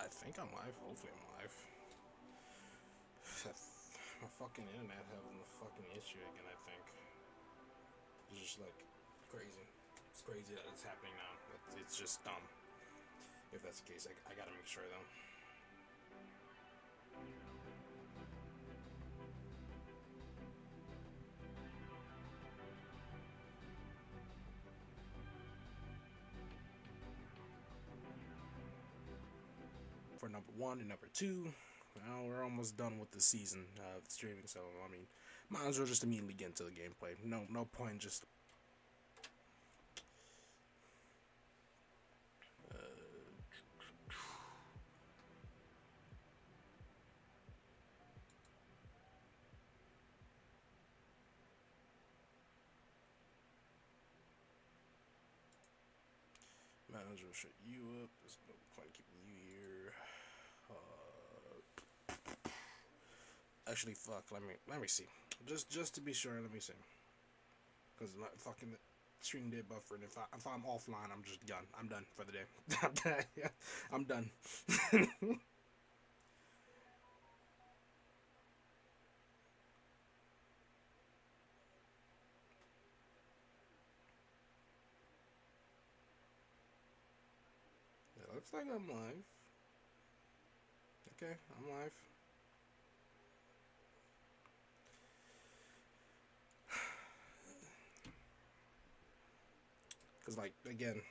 I think I'm live. Hopefully I'm live. My fucking internet having a fucking issue again, I think. It's just like crazy. It's crazy that it's happening now. It's just dumb. If that's the case, I gotta make sure though. For number one and number two, now we're almost done with the season of streaming, so I mean, might as well just immediately get into the gameplay. No point just. Might as well shut you up. There's no point keeping you here. Actually, fuck. Let me see. Just to be sure, let me see. Because my fucking stream did buffer, and if I'm offline, I'm just done. I'm done for the day. I'm done. It looks like I'm live. Okay, I'm live. Because, like, again,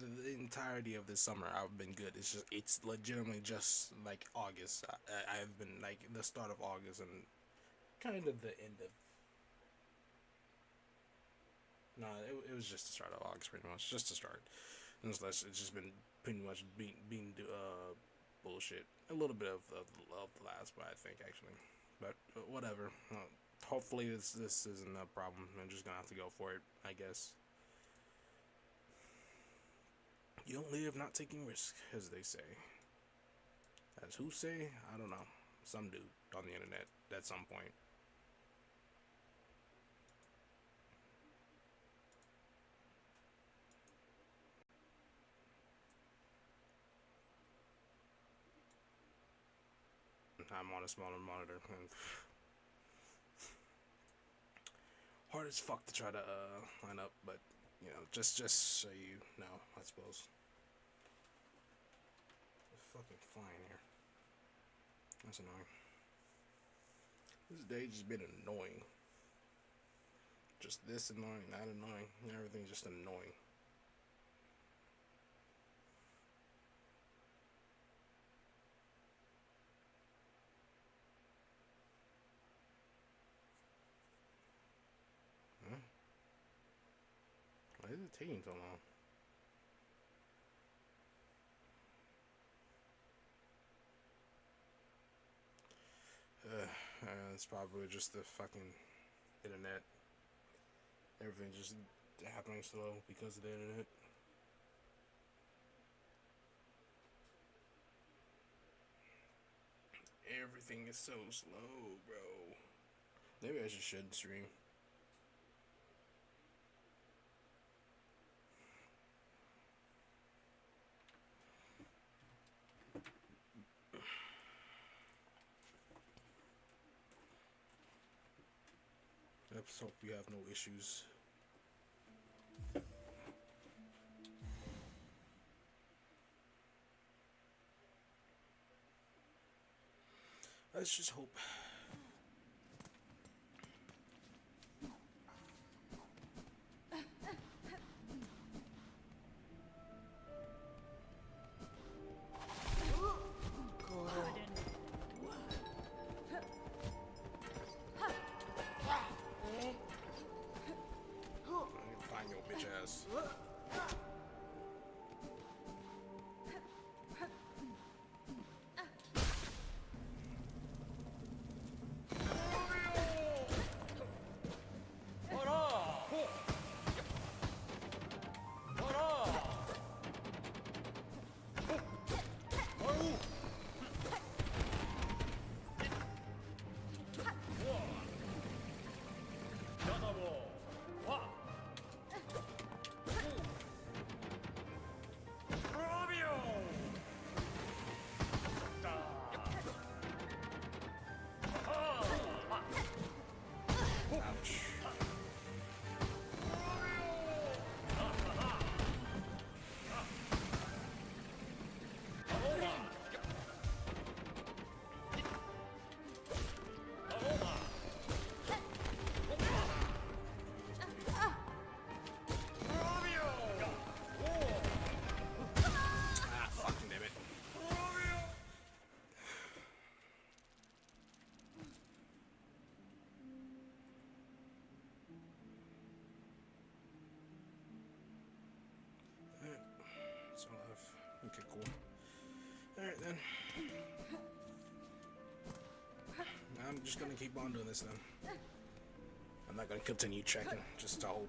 the entirety of this summer, I've been good. It's legitimately just, like, August. I've been, like, the start of August and kind of the end of... No, it was just the start of August, pretty much. Just to start. And it's just been pretty much being bullshit. A little bit of the last, but I think, actually. But whatever. Hopefully this isn't a problem. I'm just gonna have to go for it, I guess. You don't live not taking risks, as they say. As who say? I don't know. Some dude on the internet at some point. I'm on a smaller monitor. And hard as fuck to try to line up, but you know, just so you know, I suppose. It's fucking flying here. That's annoying. This day just been annoying. Just this annoying, that annoying, everything's just annoying. Huh? Why is it taking so long? It's probably just the fucking internet. Everything just happening slow because of the internet. Everything is so slow, bro. Maybe I just shouldn't stream. Let's hope we have no issues. Let's just hope. Find your bitch ass. I'm just gonna keep on doing this then. I'm not gonna continue checking, just to hope.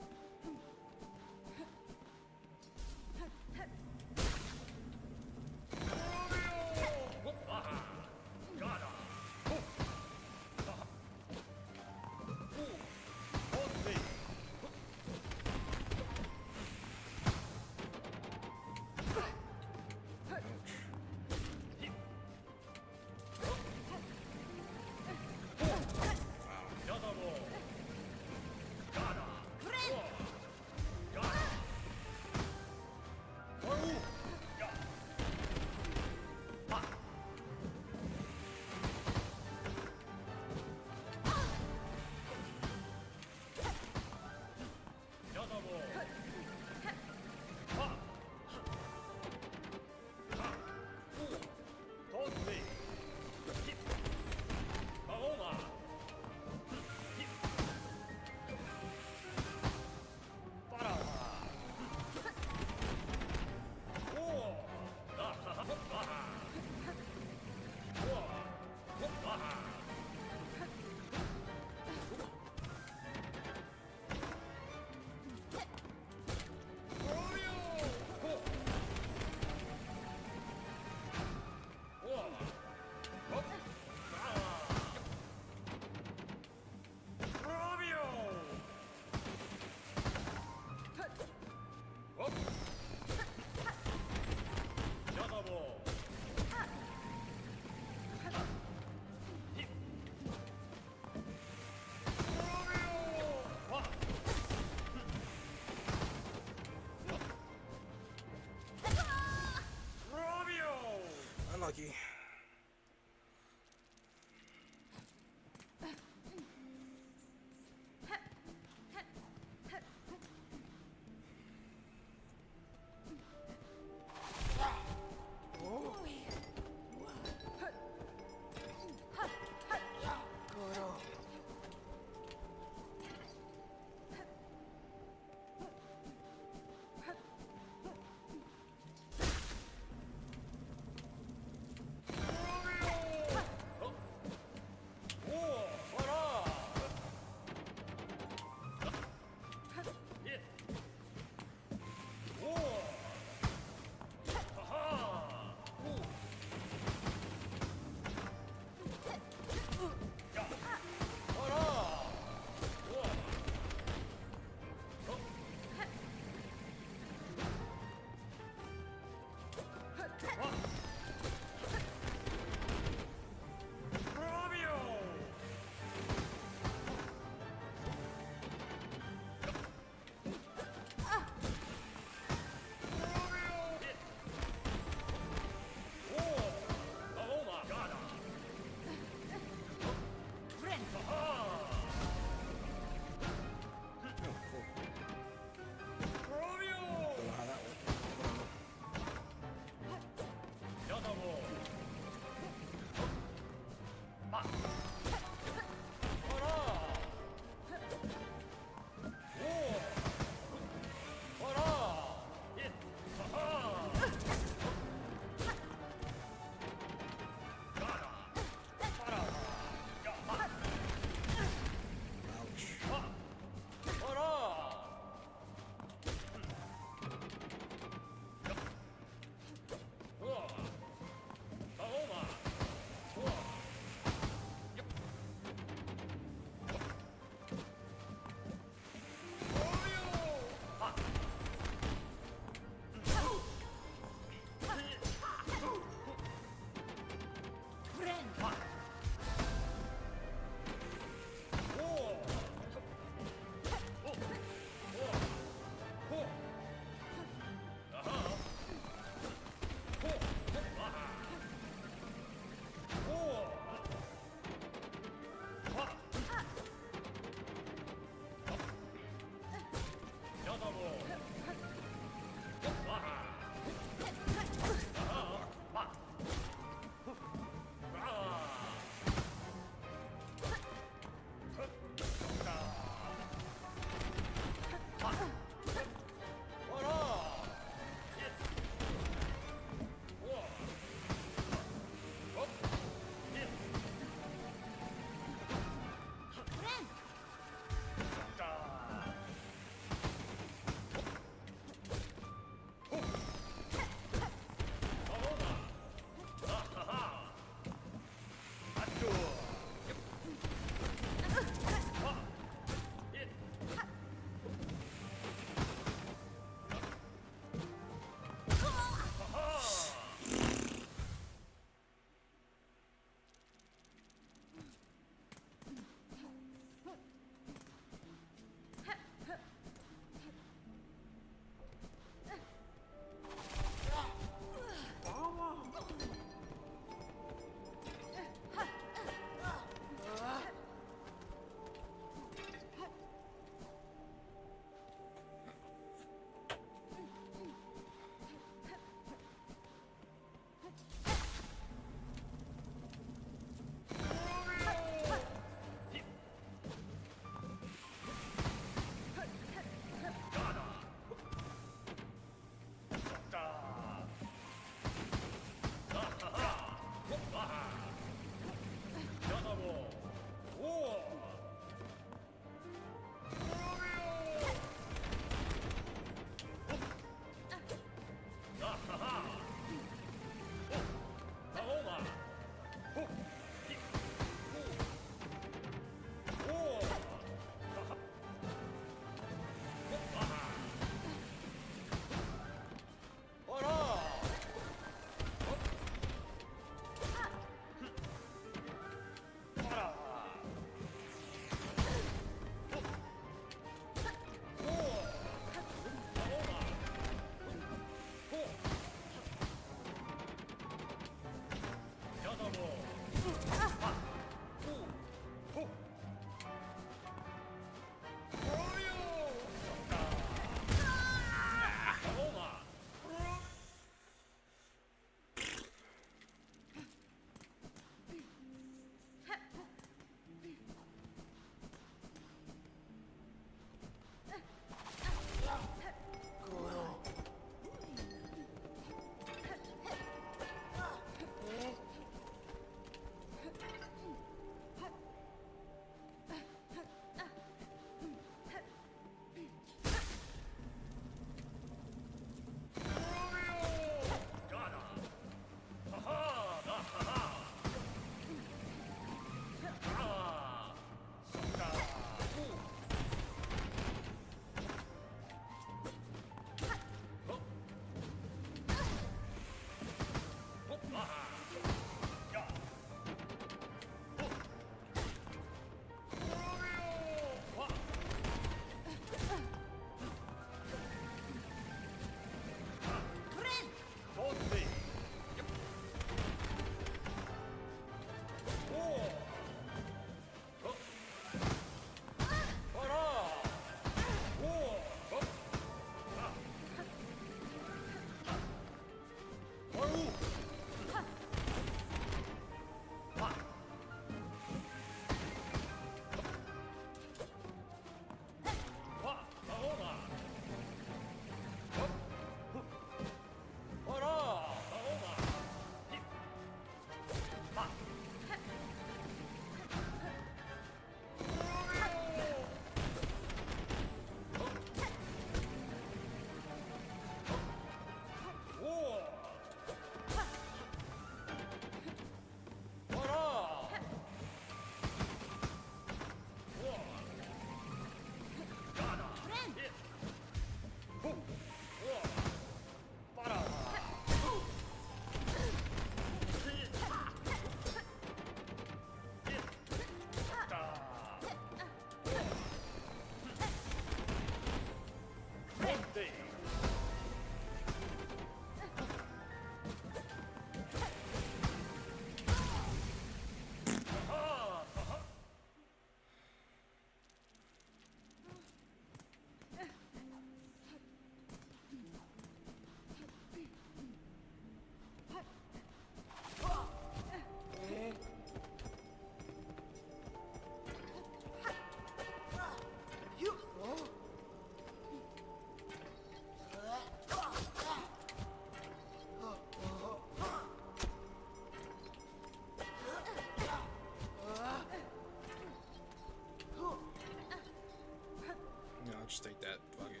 I'll just take that. Fuck it.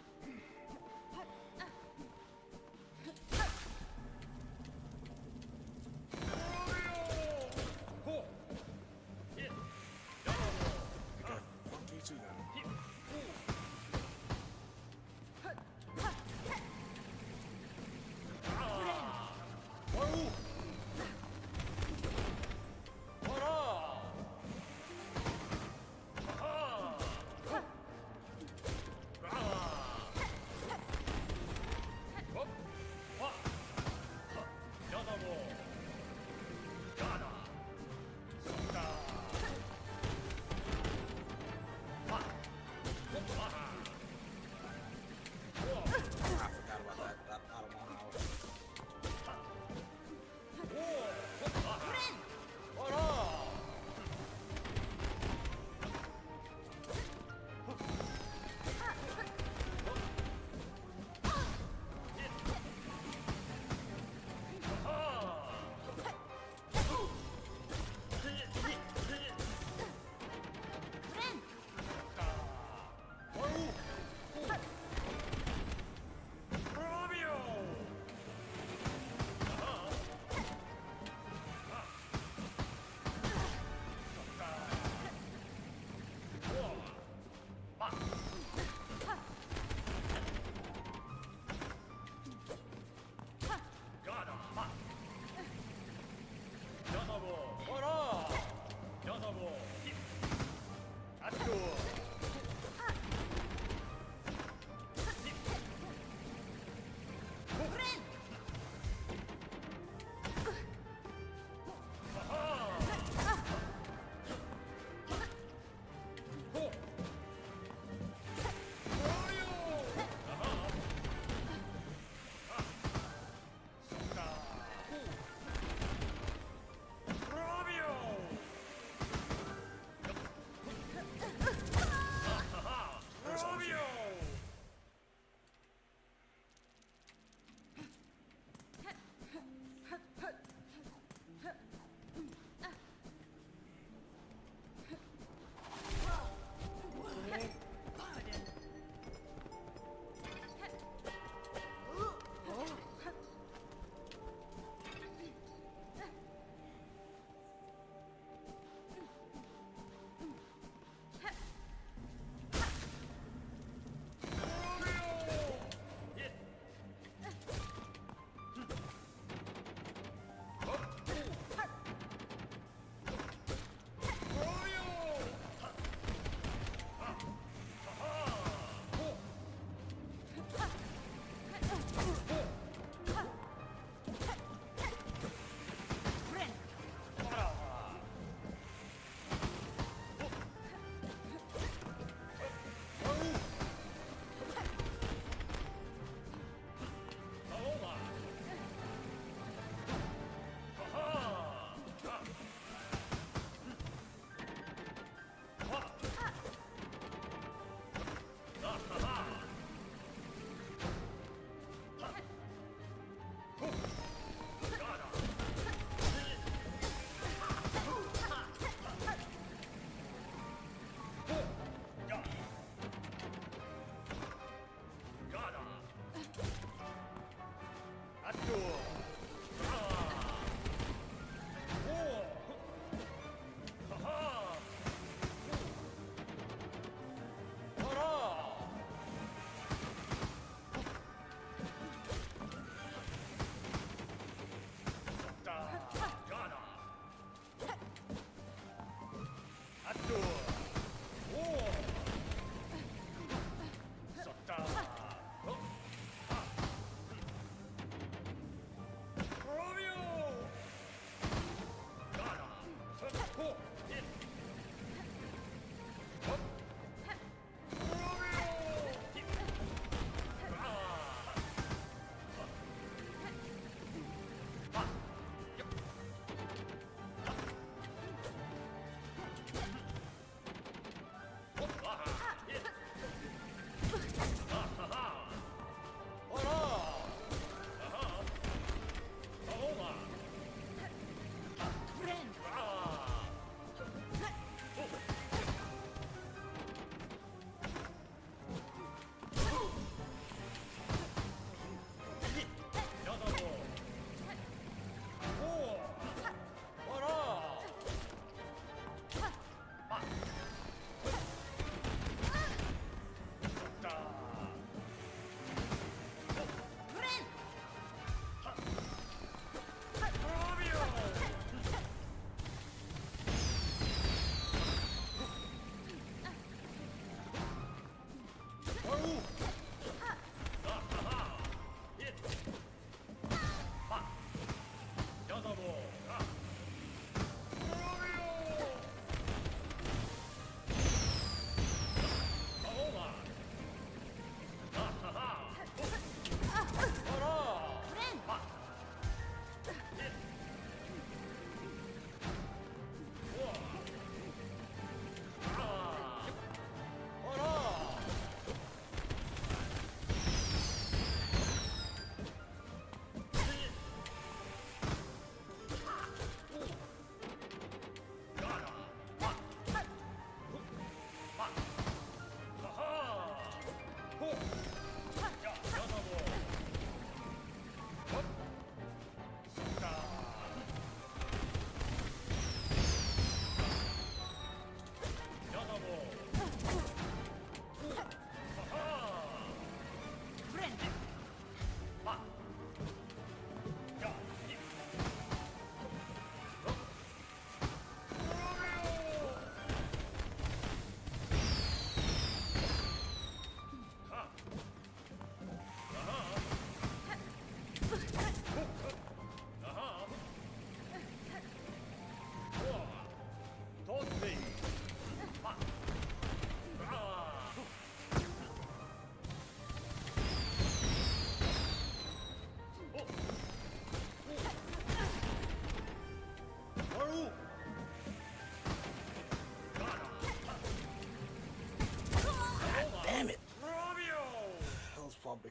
Okay, fuck you too then.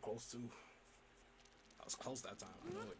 close too. I was close that time. I know it.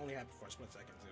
only happened for a split second too.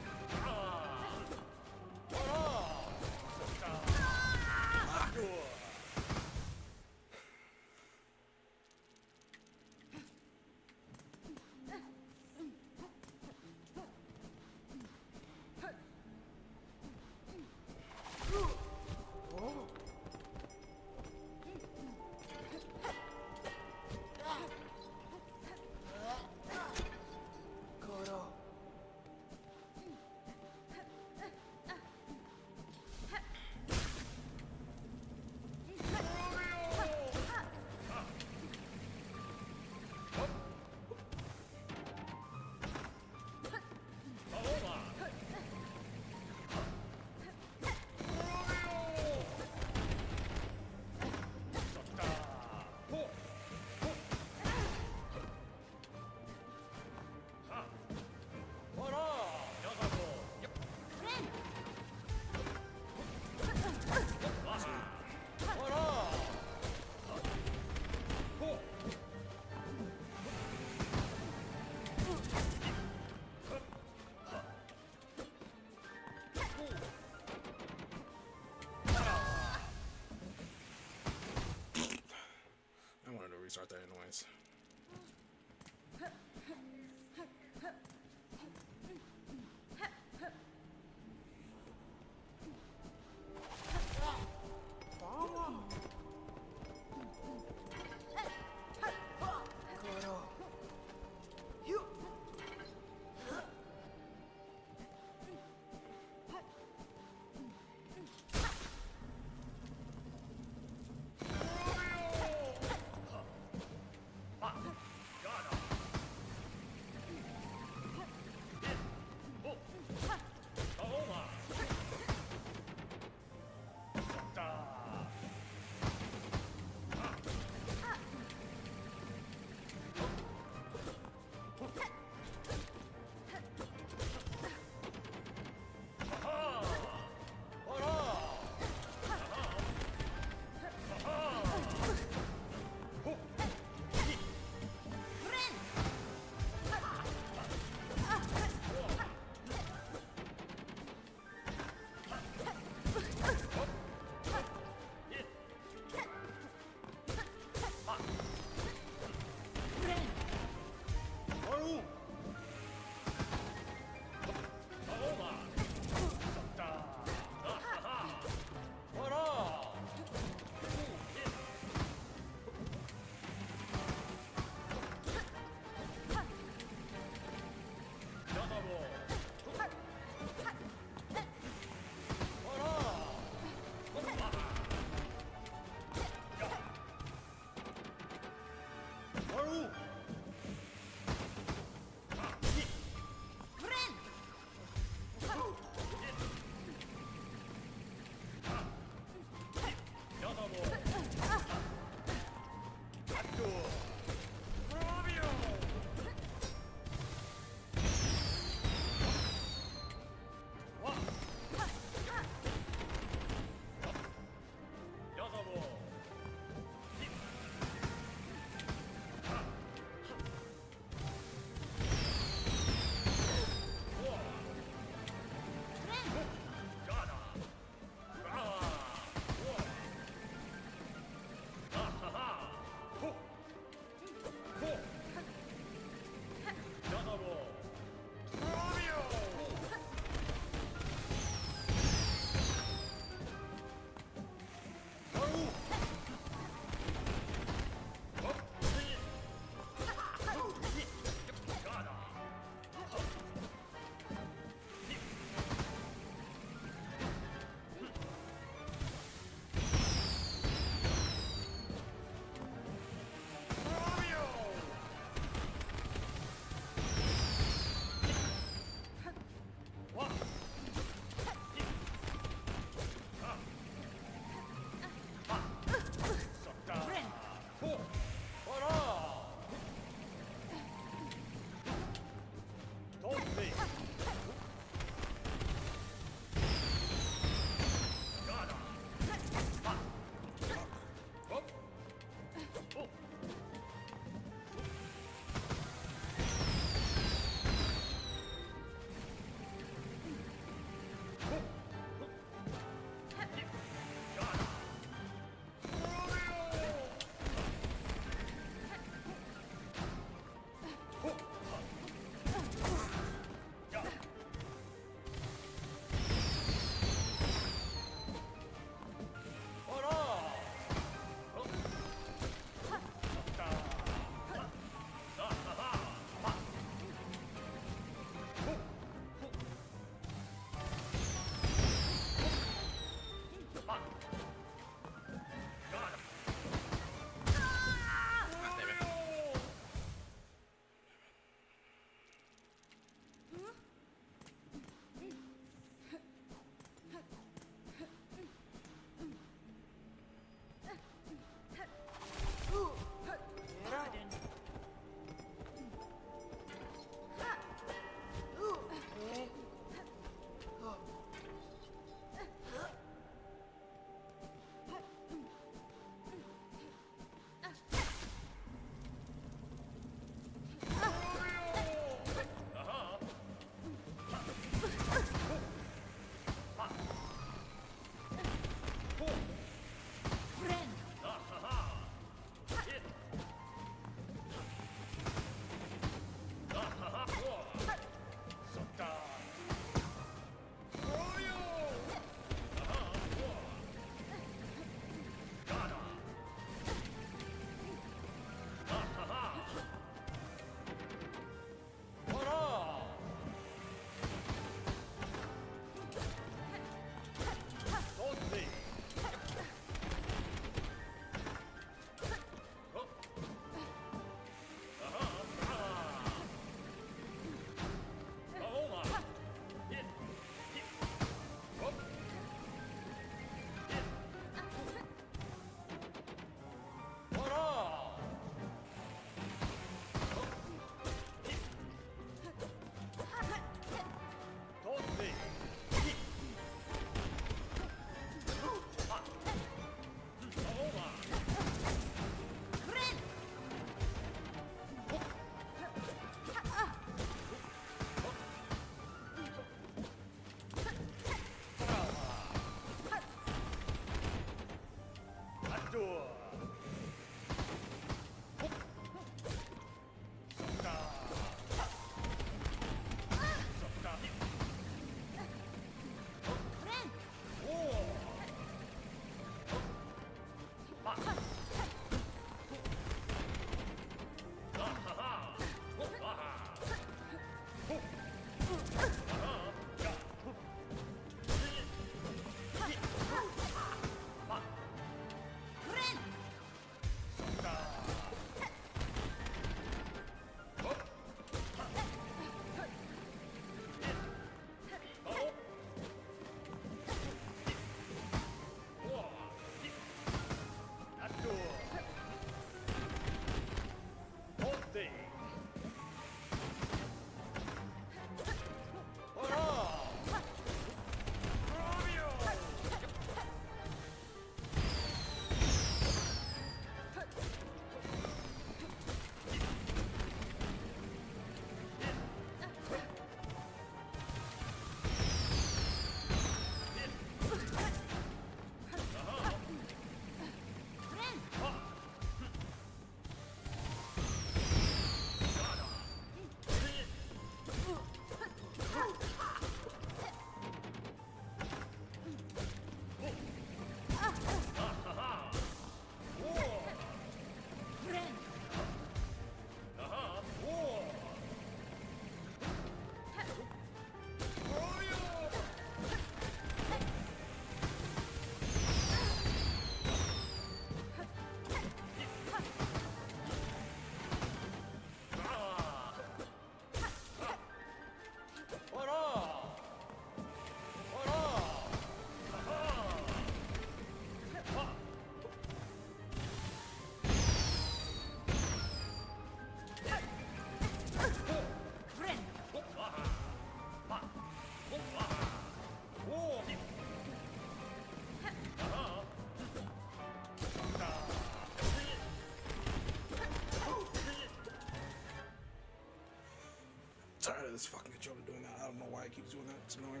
this fucking controller doing that. I don't know why it keeps doing that. It's annoying.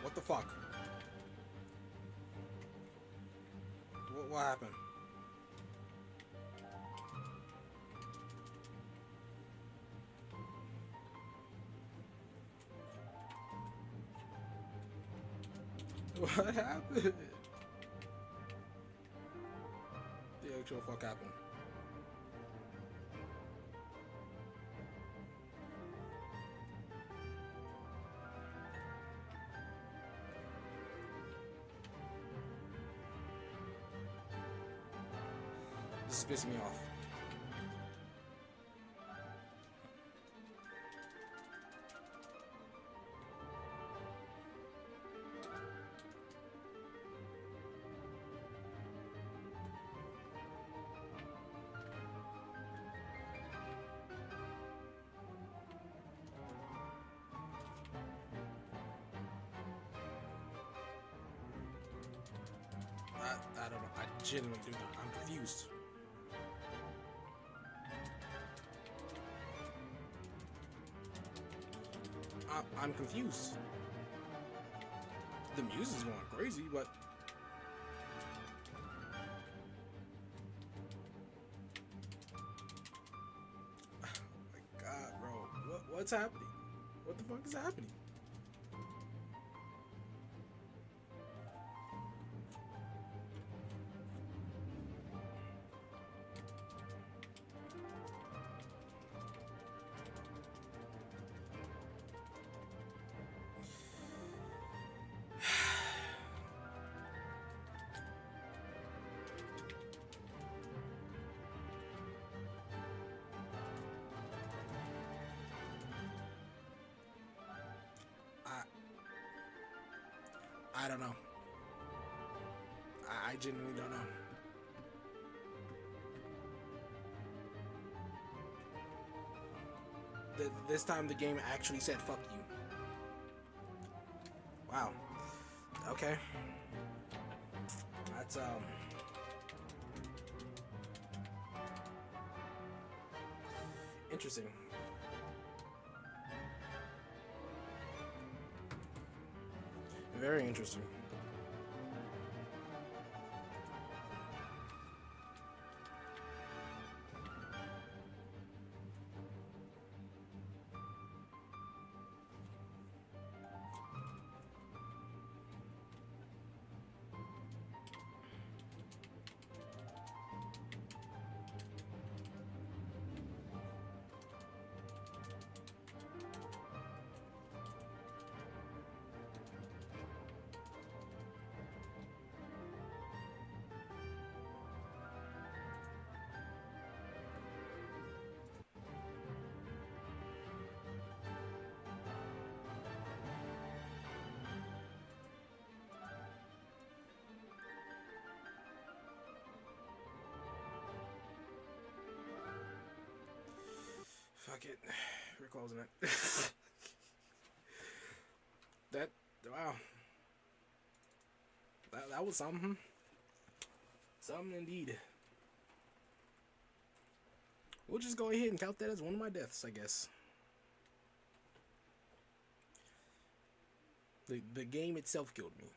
What the fuck? What happened? What happened? The actual fuck happened. This is pissing me off. I don't know. I genuinely do not. I'm confused. I'm confused. The music's going crazy, but oh my god, bro, what's happening? What the fuck is happening? I don't know. I genuinely don't know. This time the game actually said fuck you. Wow. Okay. That's interesting. Very interesting. Fuck it. We're closing it. Wow. That was something. Something indeed. We'll just go ahead and count that as one of my deaths, I guess. The game itself killed me.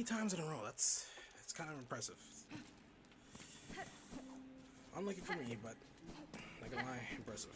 times in a row. That's kind of impressive. Unlucky for me, but not gonna lie, impressive.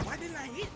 Why didn't I hit?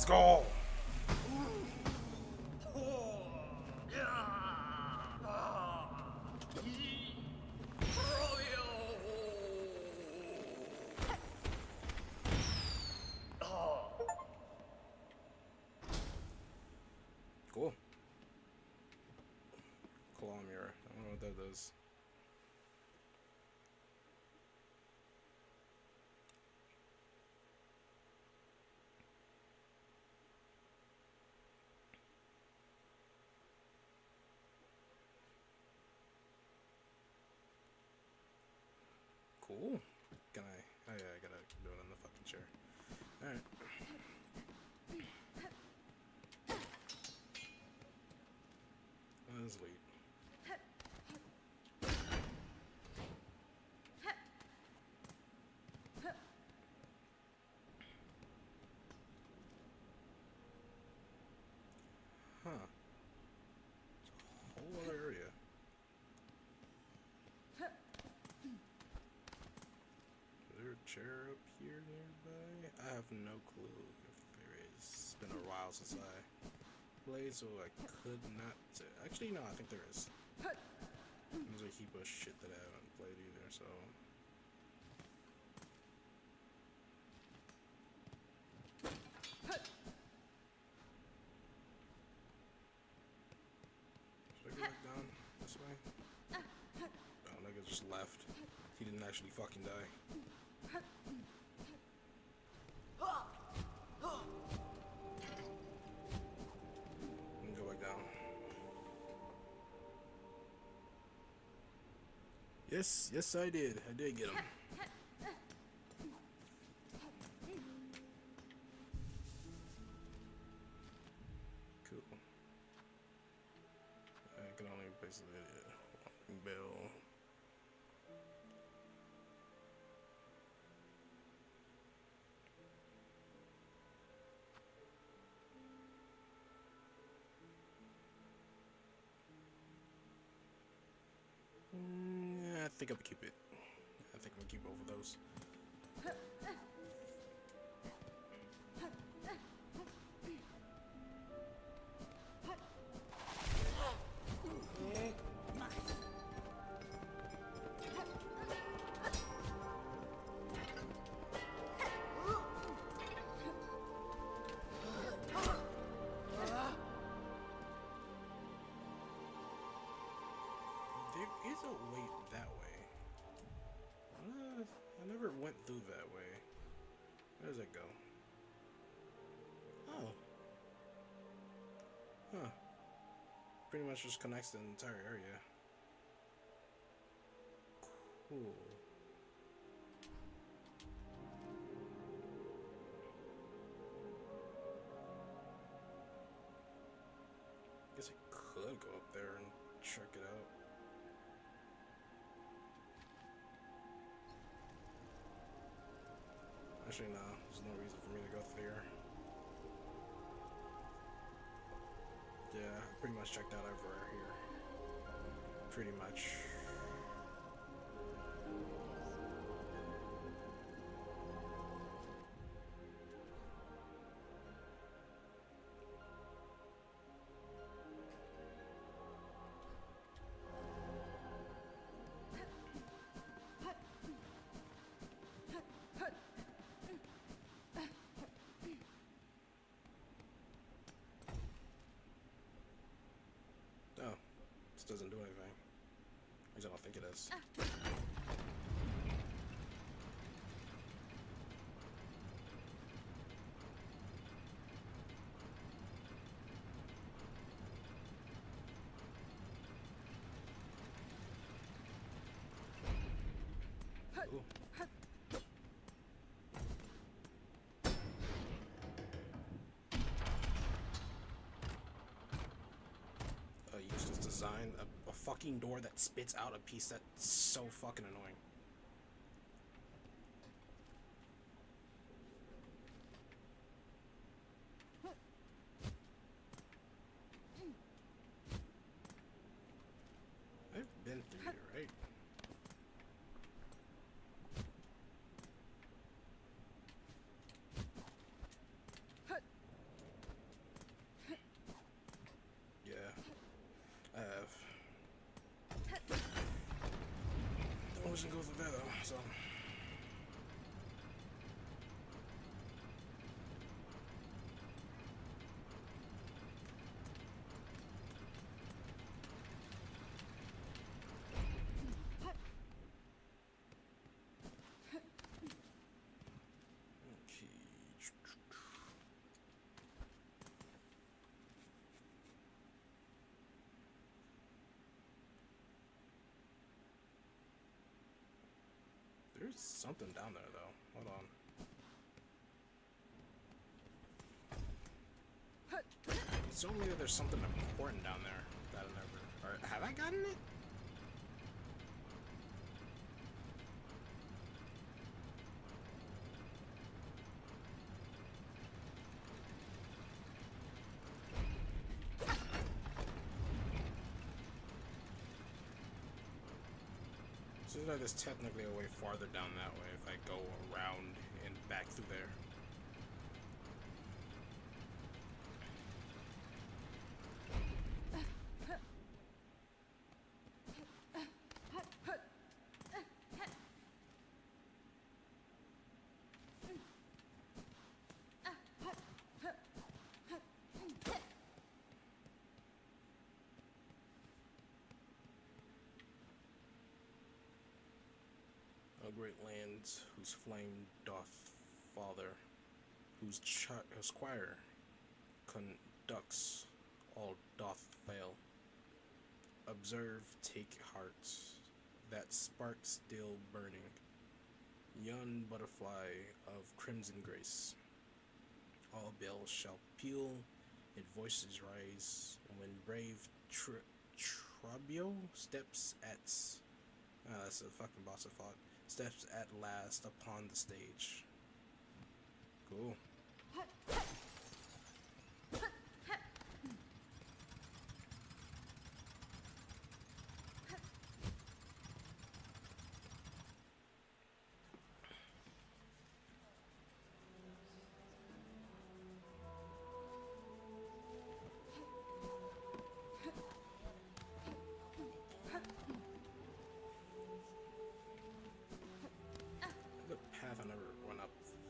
go. Cool. Claw mirror. I don't know what that does. Cool. Can I? Oh yeah, I gotta do it on the fucking chair. Alright. That is late. Huh. It's a whole other area. Is there a chair up here nearby? I have no clue if there is. It's been a while since I played, so I could not say. Actually, no, I think there is. There's a heap of shit that I haven't played either, so. Should I go back down this way? Oh, nigga just left. He didn't actually fucking die. And go back down. Yes, I did. I did get him. Cool. I can only basically bell. I think I'm gonna keep it. I think I'm gonna keep both of those. There is a way that way. I never went through that way. Where does it go? Oh. Huh. Pretty much just connects the entire area. Cool. Guess I could go up there and check it out. Actually, no. There's no reason for me to go through here. Yeah, I pretty much checked out everywhere here. Pretty much. Oh, this doesn't do anything. At least I don't think it is. Ooh. Useless design. A fucking door that spits out a piece that's so fucking annoying. I've been through here, right? doesn't go through there though, so. There's something down there, though. Hold on. It's only that there's something important down there that I never... Or have I gotten it? Seems like there's technically a way farther down that way if I go around and back through there. Great lands, whose flame doth father, whose choir conducts, all doth fail. Observe, take heart, that spark still burning, yon butterfly of crimson grace. All bells shall peal, and voices rise, when brave Trabio steps at... that's a fucking boss I fought. Steps at last upon the stage. Cool.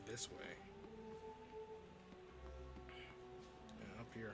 This way. Yeah, up here.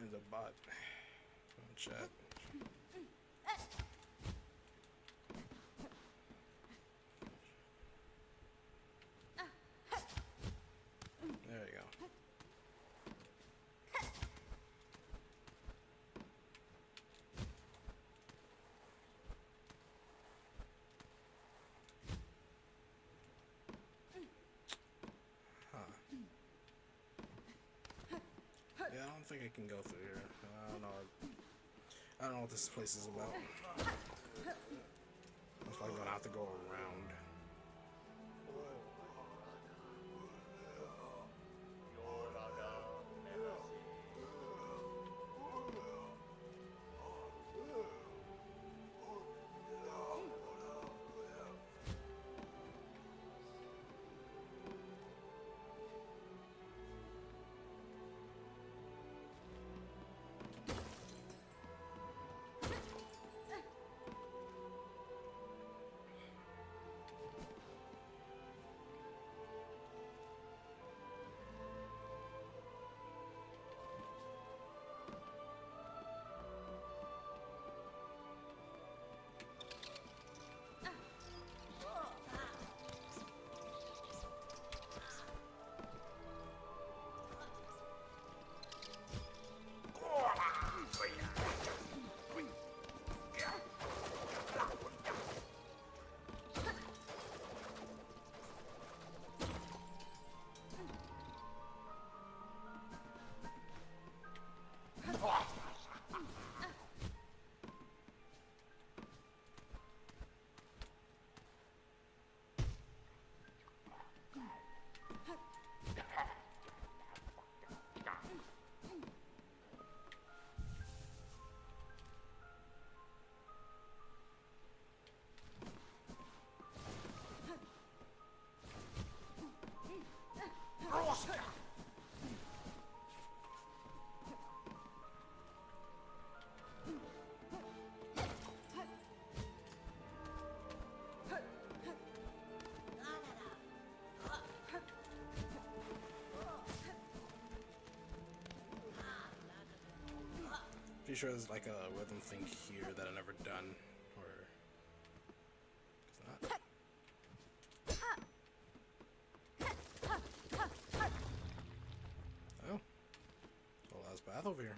The bot on chat. There you go. think I can go through here. I don't know. I don't know what this place is about. Looks like I'm gonna have to go around. Pretty sure there's like a rhythm thing here that I've never done, or it's not. Oh, well, that's bath over here.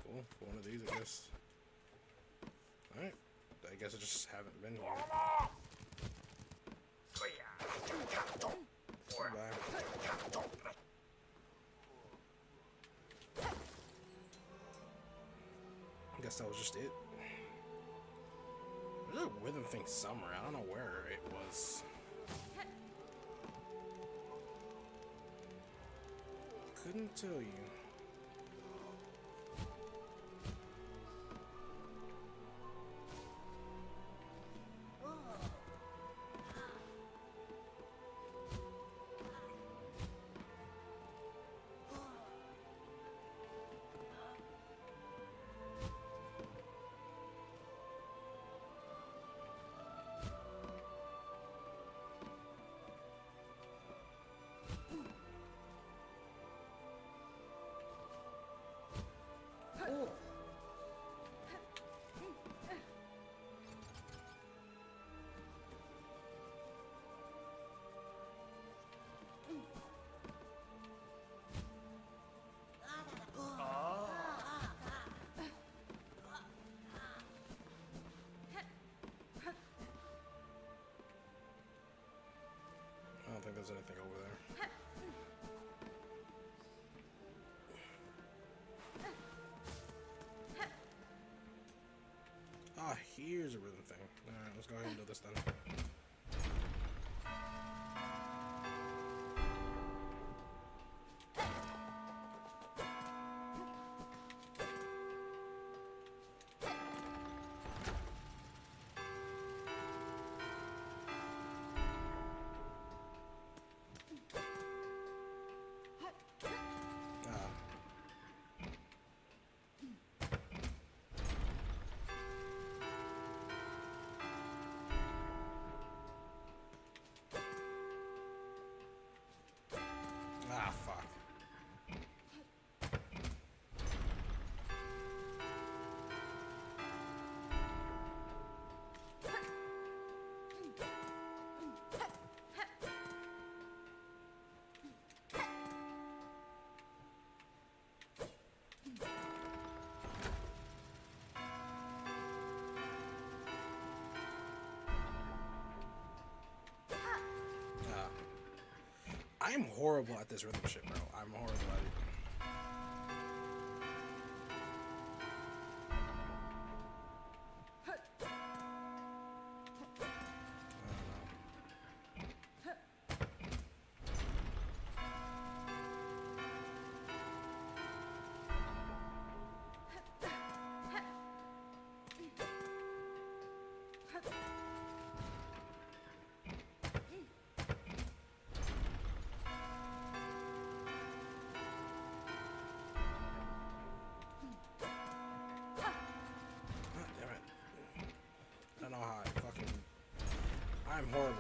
Cool, one of these, I guess. Alright, I guess I just haven't been here. Bye. I guess that was just it. There's a rhythm thing somewhere, I don't know where it was. Couldn't tell you. I don't think there's anything over there. Ah, here's a rhythm thing. Alright, let's go ahead and do this then. I'm horrible at this rhythm shit, bro. I'm horrible at it. I don't know how I fucking... I'm horrible.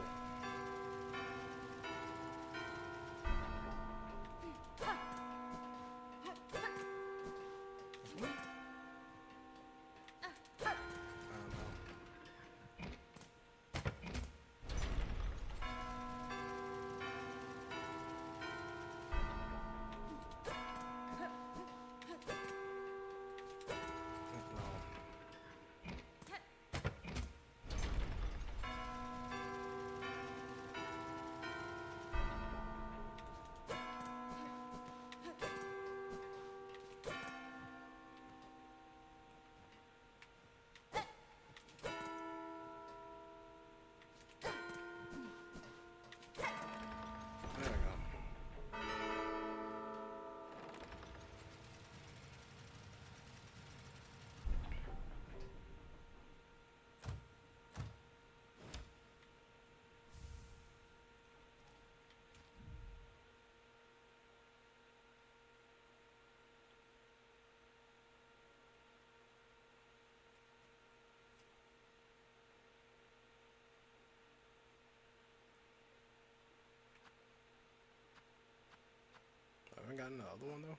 I haven't gotten the other one though.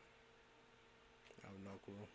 I have no clue.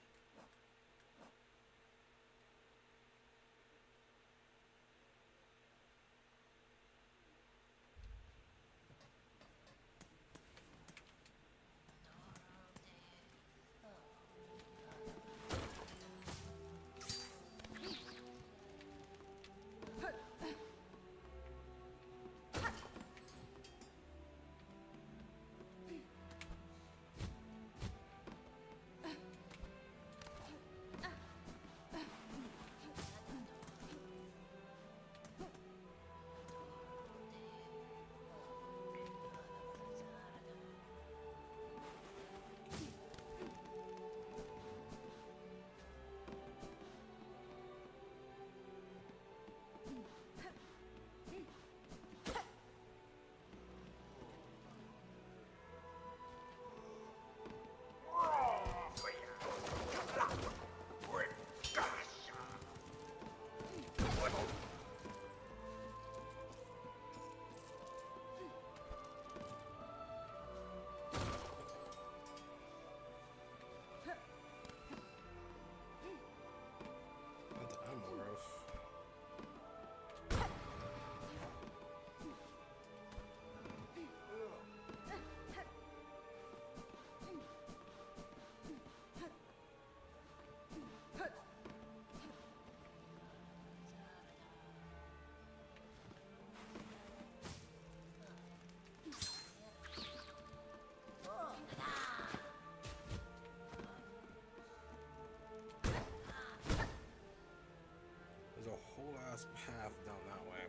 Path down that way.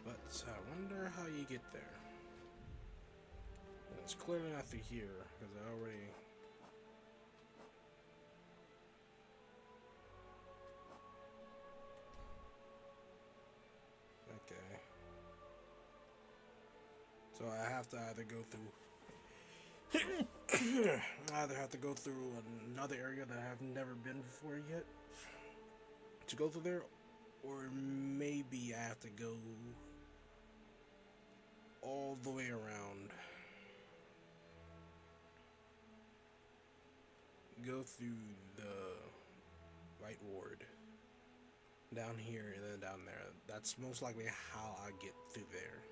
But I wonder how you get there. And it's clearly not through here, because I already... Okay. So I have to either go through... I either have to go through another area that I've never been before yet to go through there, or maybe I have to go all the way around, go through the right ward, down here, and then down there. That's most likely how I get through there.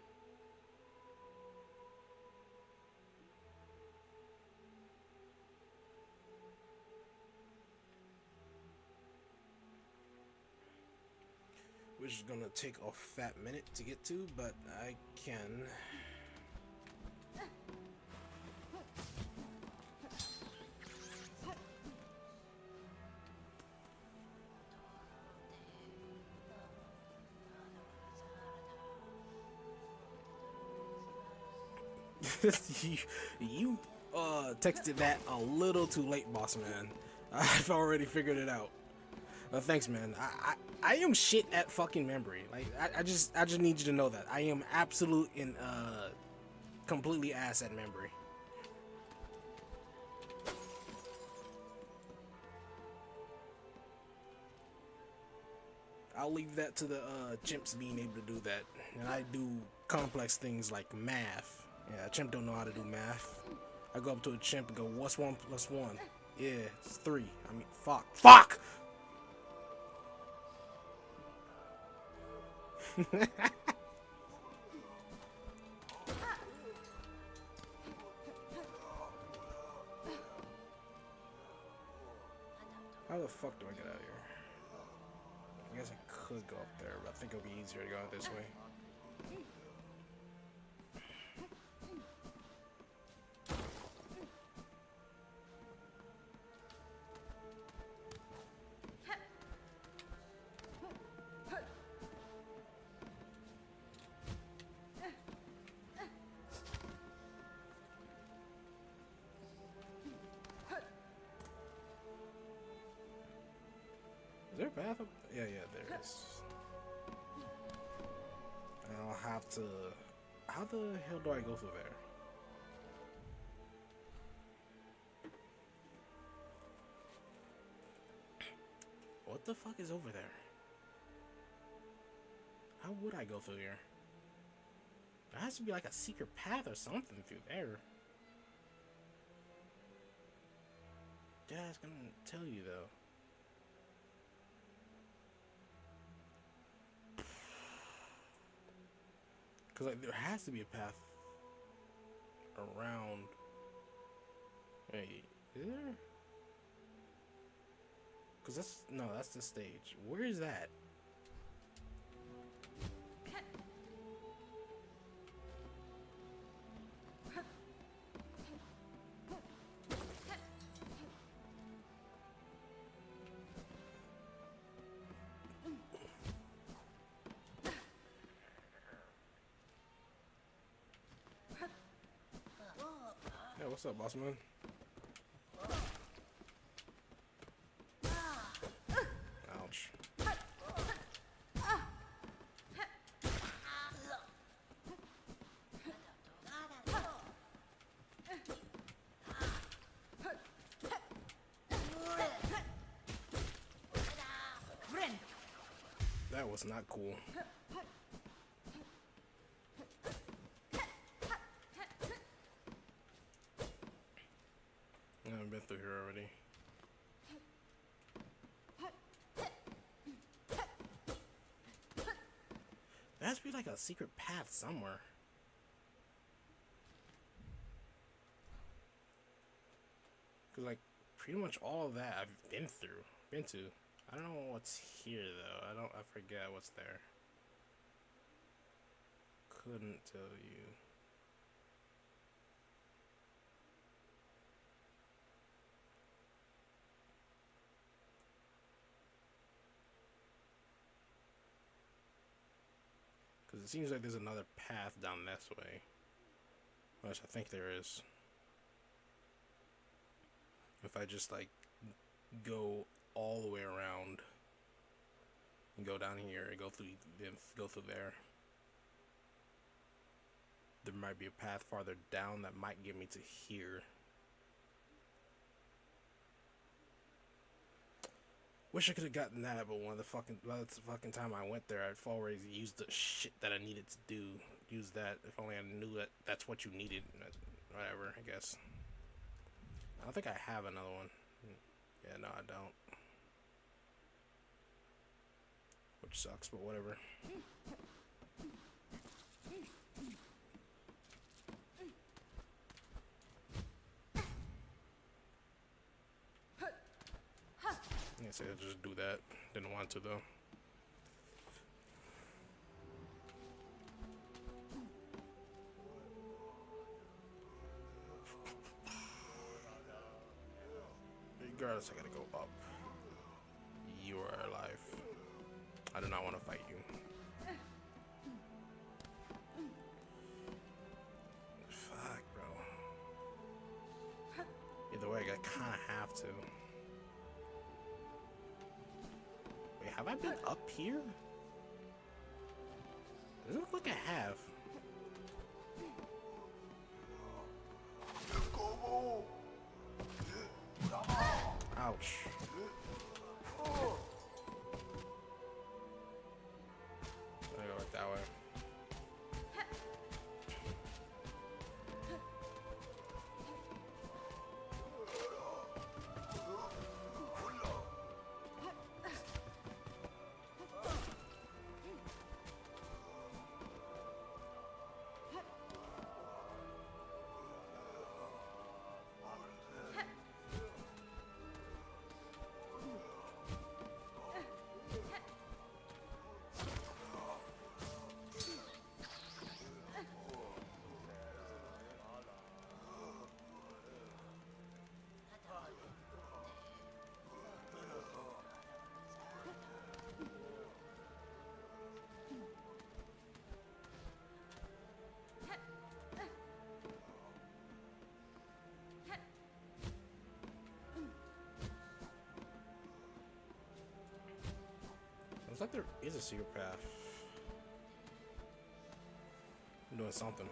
which is gonna take a fat minute to get to, but I can. you texted that a little too late, boss man. I've already figured it out. Thanks, man. I am shit at fucking memory. Like I just need you to know that I am absolute and completely ass at memory. I'll leave that to the chimps being able to do that, and I do complex things like math. Yeah, a chimp don't know how to do math. I go up to a chimp and go, "What's 1 + 1?" Yeah, it's 3. I mean, fuck. How the fuck do I get out of here? I guess I could go up there, but I think it'll be easier to go out this way. Is there a path up? Yeah, there is. And I'll have to... How the hell do I go through there? What the fuck is over there? How would I go through here? There has to be like a secret path or something through there. Dad's gonna tell you though. Cause like there has to be a path around. Wait, is there? Cause that's the stage. Where is that? Yeah, what's up, boss man? Ouch. That was not cool. I've been through here already. There has to be like a secret path somewhere. Cause like pretty much all of that I've been to. I don't know what's here though. I forget what's there. Couldn't tell you. Because it seems like there's another path down this way. Which I think there is. If I just like go all the way around and go down here and go through there. There might be a path farther down that might get me to here. Wish I could have gotten that, but by the fucking time I went there, I'd already used the shit that I needed to do. Use that. If only I knew that that's what you needed. Whatever, I guess. I don't think I have another one. Yeah, no, I don't. Which sucks, but whatever. I guess I'll just do that. Didn't want to though. Regardless, I gotta go up. You are alive. I do not want to fight you. Fuck, bro. Either way, I kind of have to. Wait, have I been up here? Does it look like I have? Ouch. I'm gonna go like that way. Looks like there is a secret path. I'm doing something.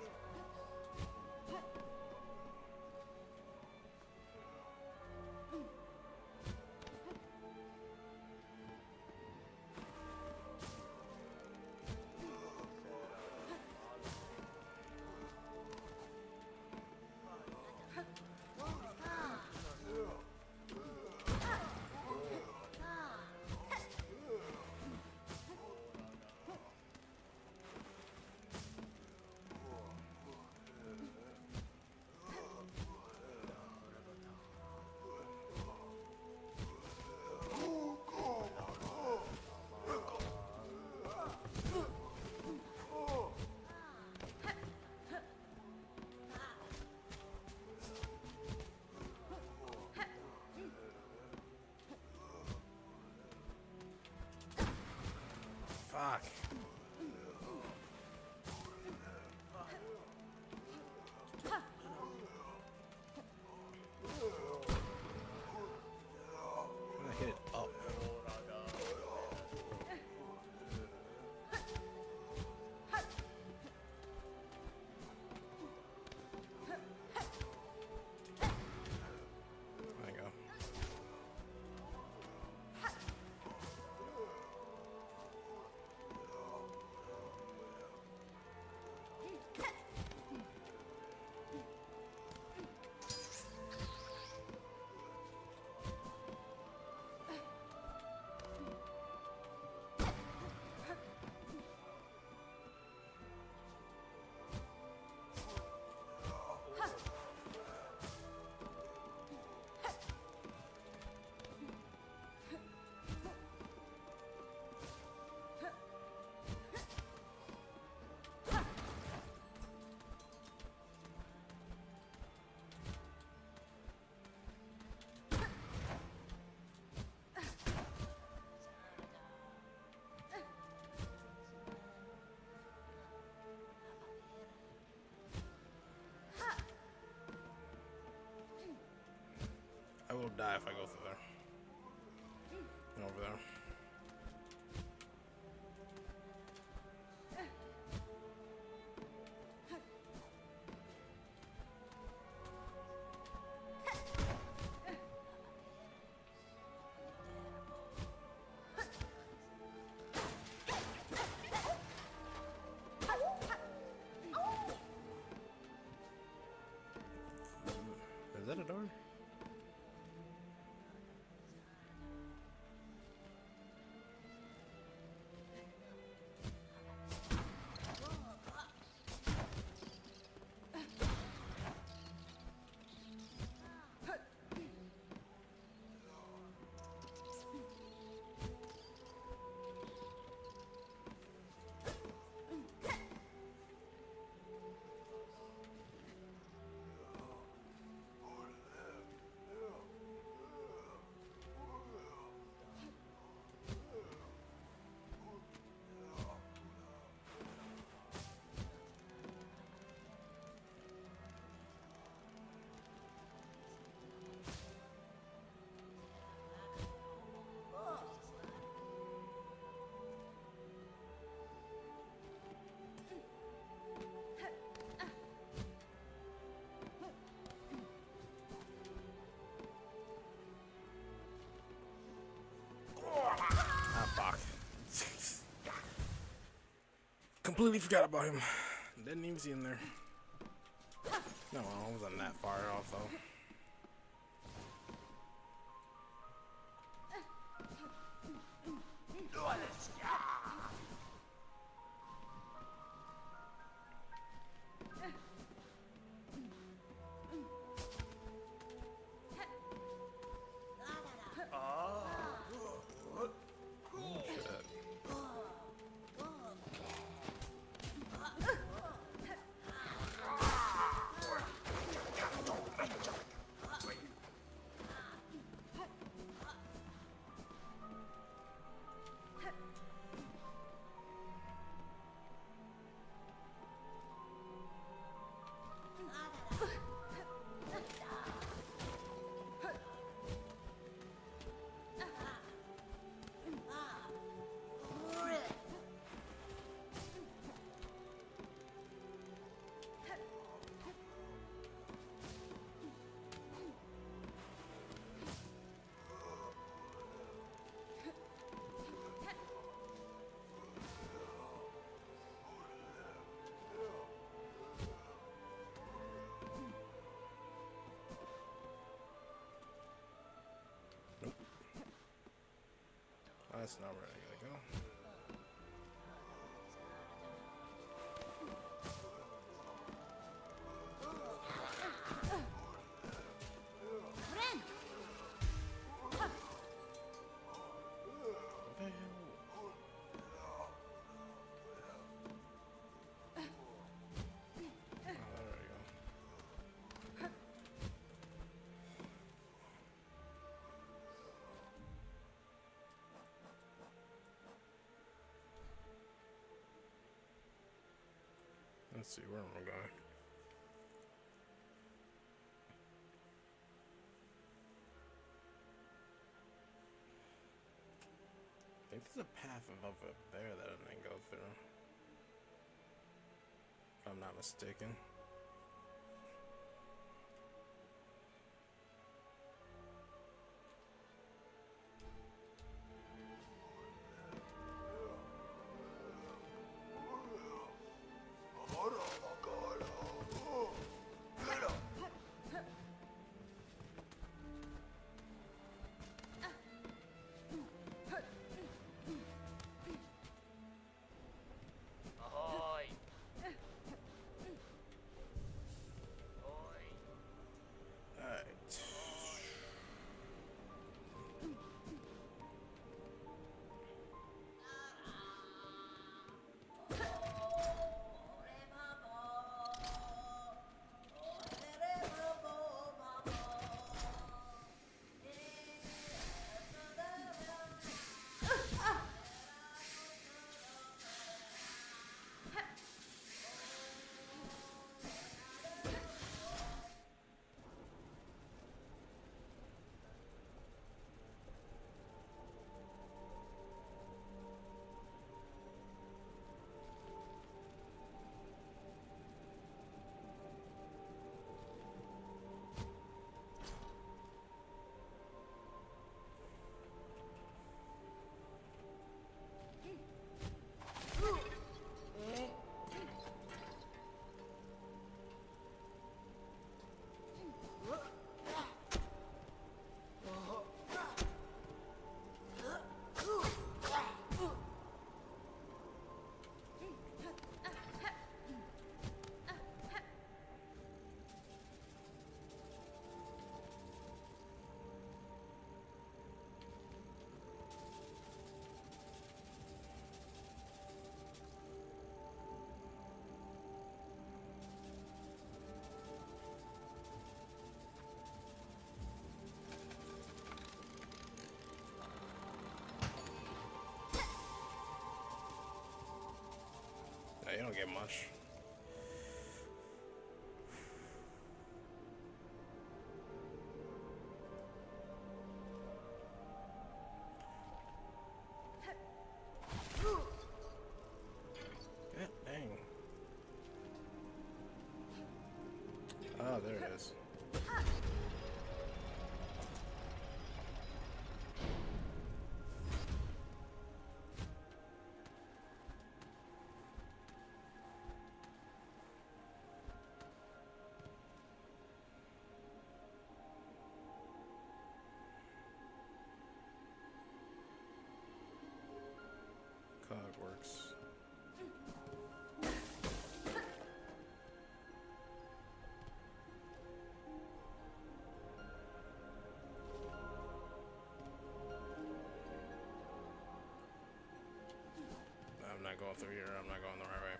Fuck. I'm gonna hit it up. There you go. I will die if I go through there. And over there. Is that a door? Completely forgot about him. Didn't even see him there. No, I wasn't that far off though. That's not where I gotta go. Let's see, where am I going? I think there's a path over there that I didn't go through. If I'm not mistaken. Yeah, you don't get much. God dang. Oh, there it is. works. I'm not going through here. I'm not going the right way.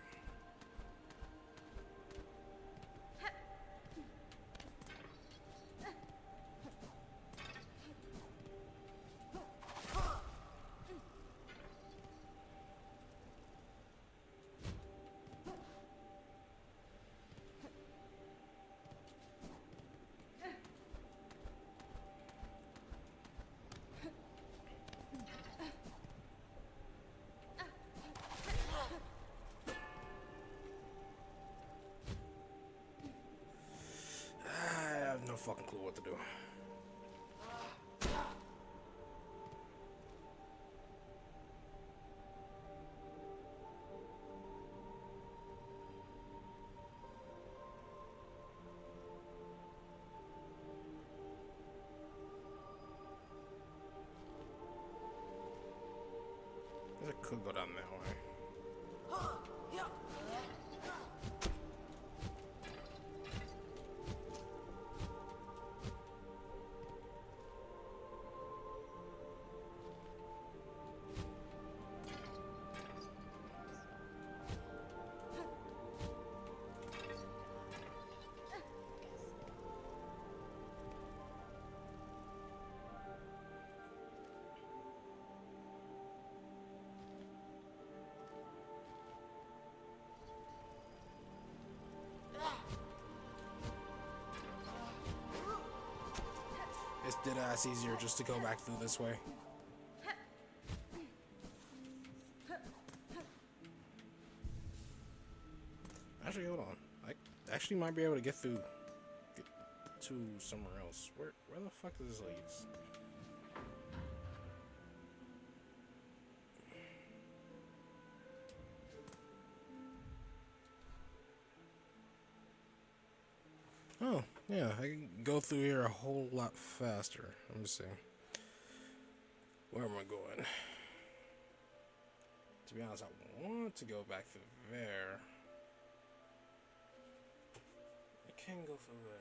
I have no fucking clue what to do. I could go down that way. It's dead ass easier just to go back through this way. Actually, hold on. I actually might be able to get to somewhere else. Where the fuck does this leads? Oh, yeah, I can go through here a whole lot faster. Let me see. Where am I going? To be honest, I want to go back through there. I can go through there.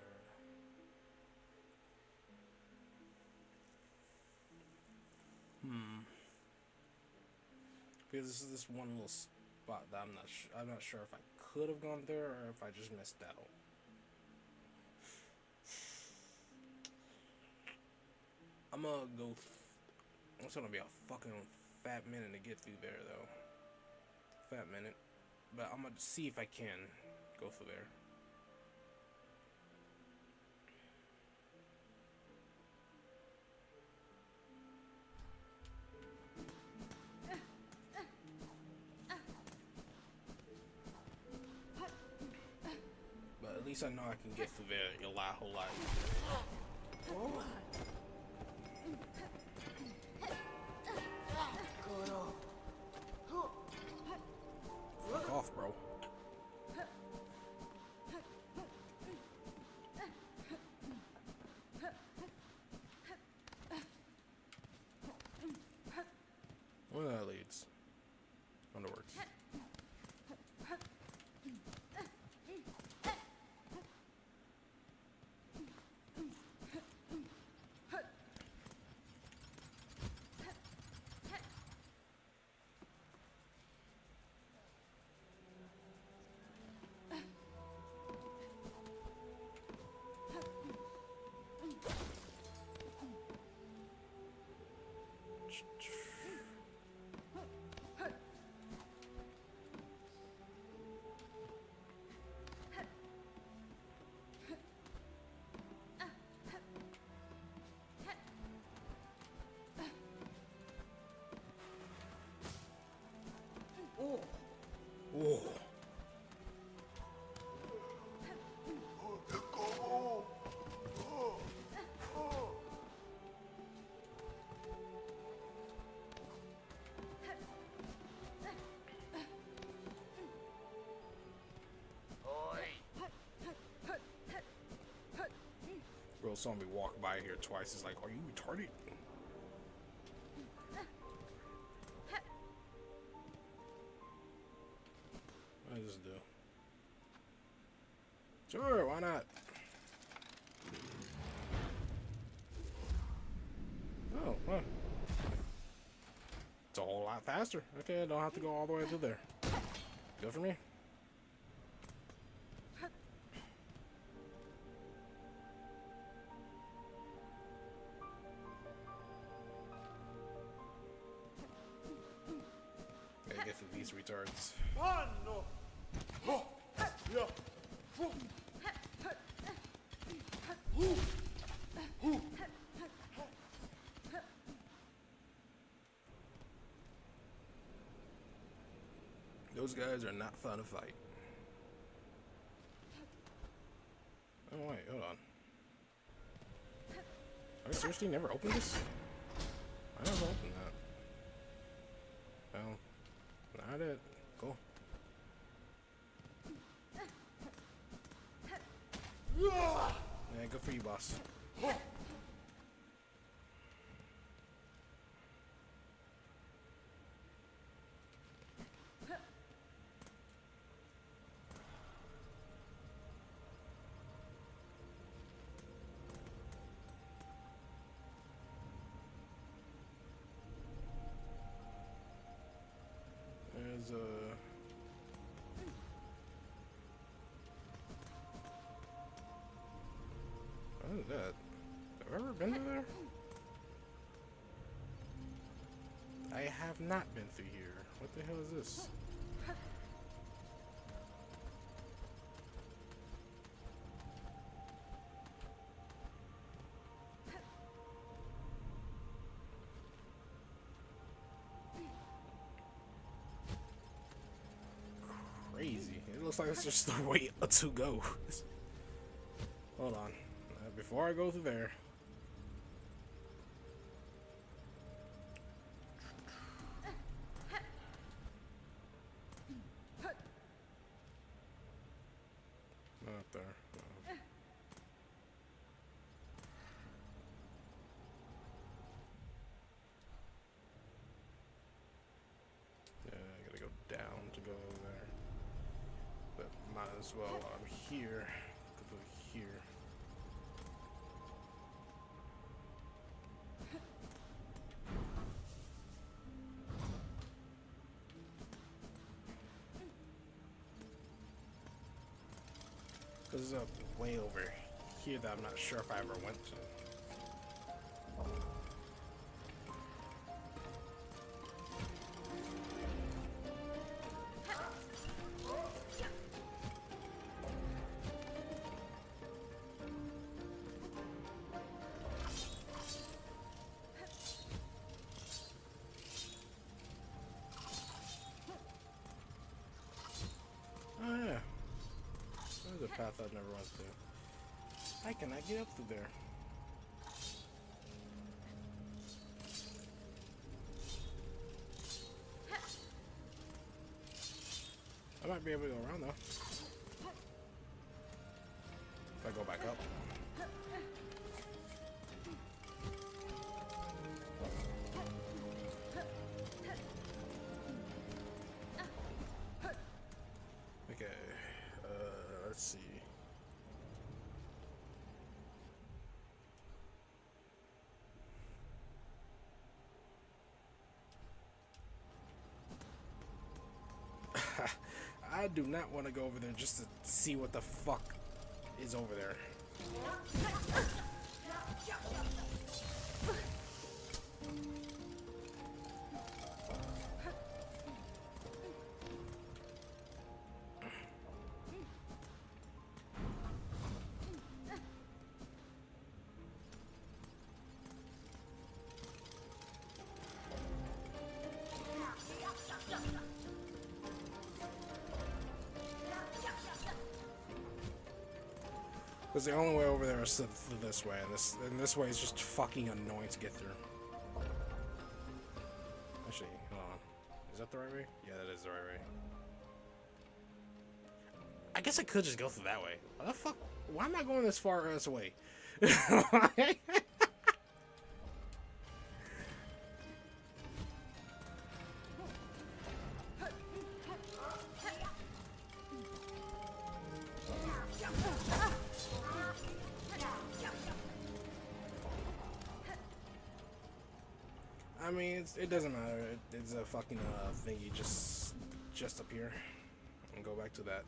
Because this is this one little spot that I'm not sure if I could have gone there or if I just missed out. I'm gonna go. It's gonna be a fucking fat minute to get through there, though. Fat minute. But I'm gonna see if I can go through there. But at least I know I can get through there a whole lot easier. Oh. Fuck off, bro. Where that leads? Underworks. Oh. Bro saw me walk by here twice. He's like, "Are you retarded?" does this do? Sure, why not? Oh, well. It's a whole lot faster. Okay, I don't have to go all the way through there. Good for me. Gotta get through these retards. Those guys are not fun to fight. Oh wait, hold on. I seriously never opened this? I never opened that. Well, not it. Cool. Yeah, good for you, boss. There's what is that? Have I ever been to there? I have not been through here. What the hell is this? Crazy. It looks like it's just the way to go. Hold on. Before I go through there. Not there. No. Yeah, I gotta go down to go over there. But might as well while I'm here. Go here. There's a way over here that I'm not sure if I ever went to. Oh yeah. There's a path I've never went to. How can I get up through there? I might be able to go around though. If I go back up. Okay, let's see. I do not want to go over there just to see what the fuck is over there. Because the only way over there is through this way, and this way is just fucking annoying to get through. Actually, hold on. Is that the right way? Yeah, that is the right way. I guess I could just go through that way. What the fuck? Why am I going this far this way? mean, it doesn't matter. It's a fucking thingy just up here. And go back to that.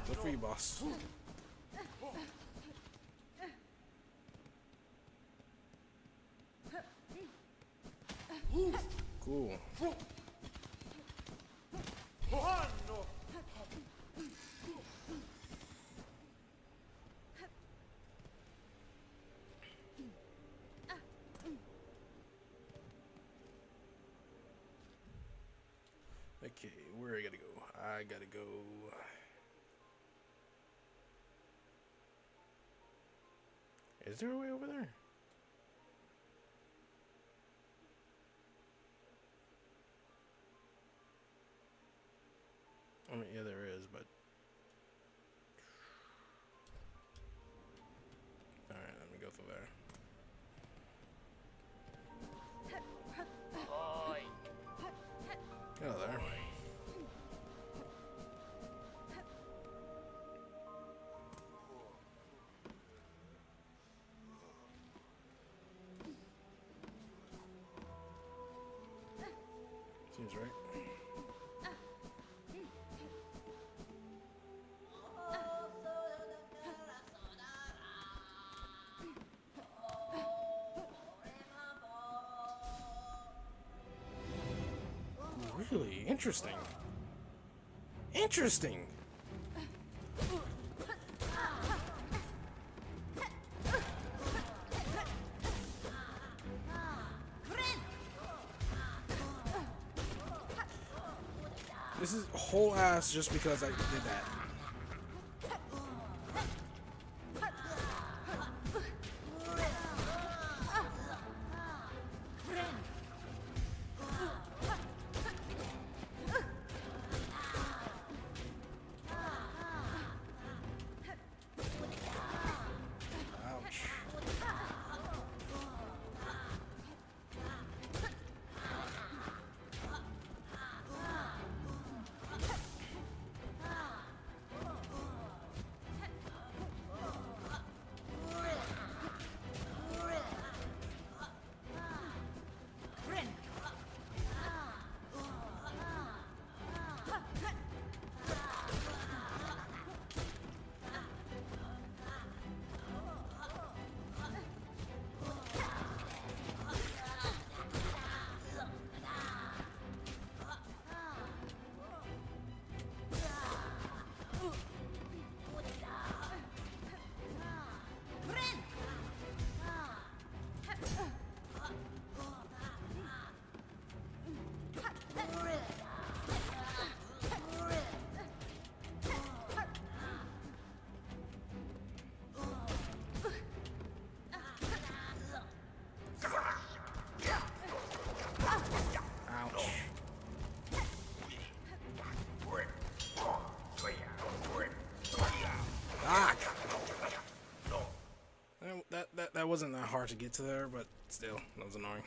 Good for you, boss. Cool. Okay, where I gotta go? I gotta go. Is there a way over there? I mean, yeah, there is, but... Alright, let me go through there. Hello there. Seems right. Really interesting. Interesting. This is whole ass just because I did that. That wasn't that hard to get to there, but still, that was annoying.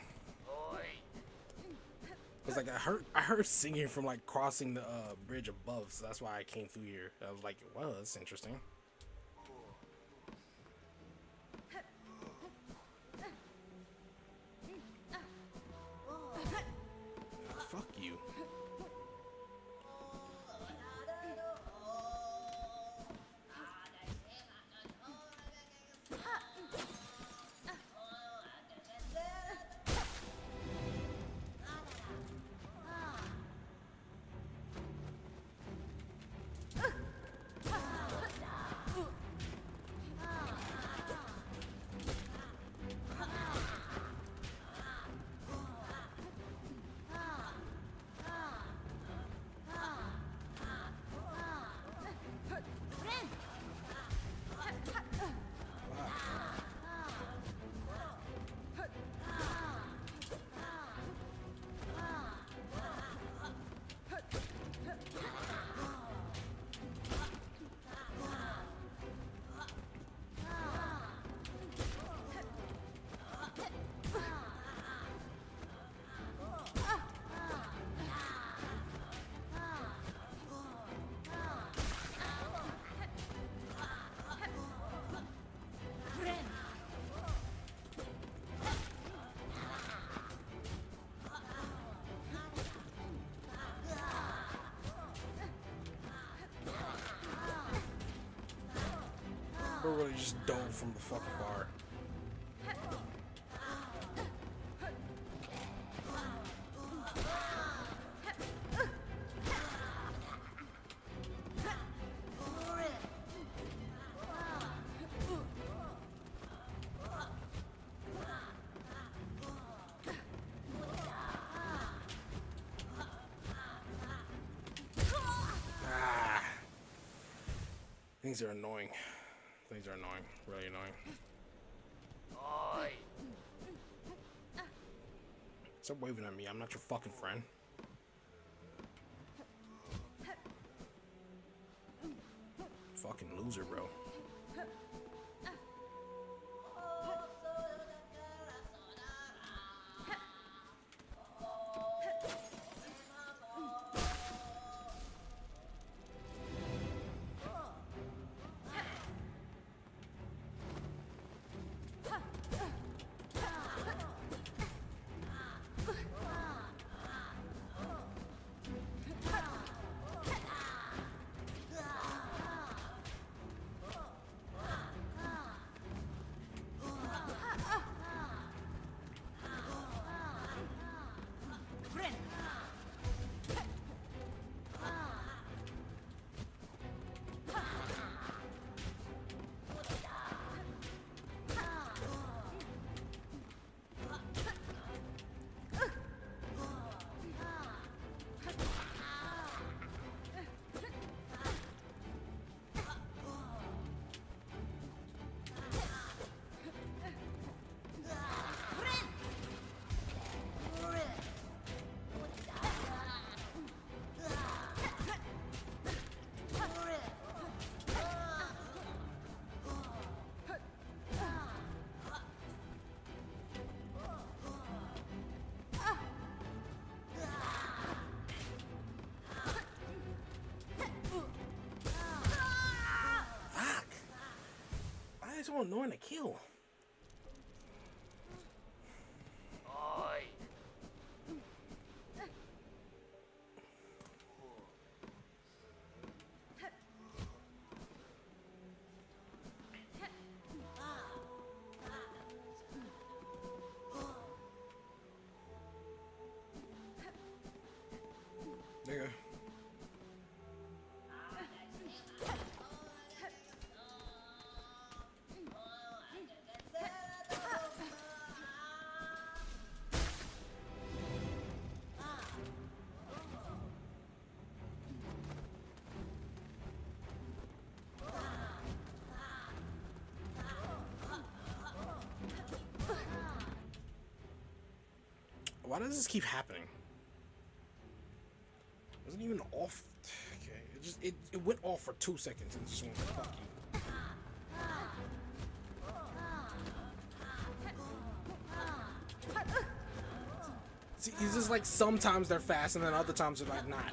It was like I heard singing from like crossing the bridge above, so that's why I came through here. I was like, well, that's interesting. Fuck you. really just dove from the fucking far. Things are annoying. Things are annoying. Really annoying. Stop waving at me. I'm not your fucking friend. Fucking loser, bro. It's so annoying to kill. Nigga. Why does this keep happening? It wasn't even off. Okay, it went off for 2 seconds and just went fuck you. See, it's just like sometimes they're fast and then other times they're like not.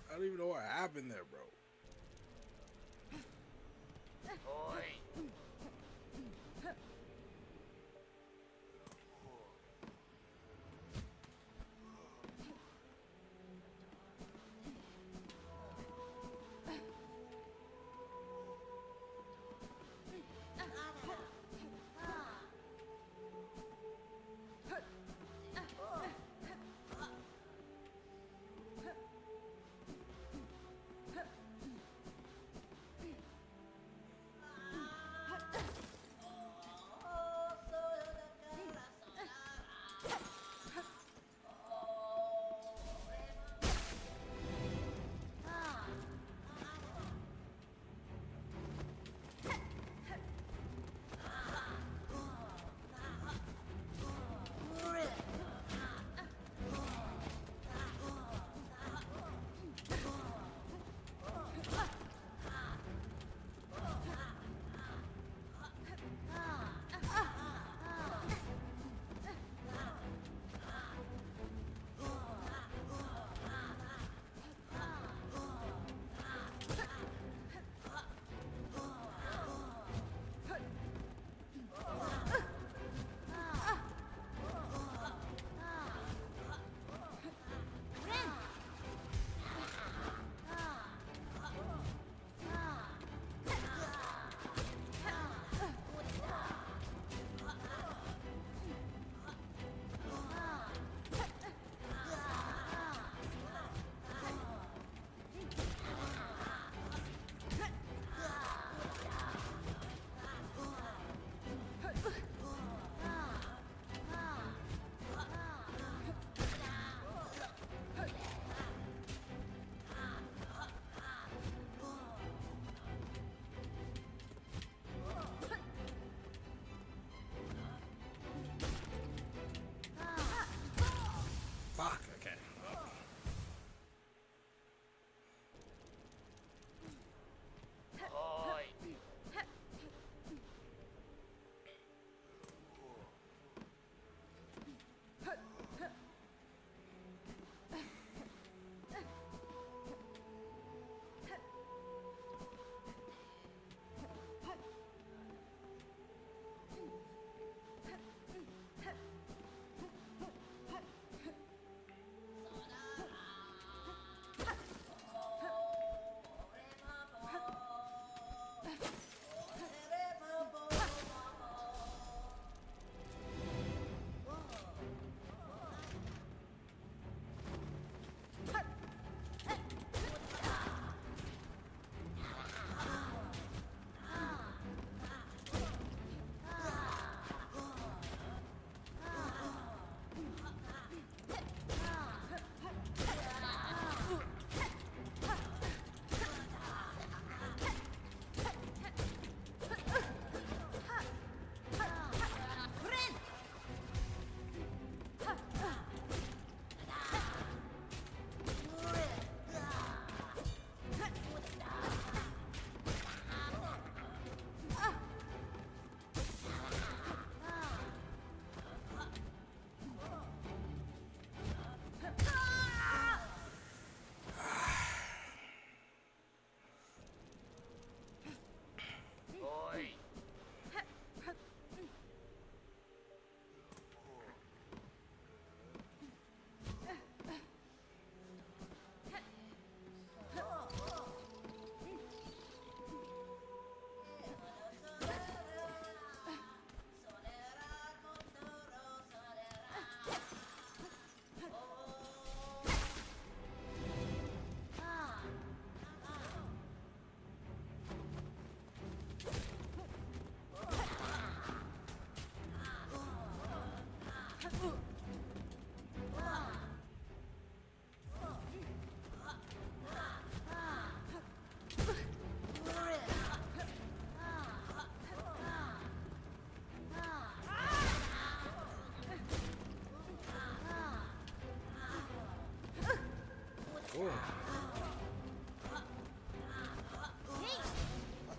I don't even know what happened there, bro.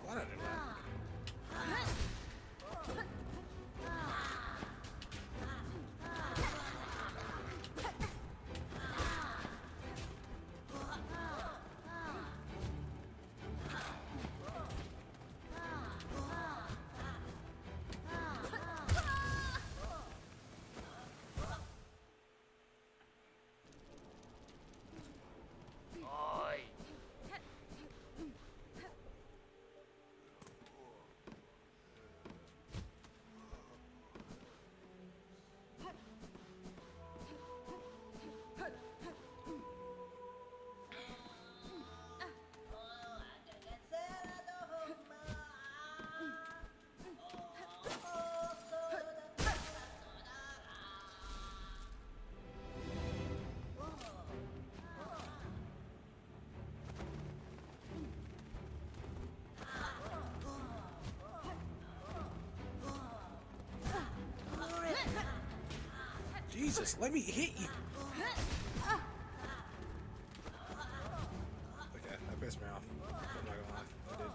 Why did I do that? Jesus, let me hit you. Okay, that pissed me off. I'm not gonna lie. I did.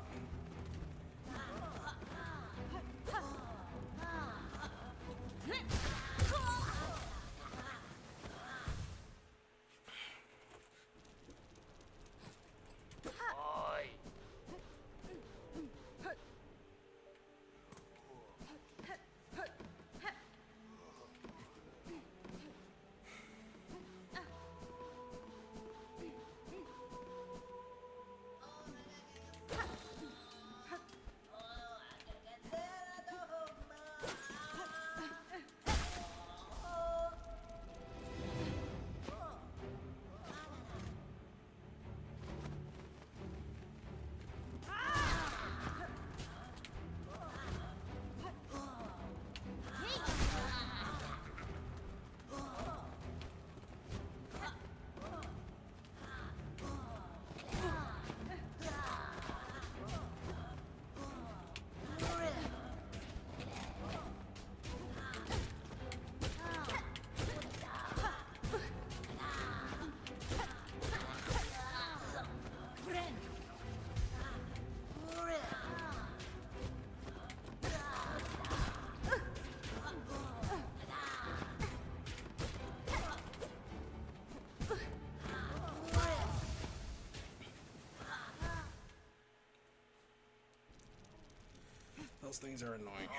Those things are annoying.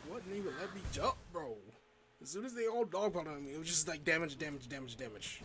Wouldn't even let me jump, bro. As soon as they all dogpiled on me, it was just like damage, damage, damage, damage.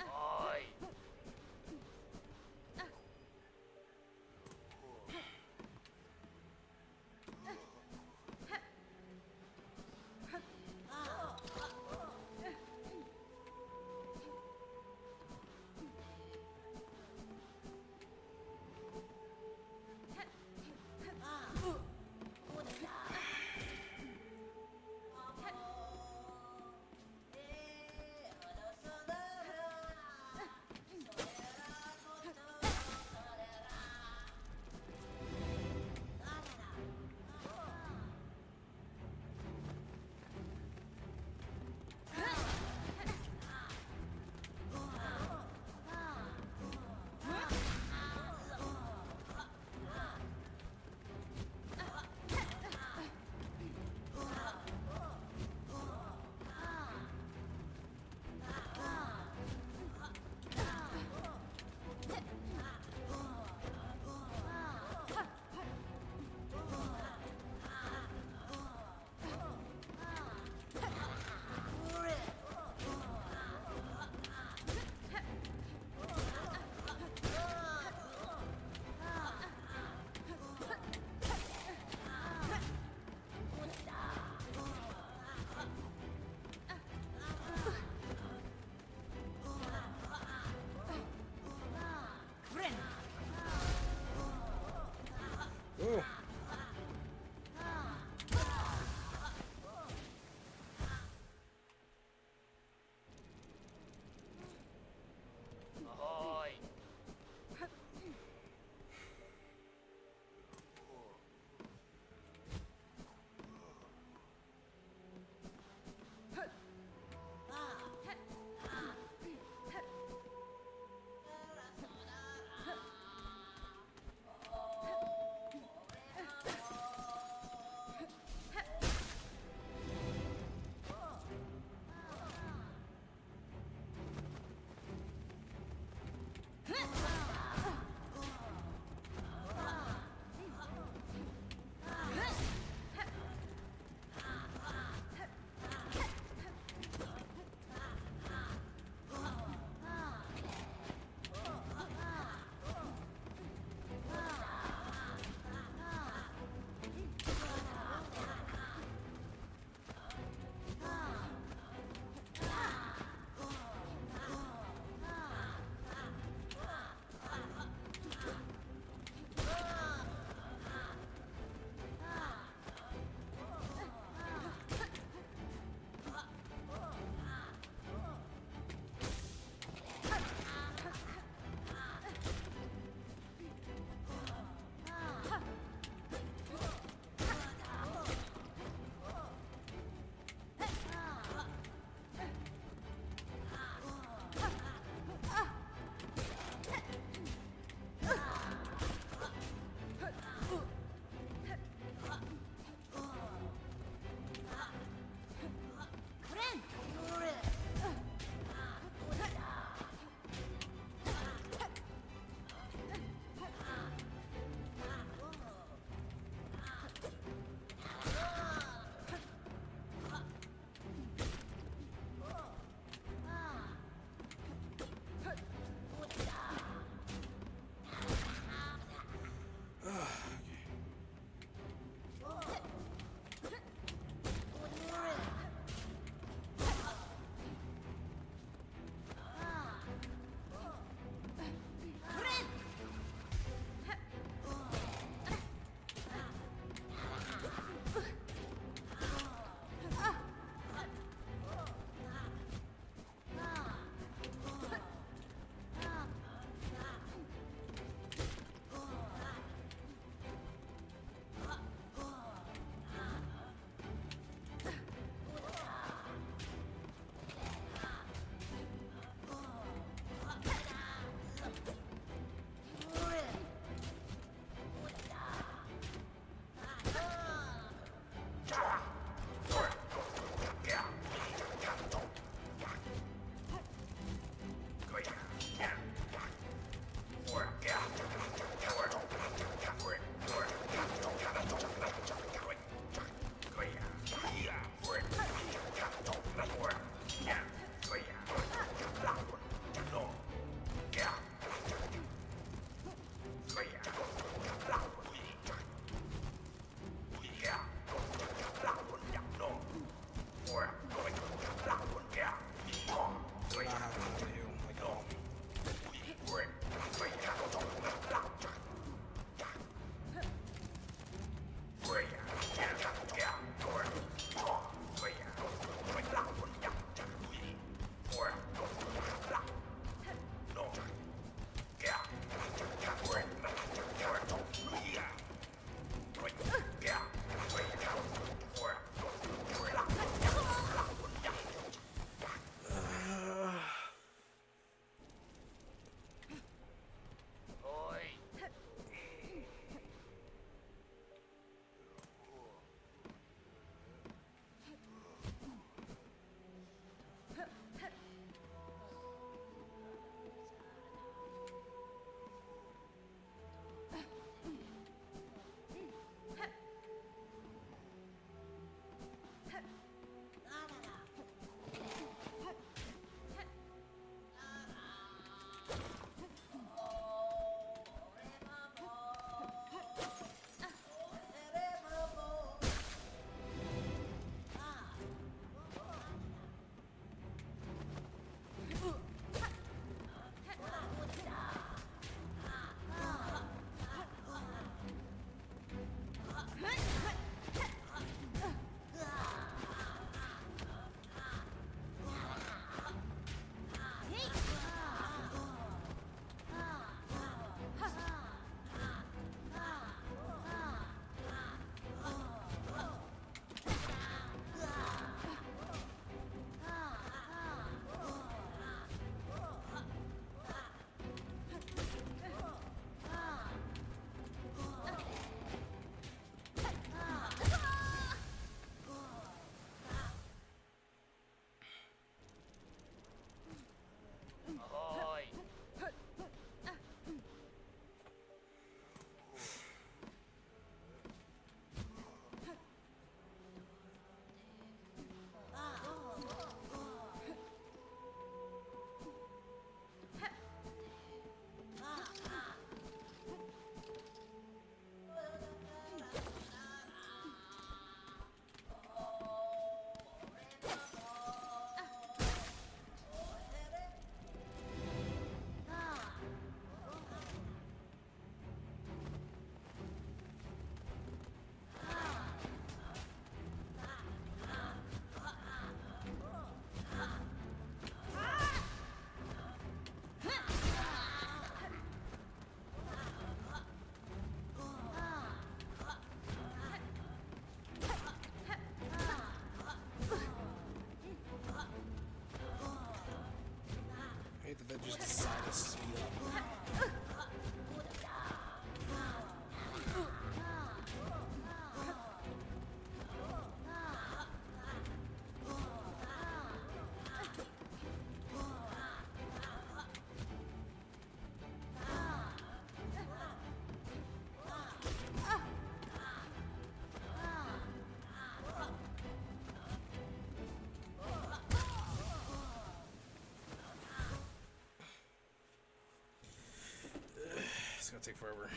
It's gonna take forever.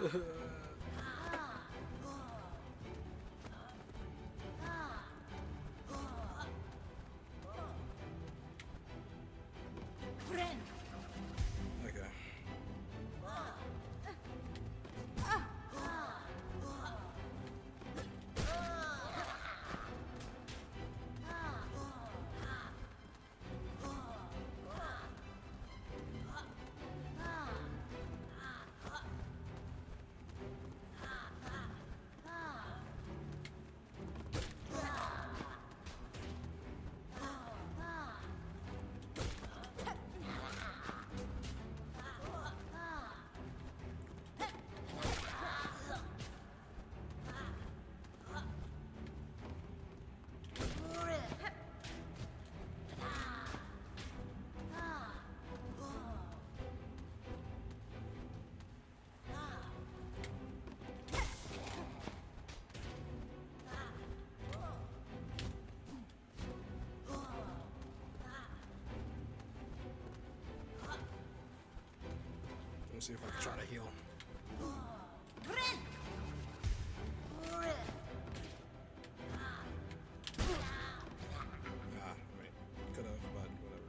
Okay. Let me see if I can try to heal. Ah, wait. Could have, but whatever.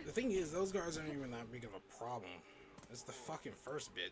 The thing is, those guards aren't even that big of a problem. It's the fucking first bit.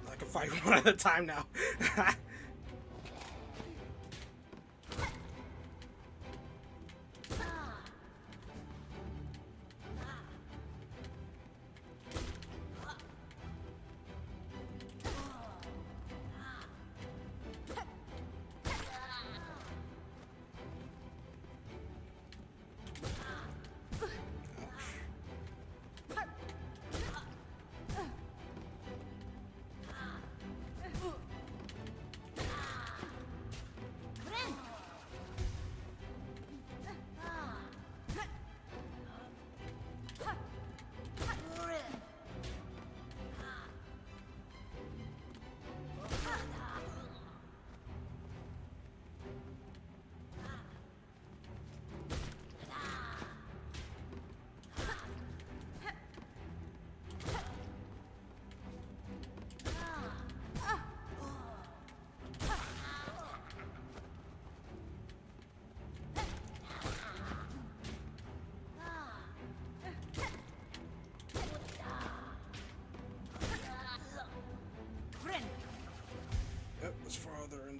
I can fight one at a time now.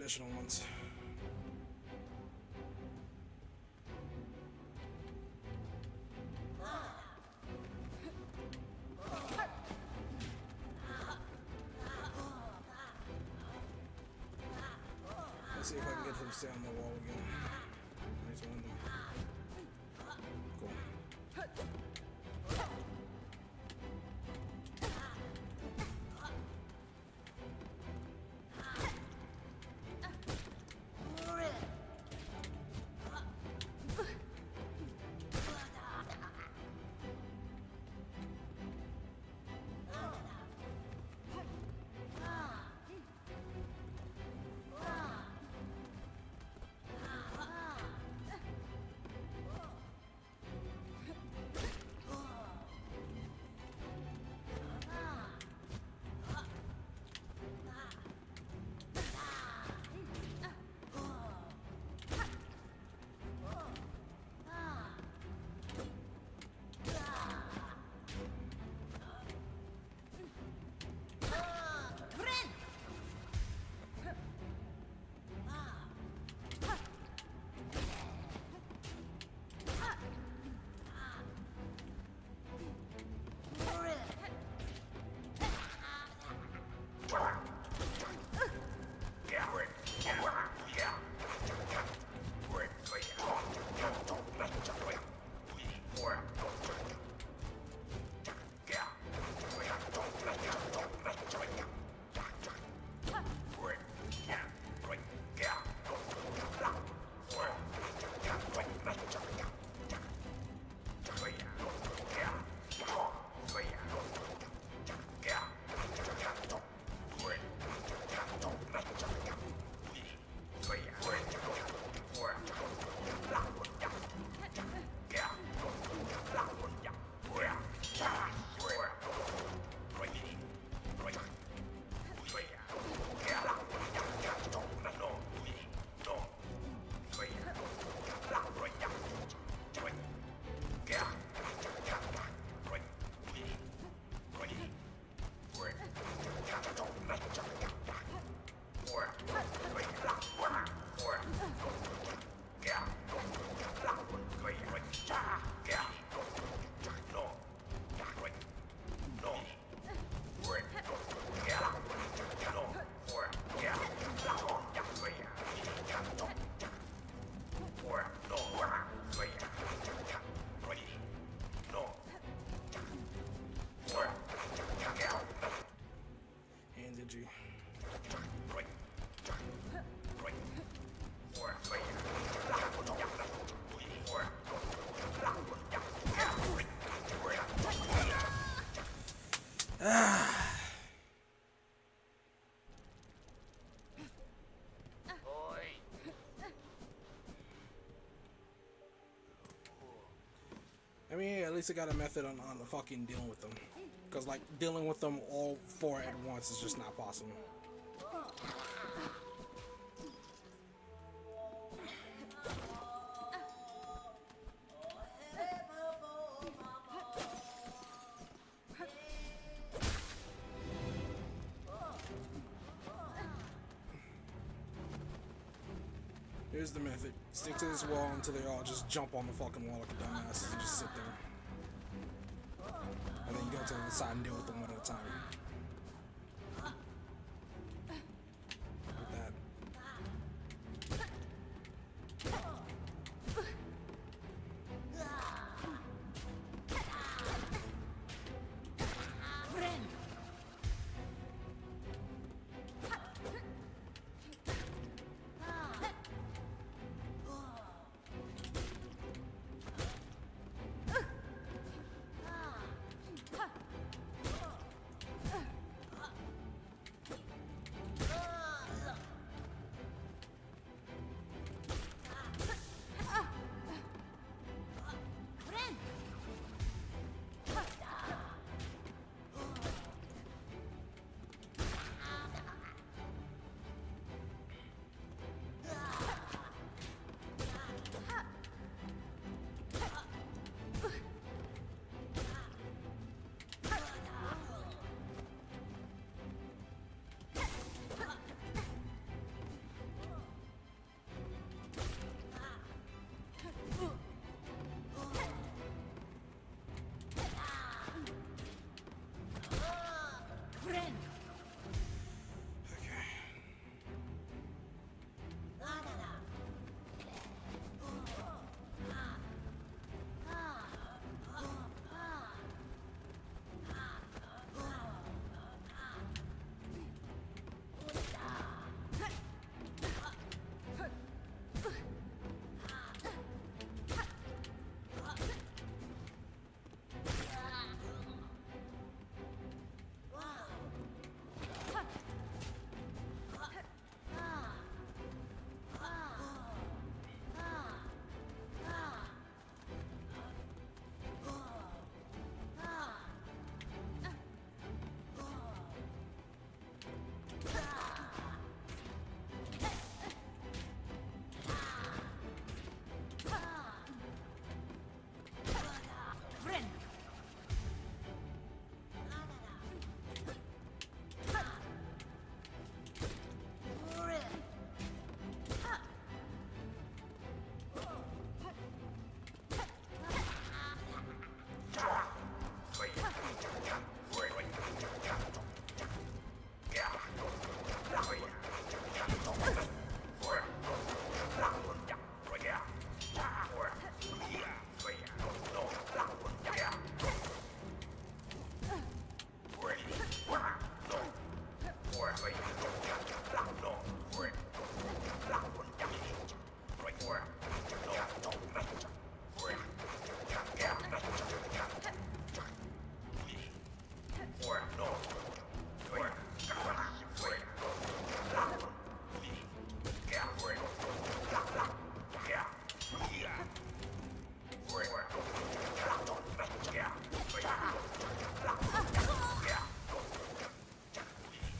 additional ones. Let's see if I can get him to stay on the wall again. There's one. Cool. I mean, at least I got a method on the fucking dealing with them. Because, like, dealing with them all four at once is just not possible. Here's the method. Stick to this wall until they all just jump on the fucking wall like dumbasses and just sit there. And then you go to the side and deal with them one at a time. Like that.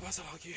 What's up, Lucky?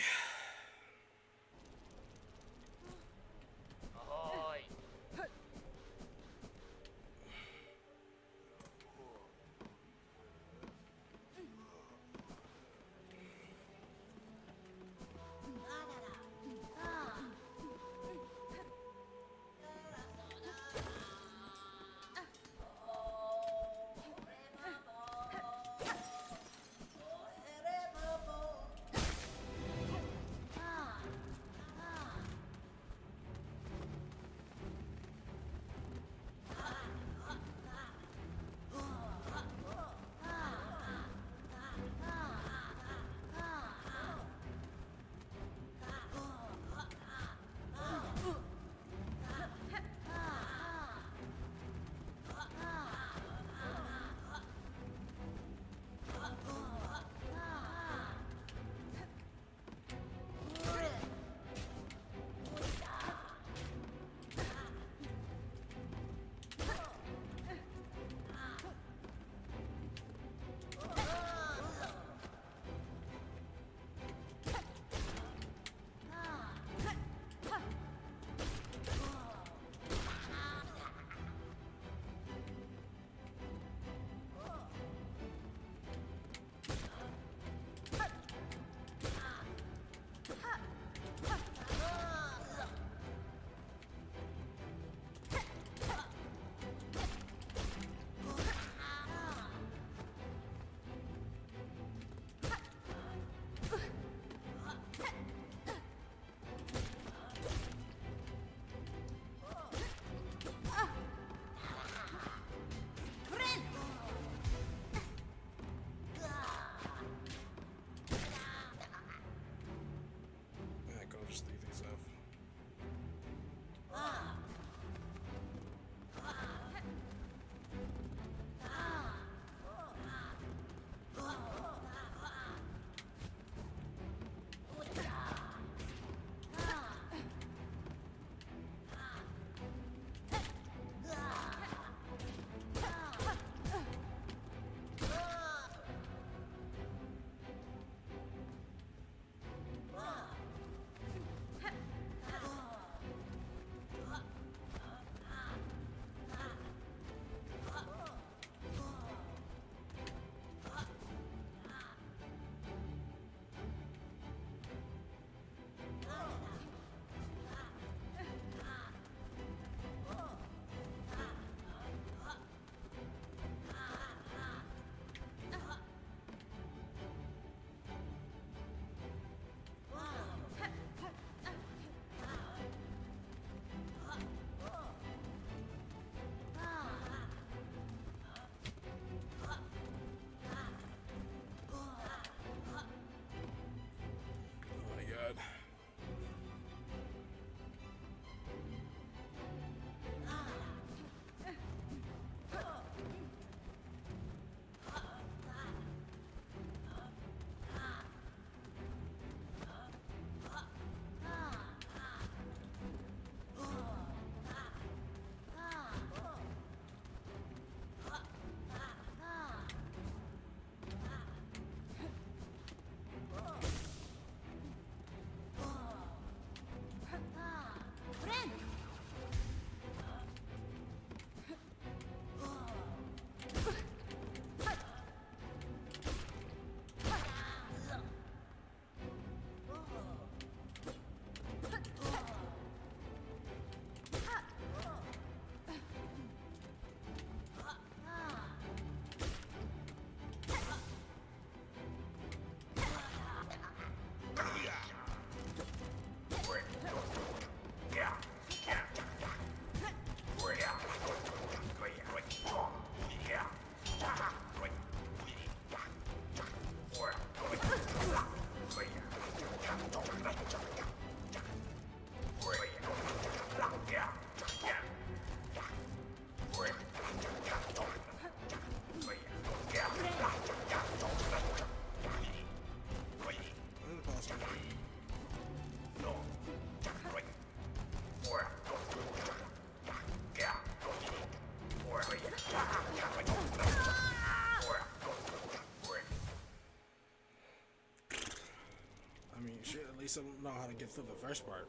least know how to get through the first part.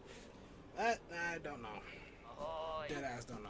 That I don't know. Dead ass don't know.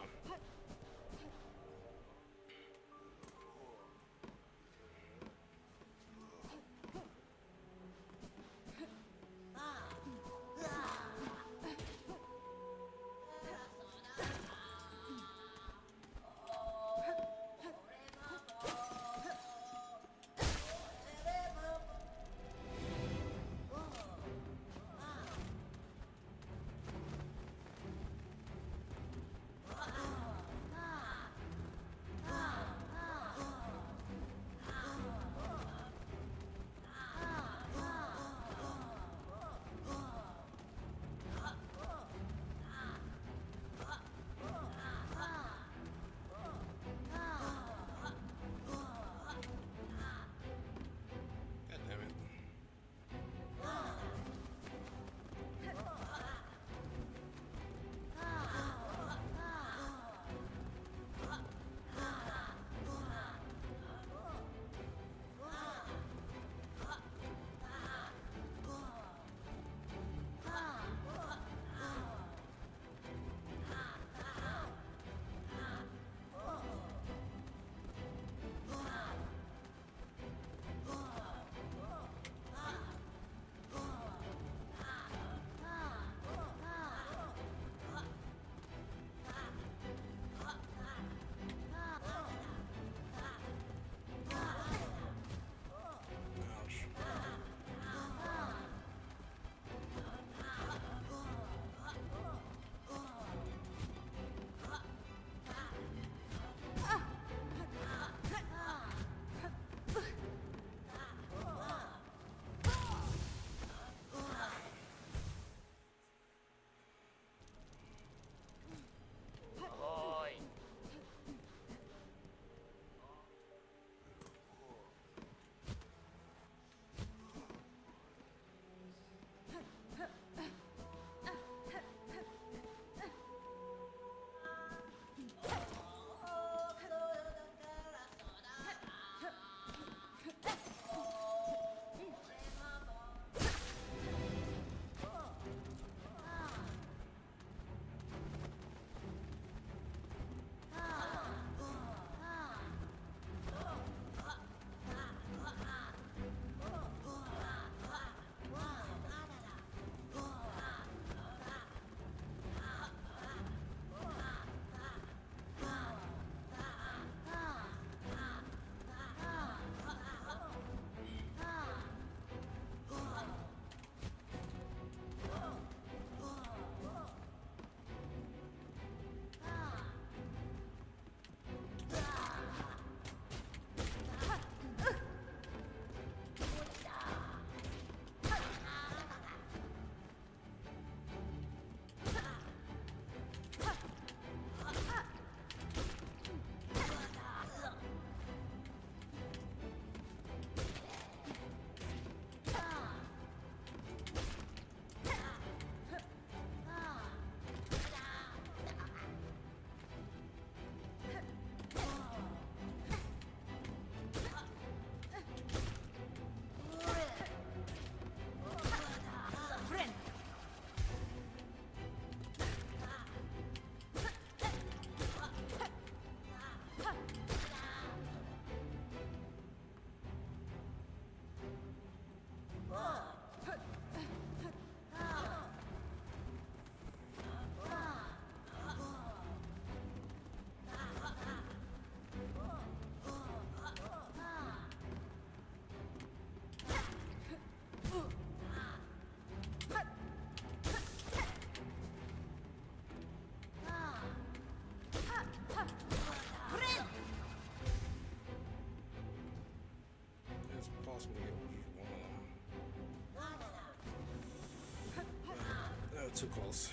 Too close.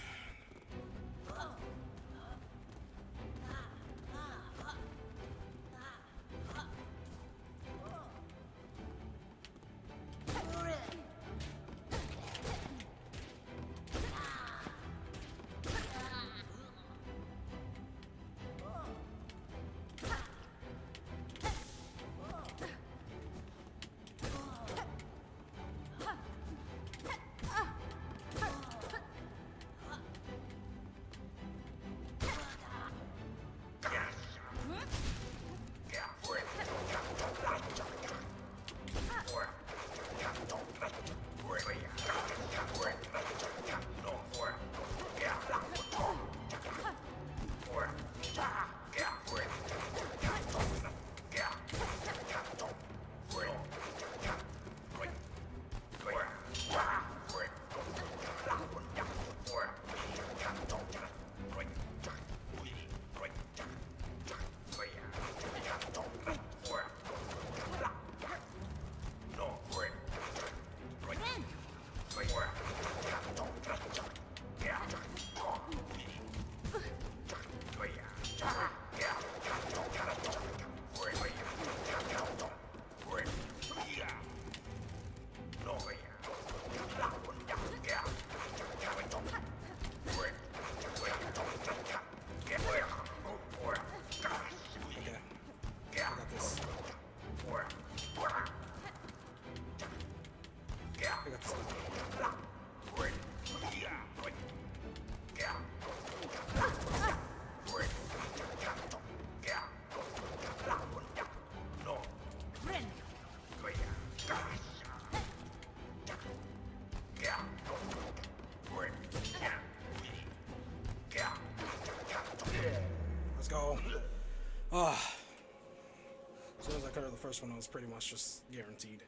first one was pretty much just guaranteed.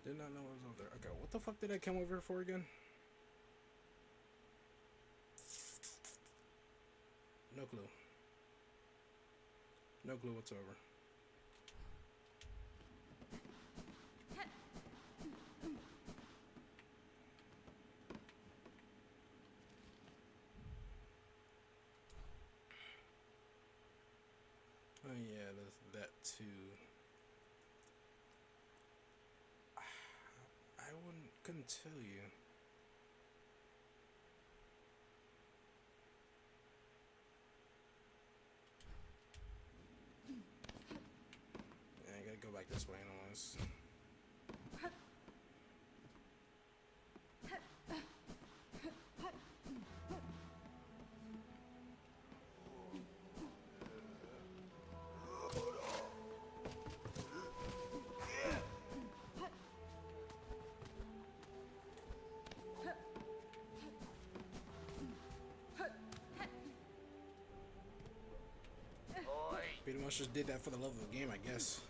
Did not know what was over there. Okay, what the fuck did I come over here for again? No clue. No clue whatsoever. Oh yeah, there's that too. Couldn't tell you. Yeah, I gotta go back this way anyways. Pretty much just did that for the love of the game, I guess.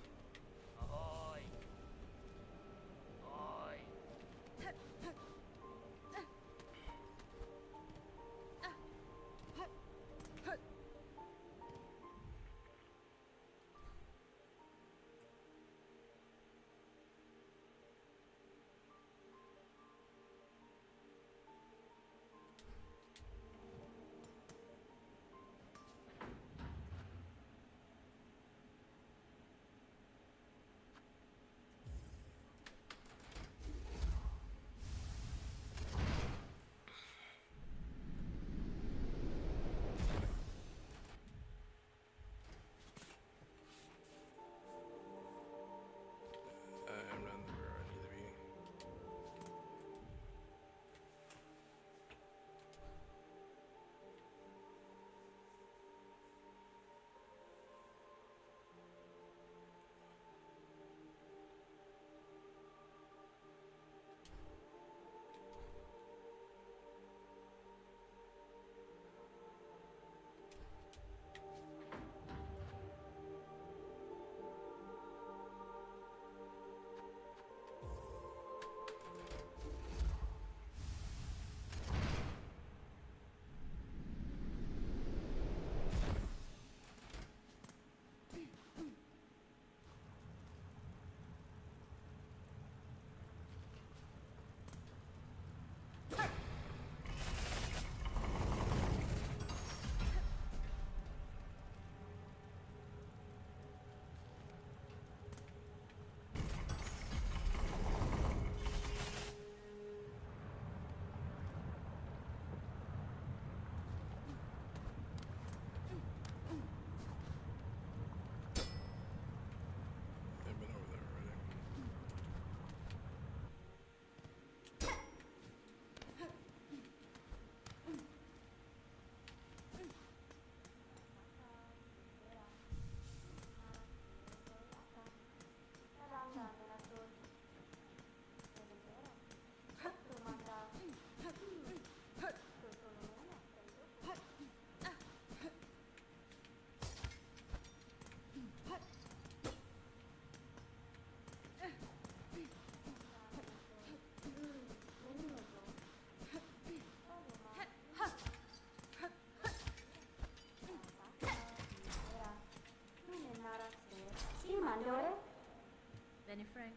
Benny Frank.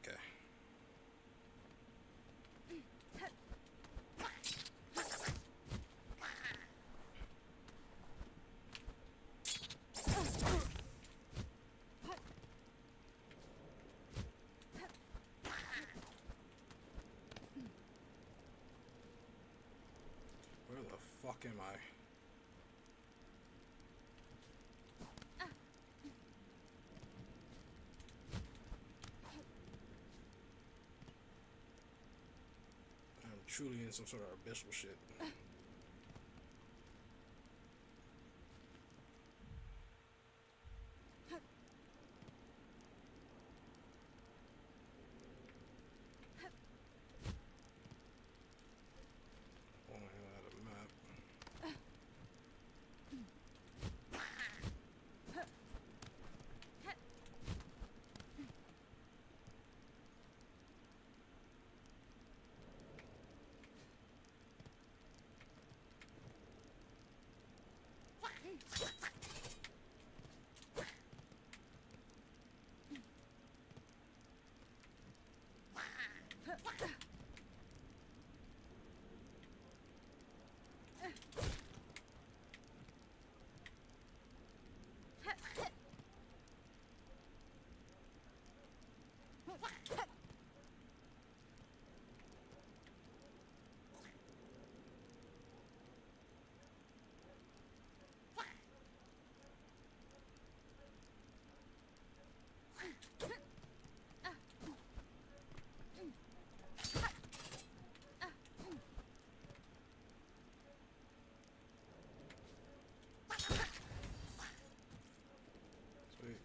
Okay. Where the fuck am I? I'm truly in some sort of abyssal shit. Oh, I had a map. Sweet.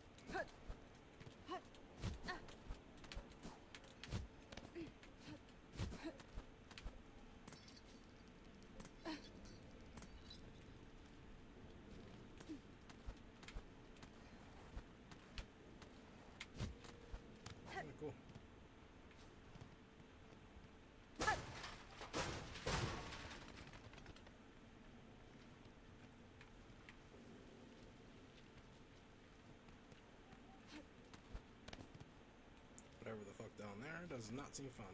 Cool. Whatever the fuck down there does not seem fun.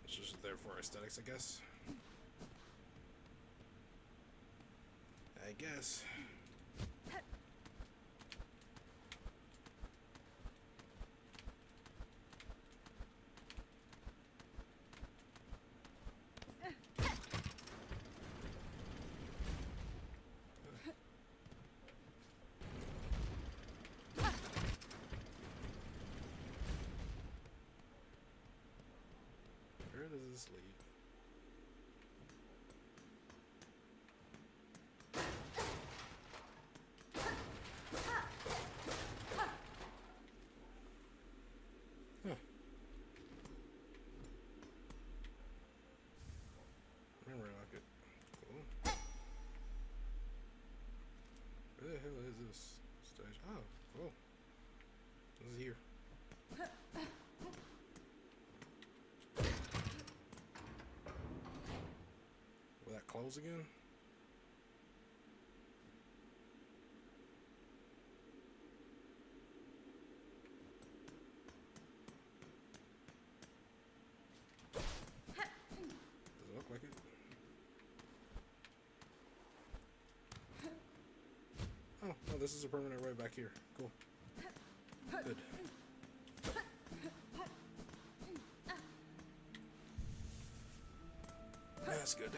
It's just there for aesthetics, I guess. I guess. Where does this lead? Huh. Remember, like it. Cool. Where the hell is this stage? Oh, cool. This is here. Will that close again? Does it look like it? Oh, no, this is a permanent way back here. Cool. Good. That's good.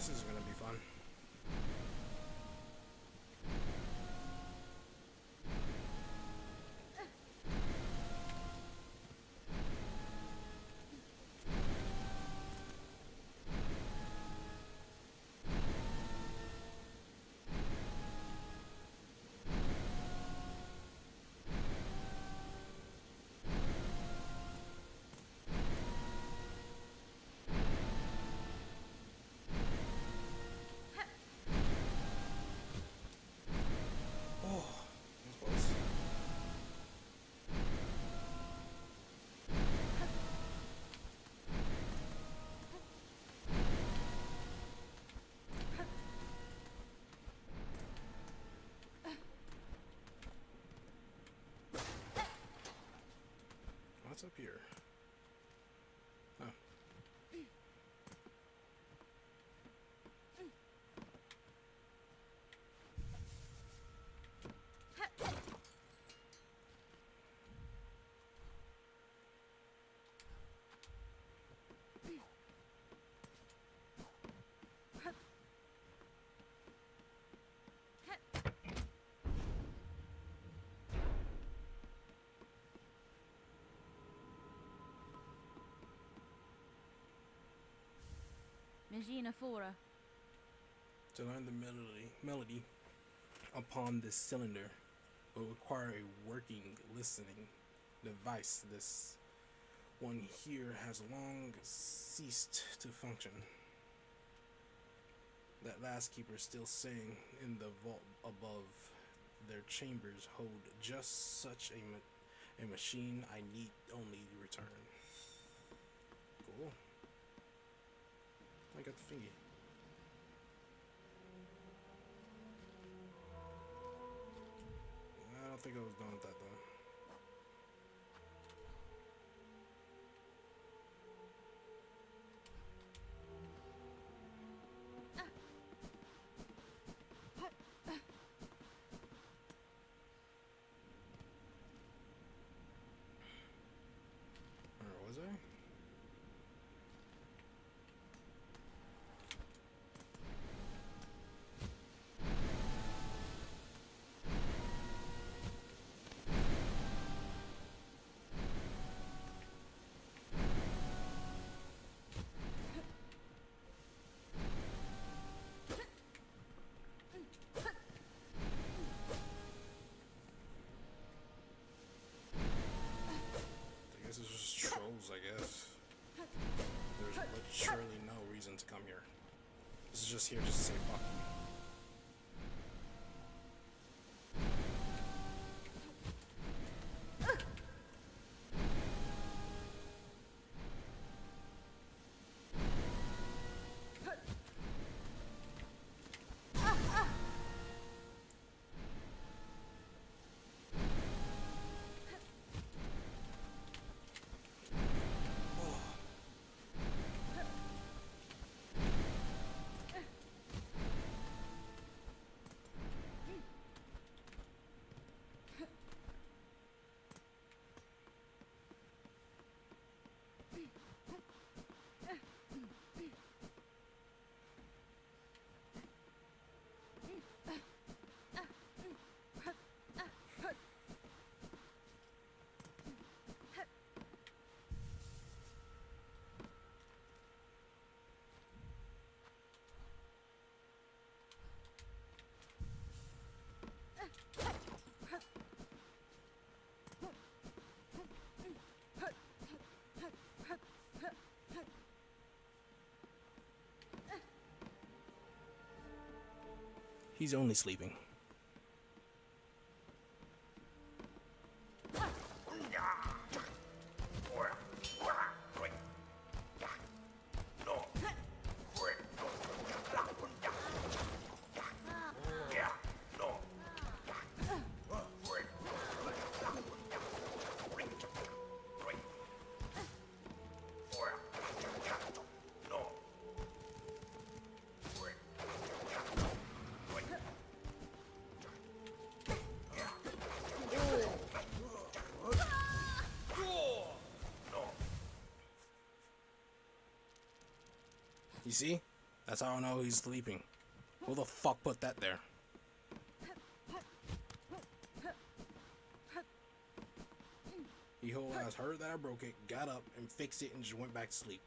This is gonna be fun. What's up here? Oh. Magina Fora. To learn the melody upon this cylinder will require a working listening device. This one here has long ceased to function. That last keeper still sitting in the vault above their chambers hold just such a machine. I need only return. Cool. I got the thingy. I don't think I was done with that though. Or was I? This is just trolls, I guess. There's literally no reason to come here. This is just here just to say fuck you. He's only sleeping. You see? That's how I know he's sleeping. Who the fuck put that there? He whole ass heard that I broke it, got up and fixed it, and just went back to sleep.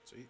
Sweet.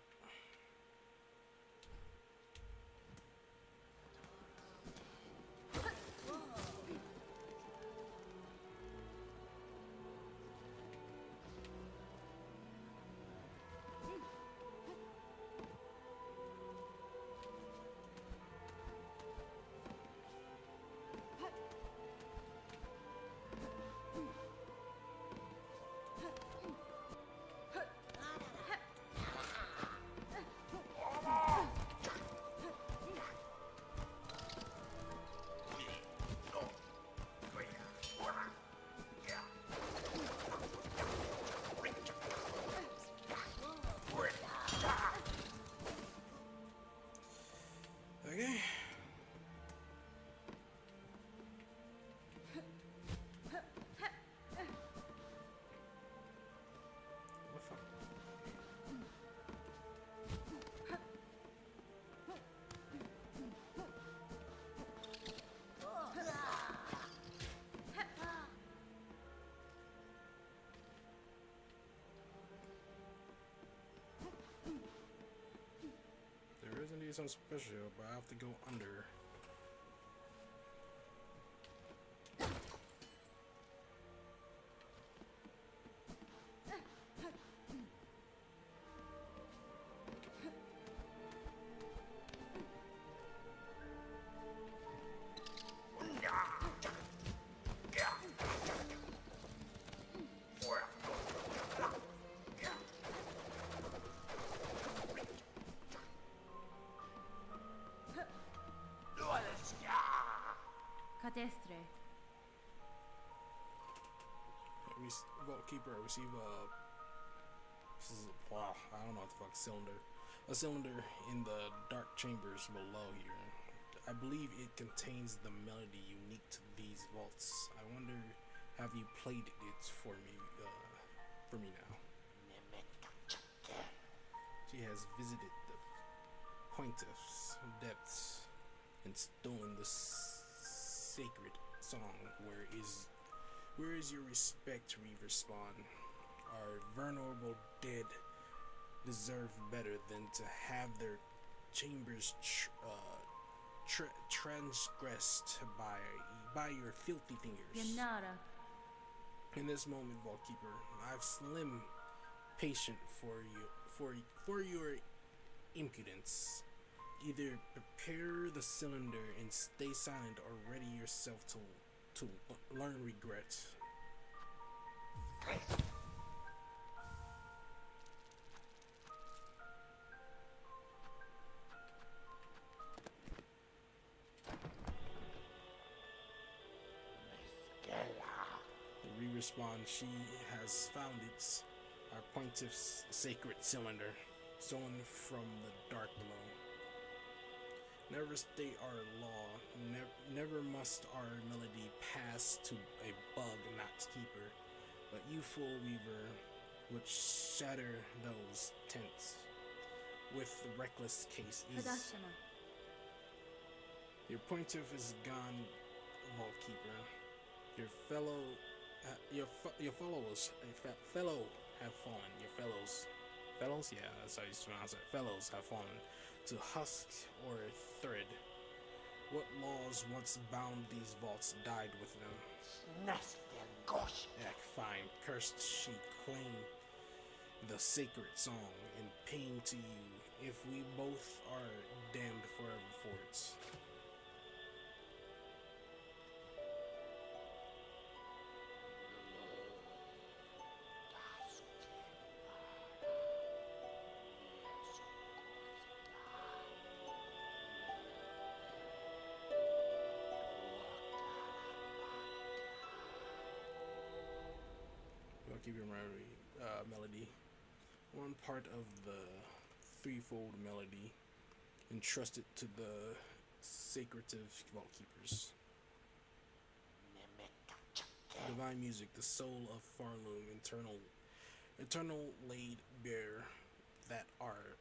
Okay. What the fuck? There is indeed something special, but I have to go under. Cadestre. Vault Keeper, receive wow, I don't know what the fuck, cylinder. A cylinder in the dark chambers below here. I believe it contains the melody unique to these vaults. I wonder, have you played it for me now? She has visited the Pointiff's depths and stolen the sacred song. Where is your respect, Reaver Spawn? Our venerable dead deserve better than to have their chambers transgressed by your filthy fingers. Yanara. In this moment, Vaultkeeper, I've slim patient for your impudence. Either prepare the cylinder and stay silent, or ready yourself to learn regret. The re-respawn, she has found its our Pointiff's sacred cylinder, stolen from the dark below. Never state our law, never must our melody pass to a bug not keeper, but you fool weaver would shatter those tents with the reckless case is. Your Pointiff is gone, Vault Keeper. Your fellow have fallen. Your fellows, yeah, that's how you pronounce it. Fellows have fallen to husk or thread. What laws once bound these vaults died with them. Yeah, fine. Cursed she claimed the sacred song and pain to you, if we both are damned forever for it. Vaultkeeper melody. One part of the threefold melody entrusted to the sacrative Vaultkeepers. Divine music, the soul of Farloom, eternal laid bare, that our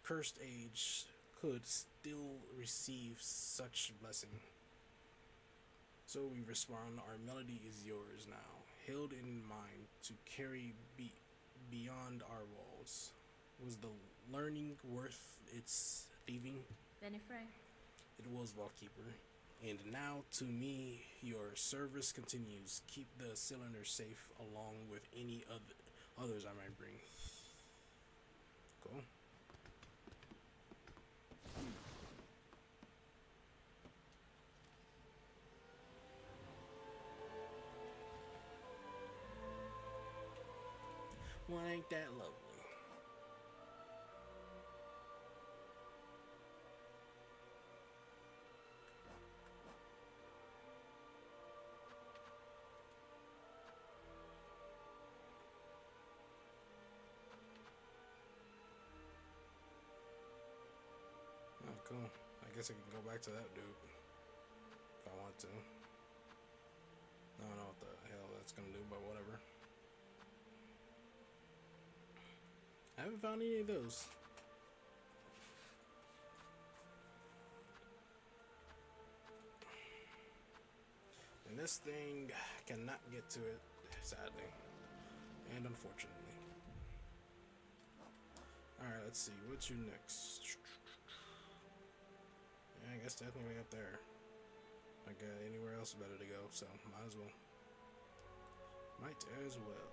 cursed age could still receive such blessing. So we respond, our melody is yours now, held in mind to carry beyond our walls. Was the learning worth its thieving? Benefray. It was, Vaultkeeper. And now to me your service continues. Keep the cylinder safe along with any others I might bring. Cool. Well, ain't that lovely? Oh, cool. I guess I can go back to that dude if I want to. I don't know what the hell that's gonna do, but whatever. I haven't found any of those. And this thing cannot get to it, sadly. And unfortunately. Alright, let's see. What's you next? Yeah, I guess technically up there. Like anywhere else better to go, so might as well. Might as well.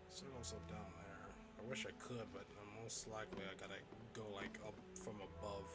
Still also down there. I wish I could, but most likely I gotta go like up from above.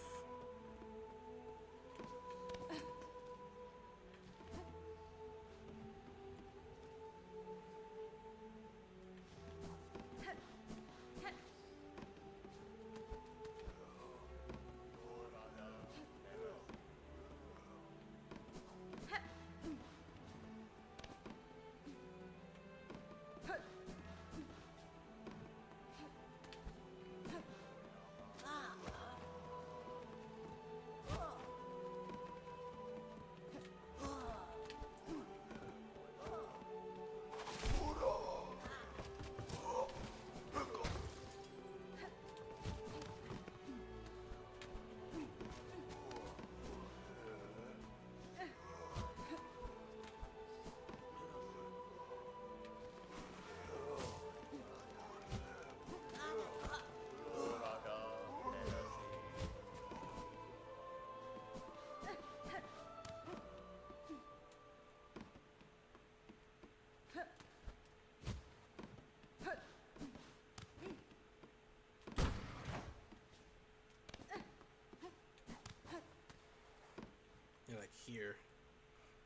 Yeah, like here.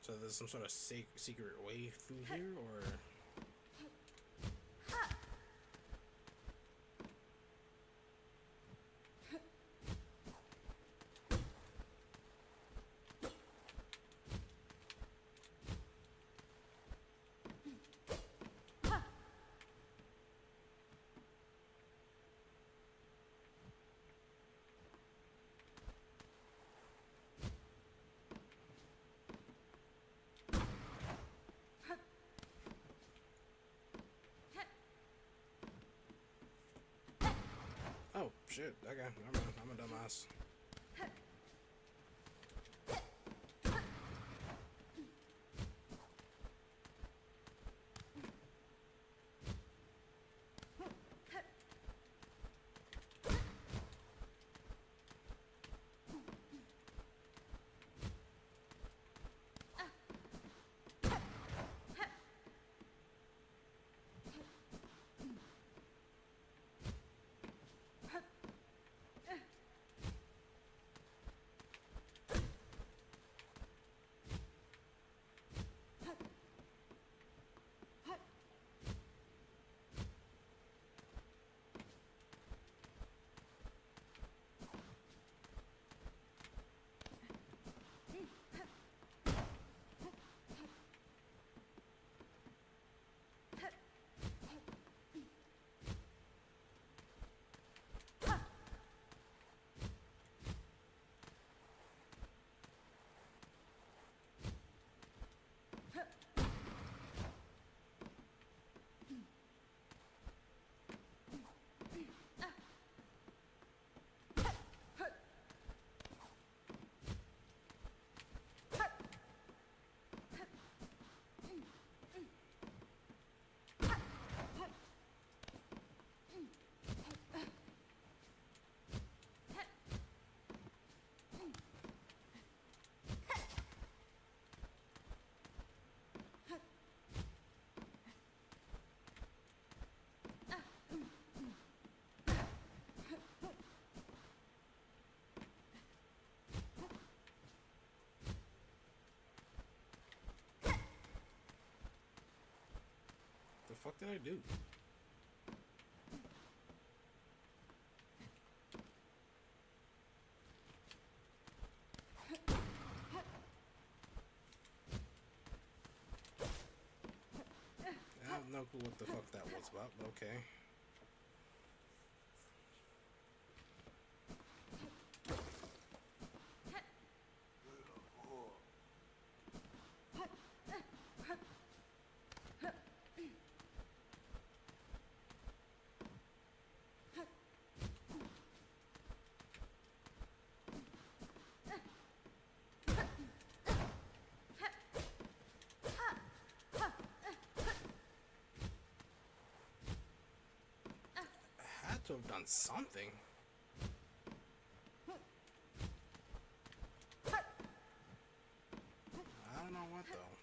So there's some sort of secret way through here, or? Oh shit! Okay, I'm a dumbass. The fuck did I do? I have no clue what the fuck that was about, but okay. I had to have done something. I don't know what though.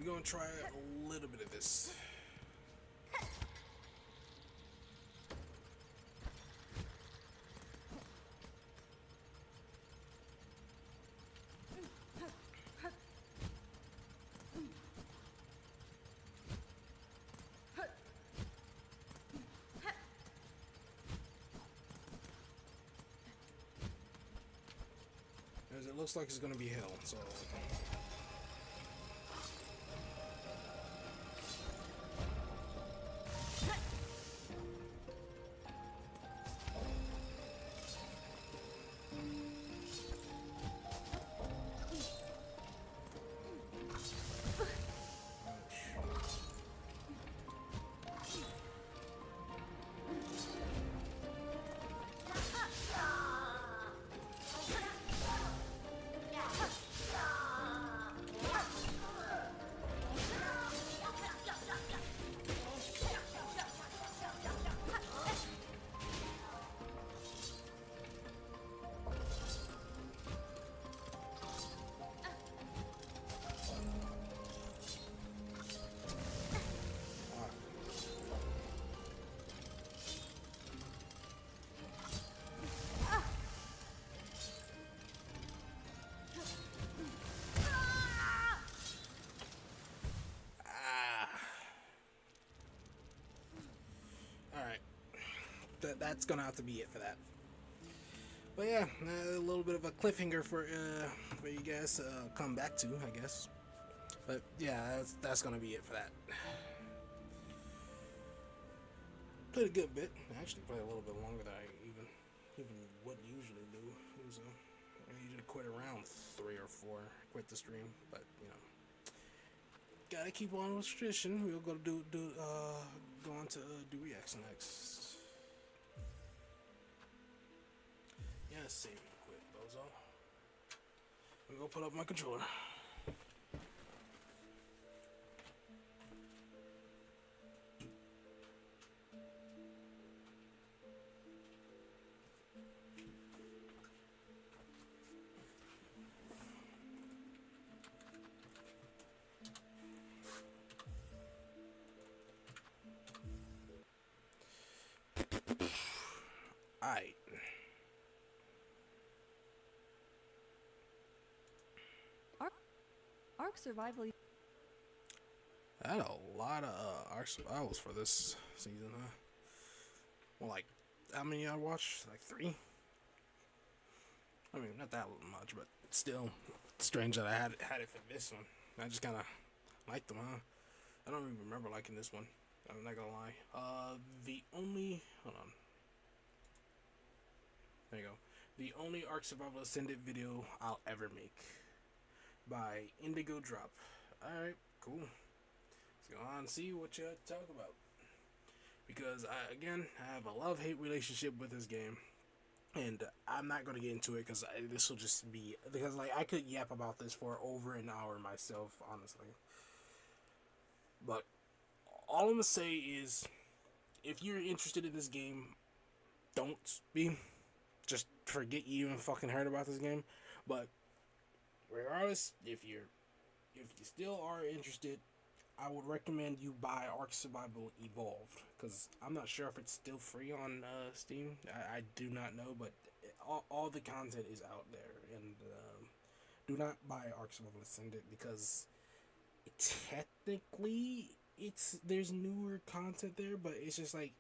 gonna try a little bit of this. As it looks like it's gonna be hell, so. That's gonna have to be it for that. But yeah, a little bit of a cliffhanger for you guys to come back to, I guess. But yeah, that's gonna be it for that. Played a good bit. I actually played a little bit longer than I even would usually do. So I usually quit around 3 or 4, quit the stream. But you know, gotta keep on with tradition. We'll go go on to do reacts next. Yeah, save and quit, bozo. I'm gonna go put up my controller. Alright. Ark Survival. I had a lot of Ark Survivals for this season, huh? Well, like, how many I watched? Like 3? I mean, not that much, but still strange that I had it for this one. I just kind of liked them, huh? I don't even remember liking this one. I'm not gonna lie. The only... Hold on. There you go. The only Ark Survival Ascended video I'll ever make. By Indigo Drop. Alright, cool. Let's go on and see what you have to talk about. Because, I have a love-hate relationship with this game. And I'm not going to get into it because this will just be... Because, like, I could yap about this for over an hour myself, honestly. But, all I'm going to say is, if you're interested in this game, don't be. Just forget you even fucking heard about this game. But, regardless, if you still are interested, I would recommend you buy Ark Survival Evolved, because I'm not sure if it's still free on Steam. I do not know, but all the content is out there, and do not buy Ark Survival Ascended, because technically there's newer content there, but it's just like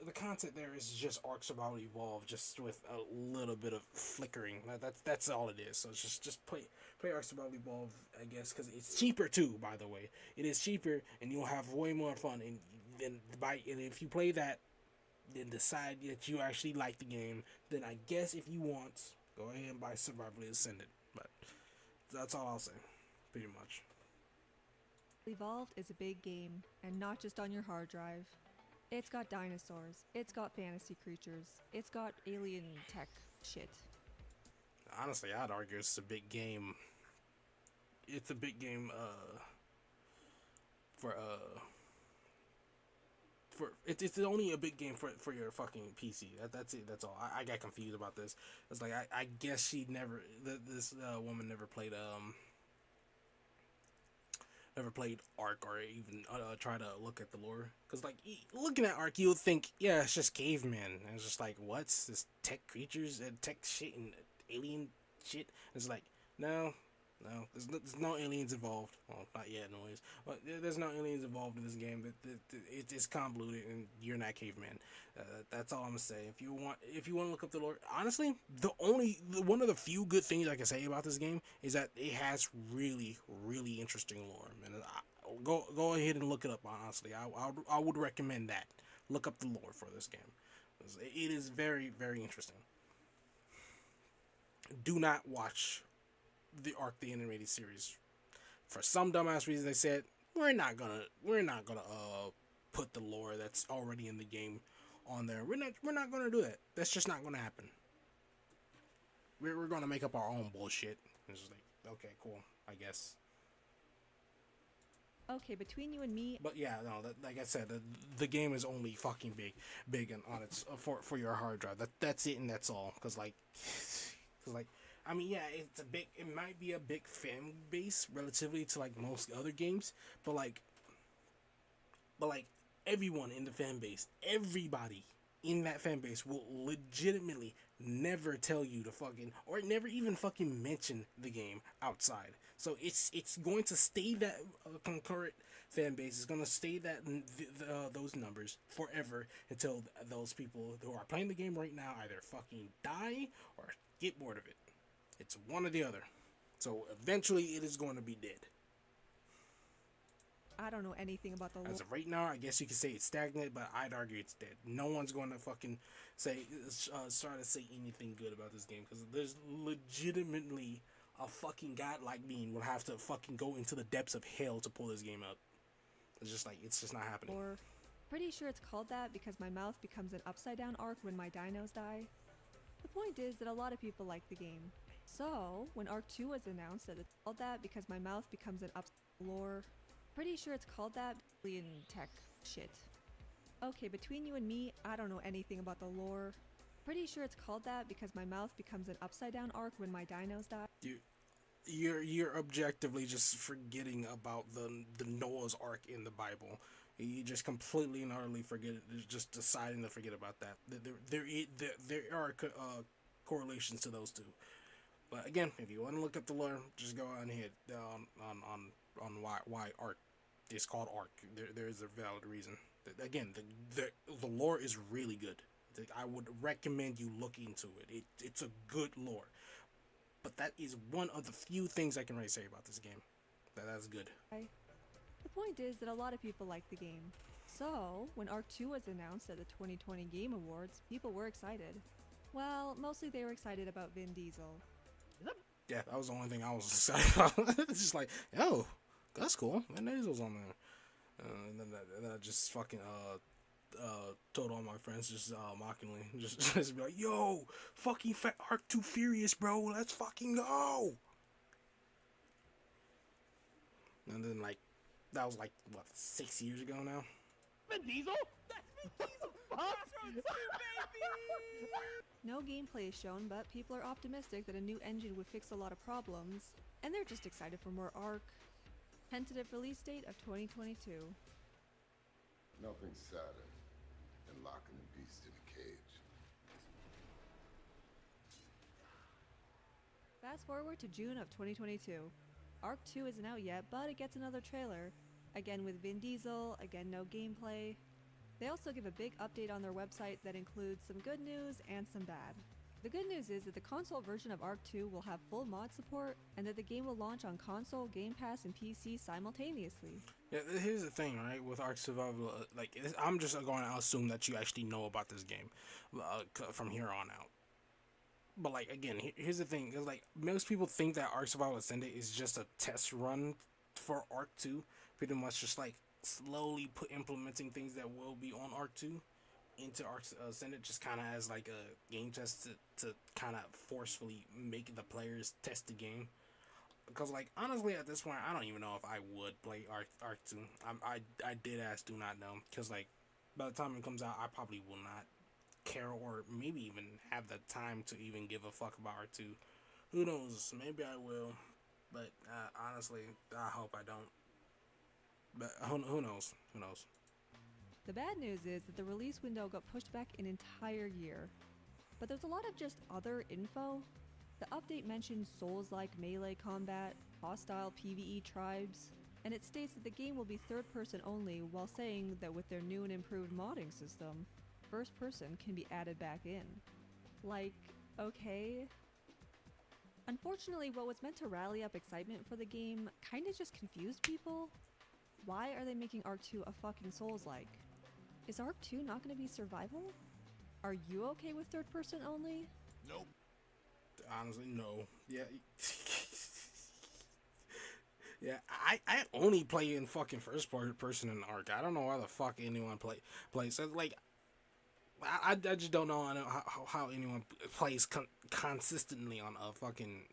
the content there is just Ark Survival Evolved, just with a little bit of flickering. That's all it is. So it's just play Ark Survival Evolved, I guess, because it's cheaper too. By the way, it is cheaper, and you'll have way more fun. And if you play that, then decide that you actually like the game, then I guess if you want, go ahead and buy Survival Ascended. But that's all I'll say, pretty much. Evolved is a big game, and not just on your hard drive. It's got dinosaurs, it's got fantasy creatures, it's got alien tech shit. Honestly, I'd argue it's a big game. It's a big game, it's only a big game for your fucking PC. That's it. That's all. I got confused about this. It's like I guess this woman never played ever played Ark or even try to look at the lore. Because, like, looking at Ark, you would think, yeah, it's just cavemen. And it's just like, what's this tech creatures and tech shit and alien shit? It's like, no, there's no aliens involved. Well, not yet, anyways. But there's no aliens involved in this game. It's convoluted, and you're not caveman. That's all I'm gonna say. If you want to look up the lore, honestly, one of the few good things I can say about this game is that it has really, really interesting lore. Man, go ahead and look it up. Honestly, I would recommend that. Look up the lore for this game. It is very, very interesting. Do not watch the Ark the animated series. For some dumbass reason, they said we're not gonna put the lore that's already in the game on there. We're not gonna do that. That's just not gonna happen. We're gonna make up our own bullshit. It's just like, okay, cool, I guess. Okay, between you and me, But yeah, no, like I said, the game is only fucking big and on its for your hard drive. That's it and that's all. Cause like, I mean, yeah, it might be a big fan base relatively to like most other games, but like everyone in the fan base, everybody in that fan base will legitimately never tell you to fucking, or never even fucking mention the game outside. So it's going to stay that concurrent fan base. It's going to stay that those numbers forever until those people who are playing the game right now either fucking die or get bored of it. It's one or the other. So eventually it is going to be dead. I don't know anything about the lore. As of right now, I guess you could say it's stagnant, but I'd argue it's dead. No one's going to fucking try to say anything good about this game, because there's legitimately a fucking god like me will have to fucking go into the depths of hell to pull this game up. It's just not happening. Or, pretty sure it's called that because my mouth becomes an upside down arc when my dinos die. The point is that a lot of people like the game. So, when Arc 2 was announced, that it's called that because my mouth becomes an upside down lore. Pretty sure it's called that alien tech shit. Okay, between you and me, I don't know anything about the lore. Pretty sure it's called that because my mouth becomes an upside down arc when my dinos die. You're objectively just forgetting about the Noah's Ark in the Bible. You just completely and utterly forget it. Just deciding to forget about that. There are correlations to those two. But again, if you want to look up the lore, just go on ahead on why Ark is called Ark. There is a valid reason. Again, the lore is really good. I would recommend you look into it. It's a good lore. But that is one of the few things I can really say about this game. That's good. The point is that a lot of people like the game. So, when Arc 2 was announced at the 2020 Game Awards, people were excited. Well, mostly they were excited about Vin Diesel. Yeah, that was the only thing I was excited about. It's just like, oh, that's cool. Vin Diesel's on there. And then I just fucking told all my friends just mockingly, just be like, yo, fucking fat Arc 2 Furious, bro, let's fucking go. And then like, that was like, what, 6 years ago now? Vin Diesel? That's Vin Diesel! No gameplay is shown, but people are optimistic that a new engine would fix a lot of problems, and they're just excited for more Arc. Tentative release date of 2022. Nothing sadder than locking the beast in a cage. Fast forward to June of 2022. Arc 2 isn't out yet, but it gets another trailer. Again with Vin Diesel, again no gameplay. They also give a big update on their website that includes some good news and some bad. The good news is that the console version of Arc 2 will have full mod support, and that the game will launch on console, Game Pass, and PC simultaneously. Yeah, here's the thing, right? With Ark Survival, I'm just going to assume that you actually know about this game from here on out. But like again, here's the thing: is like most people think that Ark Survival Ascended is just a test run for Arc 2, pretty much just like slowly implementing things that will be on Arc 2 into Arc Ascended, just kind of as like a game test to kind of forcefully make the players test the game. Because like honestly, at this point, I don't even know if I would play Arc 2. I did ask, do not know, because like by the time it comes out, I probably will not care or maybe even have the time to even give a fuck about Arc 2. Who knows? Maybe I will, but honestly, I hope I don't. But who knows? Who knows? The bad news is that the release window got pushed back an entire year. But there's a lot of just other info. The update mentions Souls-like melee combat, hostile PvE tribes, and it states that the game will be third person only, while saying that with their new and improved modding system, first person can be added back in. Like, okay. Unfortunately, what was meant to rally up excitement for the game kinda just confused people. Why are they making Ark 2 a fucking Souls-like? Is Ark 2 not gonna be survival? Are you okay with third person only? Nope. Honestly, no. Yeah. Yeah, I only play in fucking first person in Ark. I don't know why the fuck anyone plays. So, like, I just don't know how anyone plays consistently on a fucking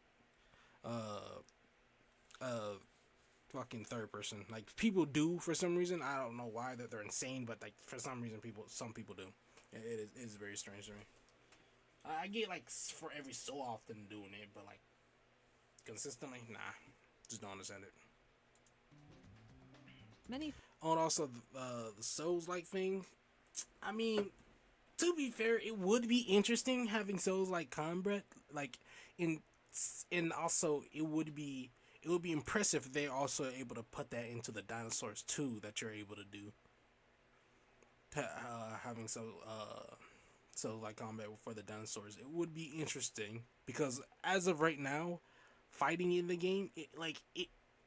fucking third person. Like, people do for some reason. I don't know why that they're insane, but like for some reason some people do. It is very strange to me. I get like for every so often doing it, but like consistently, nah, just don't understand it. Oh, and also the Souls like thing. I mean, to be fair, it would be interesting having Souls like combat, like in also it would be impressive if they're also able to put that into the dinosaurs too that you're able to do. Having so like combat for the dinosaurs, it would be interesting because as of right now, fighting in the game,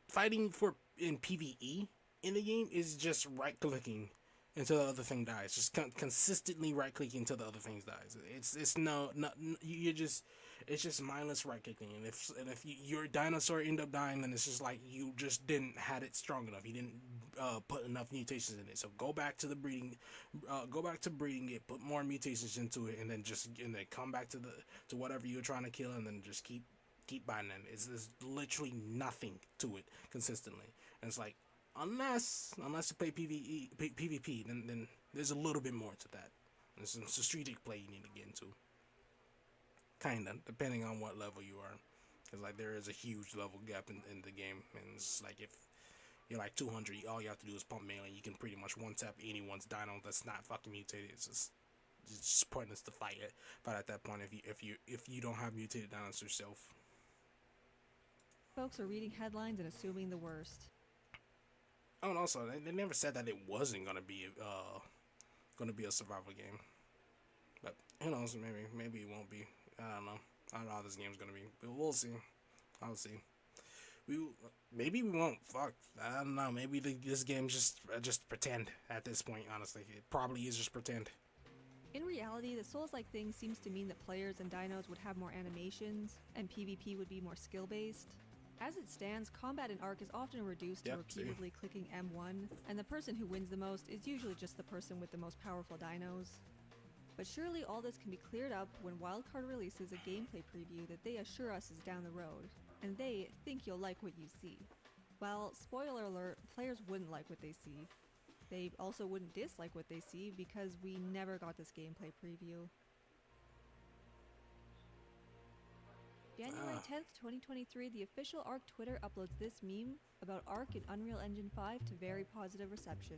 fighting for in PvE in the game is just right clicking until the other thing dies. Just consistently right clicking until the other thing dies. It's no you just it's just mindless right clicking. And if your dinosaur end up dying, then it's just like you just didn't had it strong enough. You didn't put enough mutations in it. So go back to the breeding, breeding it. Put more mutations into it, and then come back to whatever you're trying to kill, and then just keep buying them. There's literally nothing to it consistently, and it's like unless you play PvP, then there's a little bit more to that. There's some strategic play you need to get into, kinda depending on what level you are, because like there is a huge level gap in the game, and it's like if you're like 200, all you have to do is pump melee, and you can pretty much one tap anyone's dino that's not fucking mutated. It's just pointless to fight it. But at that point, if you don't have mutated dinos yourself. Folks are reading headlines and assuming the worst. Oh, and also they never said that it wasn't gonna be a survival game. But who knows? Maybe it won't be. I don't know. I don't know how this game's gonna be, but we'll see. I'll see. Maybe we won't. Fuck. I don't know. Maybe this game's just pretend at this point. Honestly, it probably is just pretend. In reality, the Souls-like thing seems to mean that players and dinos would have more animations, and PvP would be more skill-based. As it stands, combat in Ark is often reduced to repeatedly clicking M1, and the person who wins the most is usually just the person with the most powerful dinos. But surely all this can be cleared up when Wildcard releases a gameplay preview that they assure us is down the road, and they think you'll like what you see. Well, spoiler alert, players wouldn't like what they see. They also wouldn't dislike what they see because we never got this gameplay preview. January 10th, 2023, the official Ark Twitter uploads this meme about Ark in Unreal Engine 5 to very positive reception.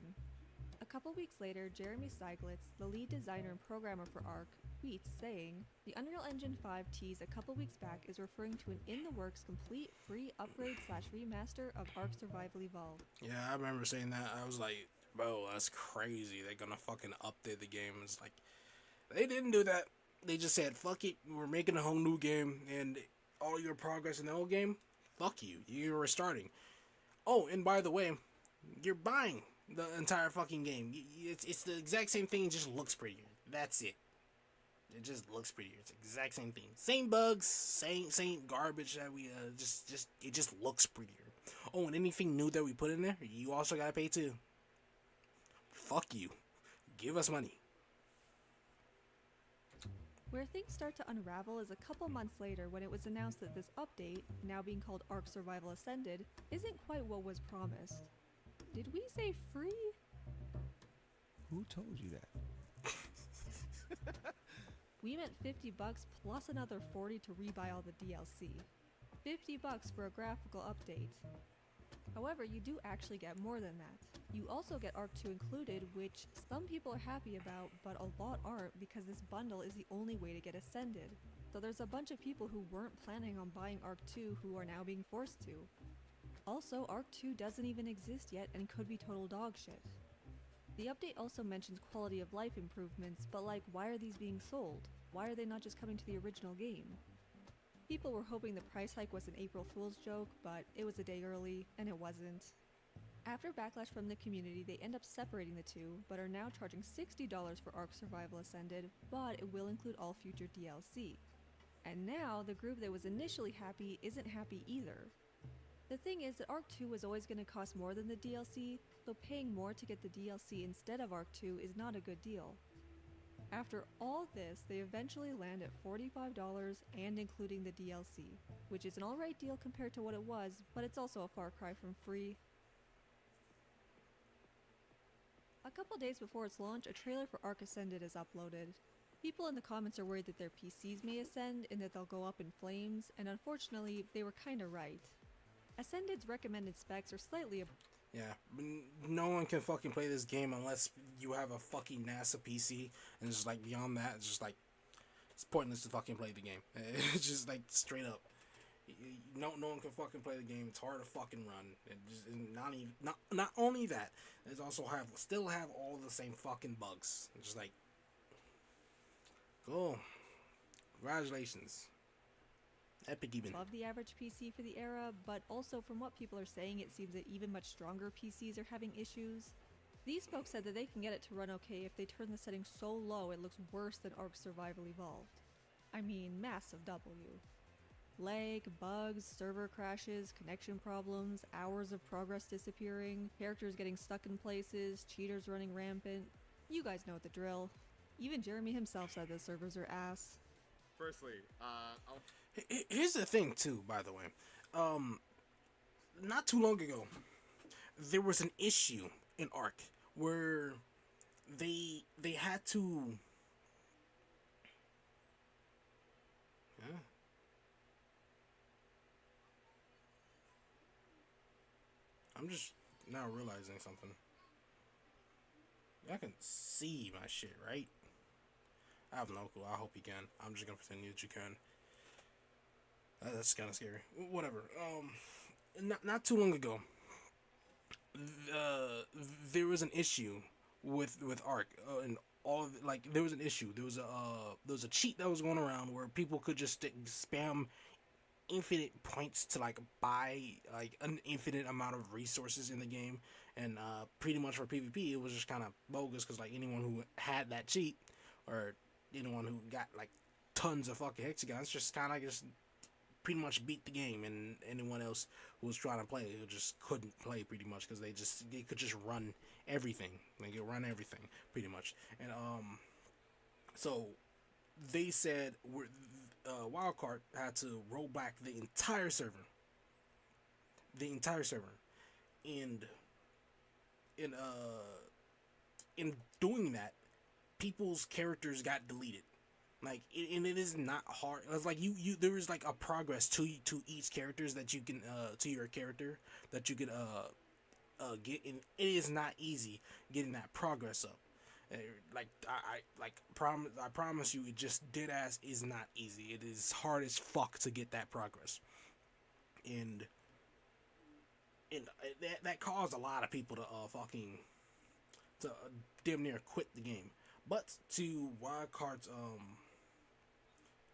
A couple weeks later, Jeremy Seiglitz, the lead designer and programmer for Ark, tweets saying, "The Unreal Engine 5 tease a couple weeks back is referring to an in-the-works complete free upgrade/remaster of Ark Survival Evolved." Yeah, I remember saying that. I was like, bro, that's crazy. They're gonna fucking update the game. It's like, they didn't do that. They just said, fuck it, we're making a whole new game, and all your progress in the old game, fuck you. You're restarting. Oh, and by the way, you're buying the entire fucking game. It's the exact same thing, it just looks prettier. That's it. It just looks prettier. It's the exact same thing. Same bugs, same garbage that we it just looks prettier. Oh, and anything new that we put in there, you also gotta pay too. Fuck you. Give us money. Where things start to unravel is a couple months later when it was announced that this update, now being called Ark Survival Ascended, isn't quite what was promised. Did we say free? Who told you that? We meant $50 plus another $40 to rebuy all the DLC. $50 for a graphical update. However, you do actually get more than that. You also get Arc 2 included, which some people are happy about, but a lot aren't because this bundle is the only way to get Ascended. So there's a bunch of people who weren't planning on buying Arc 2 who are now being forced to. Also, Arc 2 doesn't even exist yet and could be total dog shit. The update also mentions quality of life improvements, but like, why are these being sold? Why are they not just coming to the original game? People were hoping the price hike was an April Fool's joke, but it was a day early, and it wasn't. After backlash from the community, they end up separating the two, but are now charging $60 for Ark Survival Ascended, but it will include all future DLC. And now, the group that was initially happy isn't happy either. The thing is that Ark 2 was always going to cost more than the DLC, so paying more to get the DLC instead of Ark 2 is not a good deal. After all this, they eventually land at $45 and including the DLC, which is an alright deal compared to what it was, but it's also a far cry from free. A couple days before its launch, a trailer for Ark Ascended is uploaded. People in the comments are worried that their PCs may ascend and that they'll go up in flames, and unfortunately, they were kinda right. Ascended's recommended specs are slightly Yeah, no one can fucking play this game unless you have a fucking NASA PC, and just like beyond that, it's just like it's pointless to fucking play the game. It's just like straight up, no one can fucking play the game. It's hard to fucking run. It just not only that, it's also still have all the same fucking bugs. It's just like, cool, congratulations. Epic even. above the average PC for the era, but also from what people are saying, it seems that even much stronger PCs are having issues. These folks said that they can get it to run okay if they turn the settings so low it looks worse than Ark Survival Evolved. I mean, massive W. Lag, bugs, server crashes, connection problems, hours of progress disappearing, characters getting stuck in places, cheaters running rampant. You guys know the drill. Even Jeremy himself said the servers are ass. Firstly, Here's the thing too, by the way. Not too long ago, there was an issue in Ark where they had to. Yeah. I'm just now realizing something. Y'all can see my shit, right? I have no clue. I hope you can. I'm just gonna pretend that you can. That's kind of scary. Whatever. Not too long ago, there was an issue with Ark, and all of, like there was an issue. There was a cheat that was going around where people could just spam infinite points to like buy like an infinite amount of resources in the game, and pretty much for PvP it was just kind of bogus because like anyone who had that cheat or anyone who got like tons of fucking hexagons just kind of just pretty much beat the game, and anyone else who was trying to play it just couldn't play pretty much because they could just run everything. They could run everything pretty much, and so they said Wildcard had to roll back the entire server, and in doing that, people's characters got deleted. Like, and it is not hard. It's like you there is like a progress to each characters that you can to your character that you can get, and it is not easy getting that progress up. I promise you, it just dead ass is not easy. It is hard as fuck to get that progress, and that caused a lot of people to damn near quit the game. But to Wildcard's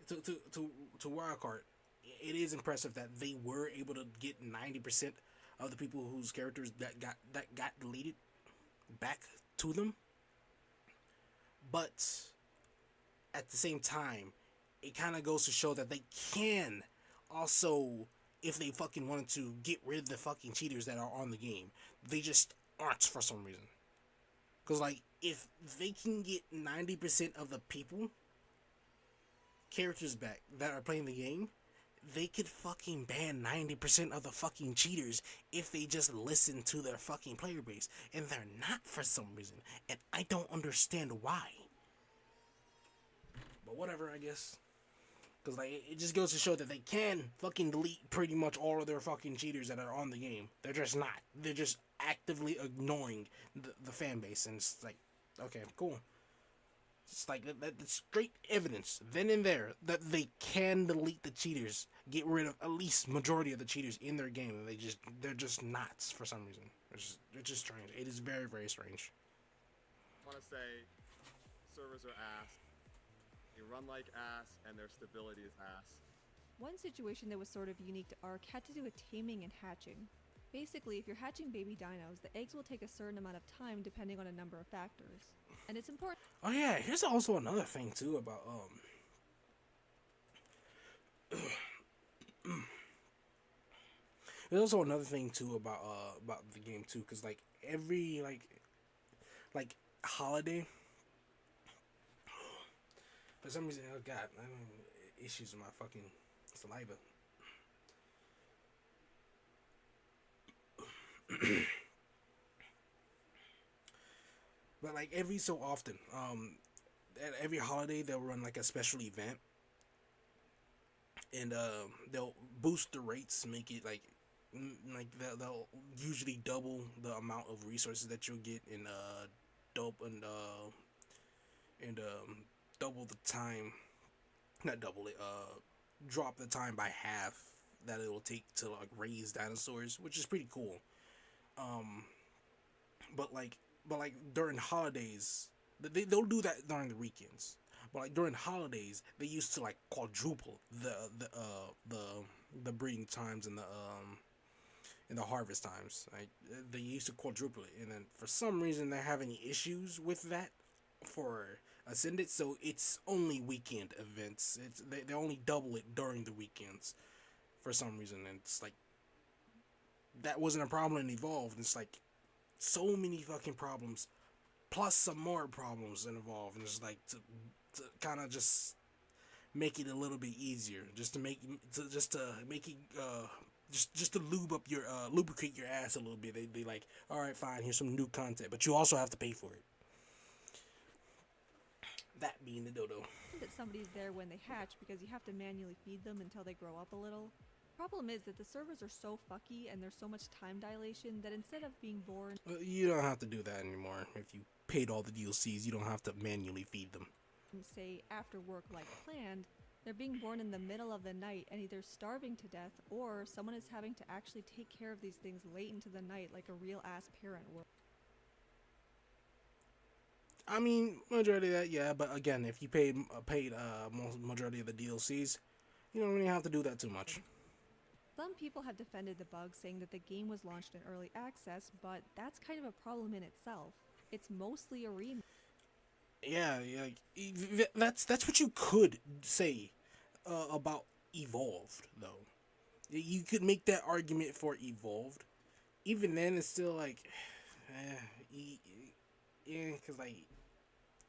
to Wildcard, it is impressive that they were able to get 90% of the people whose characters that got deleted back to them. But at the same time, it kind of goes to show that they can also, if they fucking wanted to, get rid of the fucking cheaters that are on the game. They just aren't for some reason. Because, like, if they can get 90% of the characters back that are playing the game, they could fucking ban 90% of the fucking cheaters if they just listen to their fucking player base. And they're not for some reason. And I don't understand why. But whatever, I guess. Because like it just goes to show that they can fucking delete pretty much all of their fucking cheaters that are on the game. They're just not. They're just actively ignoring the fan base, and it's like, okay, cool. It's like that's great evidence then and there that they can delete the cheaters, get rid of at least majority of the cheaters in their game, and they're just not for some reason. It's just strange. It is very, very strange. I want to say servers are ass. They run like ass, and their stability is ass. One situation that was sort of unique to Ark had to do with taming and hatching. Basically, if you're hatching baby dinos, the eggs will take a certain amount of time depending on a number of factors. And it's important. Oh yeah, here's also another thing too about there's also another thing too about the game too, because like every like holiday, for some reason, oh god, I have issues with my fucking saliva. But like every so often, at every holiday they'll run like a special event, and they'll boost the rates, make it like they'll usually double the amount of resources that you'll get, and double the time, not double it, drop the time by half that it will take to like raise dinosaurs, which is pretty cool. But like during holidays, they'll do that during the weekends. But like during holidays, they used to like quadruple the breeding times and the harvest times. Like they used to quadruple it, and then for some reason they're having issues with that for Ascended. So it's only weekend events. They only double it during the weekends for some reason, and it's like that wasn't a problem in Evolved. It's like so many fucking problems, plus some more problems involved, and it's like to kind of just make it a little bit easier, just to make it just to lubricate your ass a little bit. They like, all right, fine, here's some new content, but you also have to pay for it. That being the dodo. That somebody's there when they hatch because you have to manually feed them until they grow up a little. Problem is that the servers are so fucky and there's so much time dilation that instead of being born, You don't have to do that anymore. If you paid all the DLCs, you don't have to manually feed them. say after work like planned, they're being born in the middle of the night and either starving to death or someone is having to actually take care of these things late into the night like a real ass parent would. I mean, majority of that, yeah, but again, if you paid majority of the DLCs, you don't really have to do that too much. Some people have defended the bug, saying that the game was launched in early access, but that's kind of a problem in itself. It's mostly a remake. Yeah, that's what you could say about Evolved, though. You could make that argument for Evolved. Even then, it's still like, yeah, because like,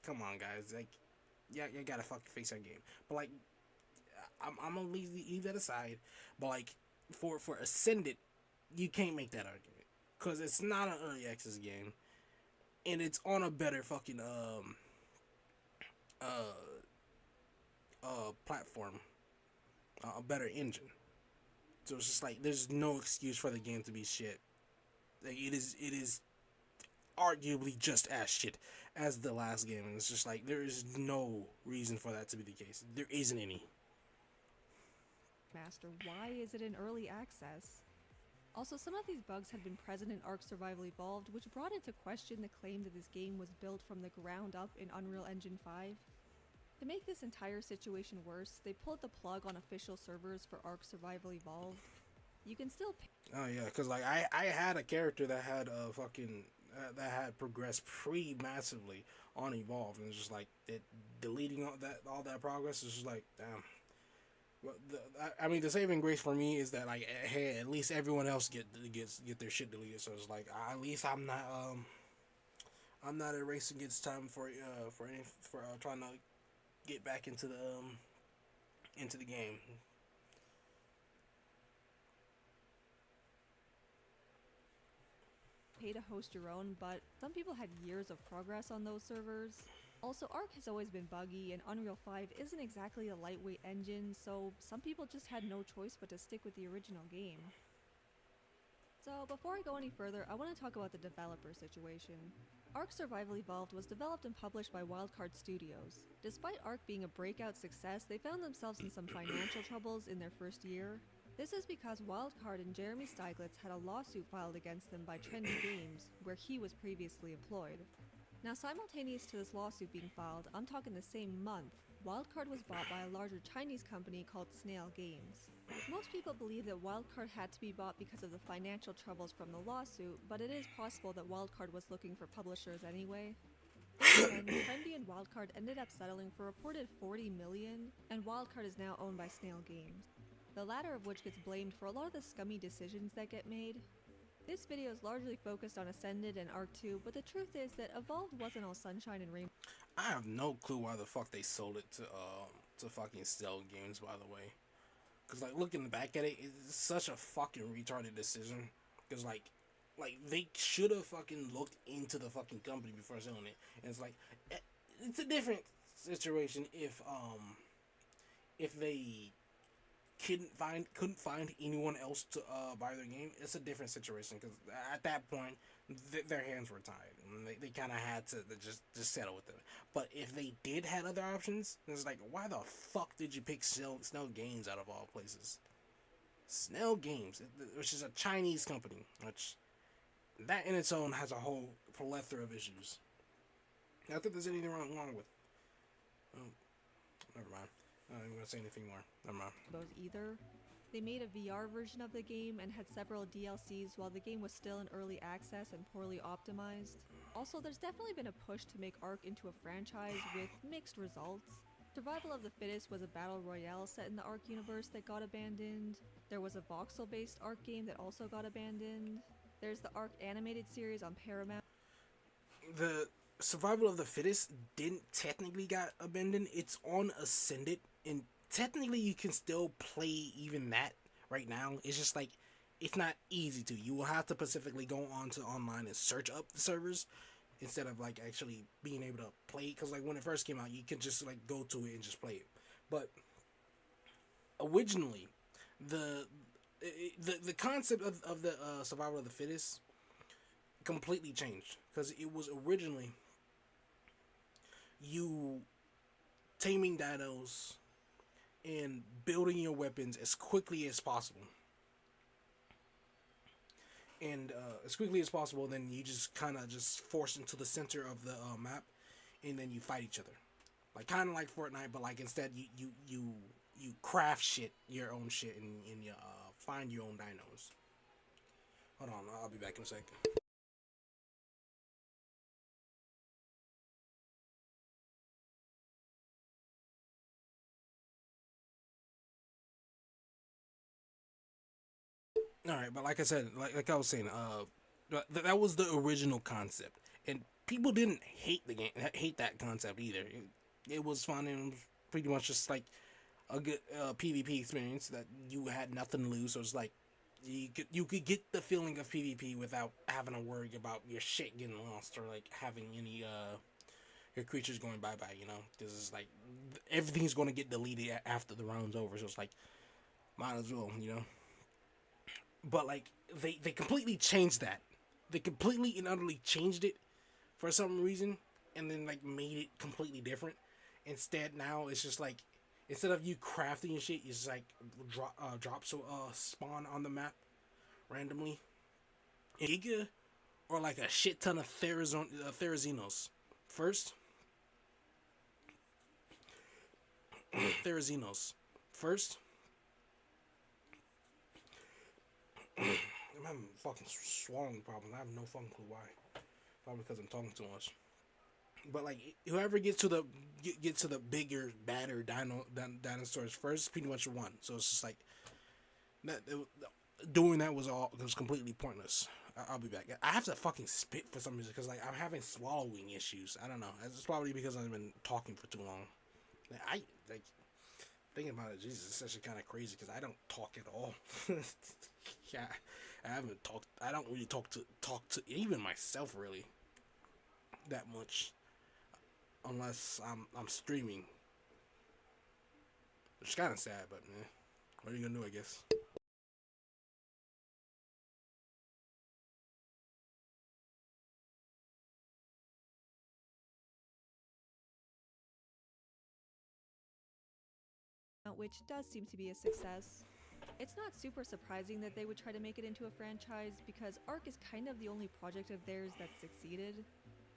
come on, guys, like, yeah, you gotta fucking fix that game. But like, I'm gonna leave that aside. But like, for Ascended, you can't make that argument because it's not an early access game, and it's on a better fucking platform, a better engine. So it's just like there's no excuse for the game to be shit. Like it is arguably just as shit as the last game, and it's just like there is no reason for that to be the case. There isn't any. Master, why is it in early access? Also, some of these bugs had been present in Ark Survival Evolved, which brought into question the claim that this game was built from the ground up in Unreal Engine 5. To make this entire situation worse, they pulled the plug on official servers for Ark Survival Evolved. You can still Oh yeah, because like I had a character that had that had progressed pretty massively on Evolve, and it's just like deleting all that progress is just like damn. Well, I mean, the saving grace for me is that like, hey, at least everyone else get their shit deleted. So it's like at least I'm not erasing its time for trying to get back into the game. pay to host your own, but some people had years of progress on those servers. Also, Arc has always been buggy, and Unreal 5 isn't exactly a lightweight engine, so some people just had no choice but to stick with the original game. So, before I go any further, I want to talk about the developer situation. Ark Survival Evolved was developed and published by Wildcard Studios. Despite Ark being a breakout success, they found themselves in some financial troubles in their first year. This is because Wildcard and Jeremy Steiglitz had a lawsuit filed against them by Trendy Games, where he was previously employed. Now, simultaneous to this lawsuit being filed, I'm talking the same month, Wildcard was bought by a larger Chinese company called Snail Games. Most people believe that Wildcard had to be bought because of the financial troubles from the lawsuit, but it is possible that Wildcard was looking for publishers anyway. In the end, Trendy and Wildcard ended up settling for a reported $40 million, and Wildcard is now owned by Snail Games, the latter of which gets blamed for a lot of the scummy decisions that get made. This video is largely focused on Ascended and Arc 2, but the truth is that Evolved wasn't all sunshine and rainbows. I have no clue why the fuck they sold it to fucking Stealth Games, by the way. Cause like looking back at it, it's such a fucking retarded decision. Cause like they should have fucking looked into the fucking company before selling it. And it's like it's a different situation if they couldn't find anyone else to buy their game. It's a different situation because at that point their hands were tied and they kind of had to just settle with it. But if they did have other options, it's like, why the fuck did you pick Snail Games out of all places? Snail Games, which is a Chinese company, which that in its own has a whole plethora of issues. I don't think there's anything wrong with. Oh, never mind. I'm not even gonna say anything more. Never mind. Either. They made a VR version of the game and had several DLCs while the game was still in early access and poorly optimized. Also, there's definitely been a push to make Ark into a franchise with mixed results. Survival of the Fittest was a battle royale set in the Ark universe that got abandoned. There was a voxel-based Ark game that also got abandoned. There's the Ark animated series on Paramount. The Survival of the Fittest didn't technically got abandoned. It's on Ascended, and technically you can still play even that right now. It's just like it's not easy to. You will have to specifically go onto online and search up the servers instead of like actually being able to play it. Because like when it first came out, you could just like go to it and just play it. But originally, the concept of the Survival of the Fittest completely changed because it was originally you taming dinos and building your weapons as quickly as possible. And as quickly as possible, then you just kind of just force into the center of the map, and then you fight each other, like kind of like Fortnite, but like instead you craft shit, your own shit, and you find your own dinos. Hold on, I'll be back in a second. All right, but like I said, like I was saying, that was the original concept, and people didn't hate the game, hate that concept either. It was fun and it was pretty much just like a good PvP experience that you had nothing to lose. So it's like you could get the feeling of PvP without having to worry about your shit getting lost or like having any your creatures going bye bye. You know, because it's like everything's going to get deleted after the round's over. So it's like might as well, you know. But like they completely changed that. They completely and utterly changed it for some reason, and then like made it completely different. Instead, now it's just like instead of you crafting your shit, it's just like drops spawn on the map randomly. Giga or like a shit ton of Therazinos. First, Therazinos. First. I'm having fucking swallowing problems. I have no fucking clue why. Probably because I'm talking too much. But like, whoever gets to the bigger, badder dinosaurs first, pretty much won. So it's just like that. Doing that was completely pointless. I'll be back. I have to fucking spit for some reason because like I'm having swallowing issues. I don't know. It's probably because I've been talking for too long. Like thinking about it, Jesus, it's actually kind of crazy because I don't talk at all. Yeah, I haven't talked. I don't really talk to even myself really that much. unless I'm streaming, which is kind of sad. But what are you gonna do? I guess. which does seem to be a success. It's not super surprising that they would try to make it into a franchise because Ark is kind of the only project of theirs that succeeded.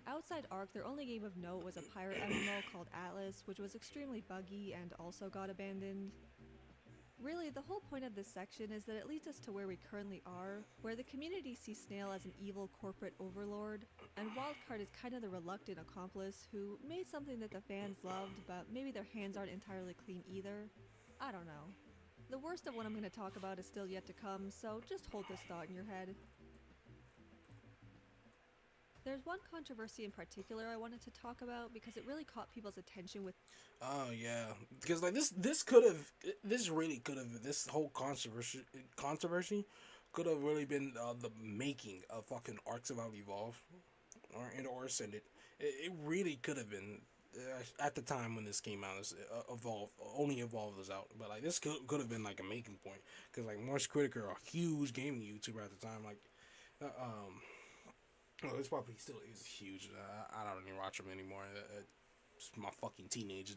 Outside Ark, their only game of note was a pirate MMO called Atlas, which was extremely buggy and also got abandoned. Really, the whole point of this section is that it leads us to where we currently are, where the community sees Snail as an evil corporate overlord, and Wildcard is kind of the reluctant accomplice who made something that the fans loved, but maybe their hands aren't entirely clean either. I don't know. The worst of what I'm going to talk about is still yet to come, so just hold this thought in your head. There's one controversy in particular I wanted to talk about because it really caught people's attention with. Oh yeah, because like this could have, this really could have, this whole controversy could have really been the making of fucking Ark Survival Evolve or Ascended. It really could have been at the time when this came out. Evolve was out, but like this could have been like a making point because like Morse Critic are a huge gaming YouTuber at the time. Like, well, this probably still is huge. I don't even watch them anymore. My fucking teenage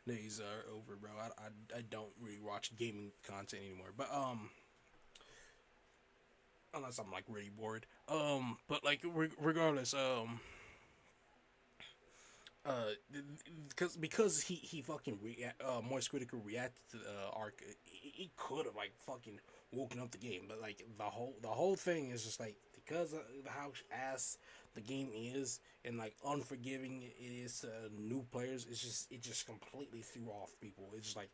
days are over, bro. I don't really watch gaming content anymore. But unless I'm like really bored. But like regardless, because he fucking Moist Critical reacted to Arc, he could have like fucking woken up the game, but like the whole thing is just like because of how ass the game is and like unforgiving it is to new players. It just completely threw off people. It's just like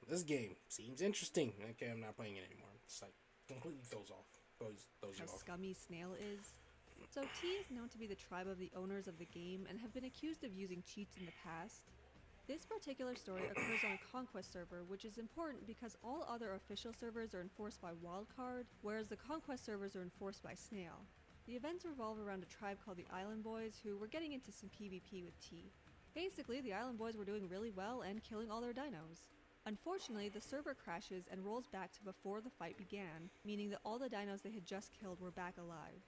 this game seems interesting. Okay, I'm not playing it anymore. It's like completely throws How you off. scummy Snail is. So T is known to be the tribe of the owners of the game and have been accused of using cheats in the past. This particular story occurs on a Conquest server, which is important because all other official servers are enforced by Wildcard, whereas the Conquest servers are enforced by Snail. The events revolve around a tribe called the Island Boys who were getting into some PvP with T. Basically, the Island Boys were doing really well and killing all their dinos. Unfortunately, the server crashes and rolls back to before the fight began, meaning that all the dinos they had just killed were back alive.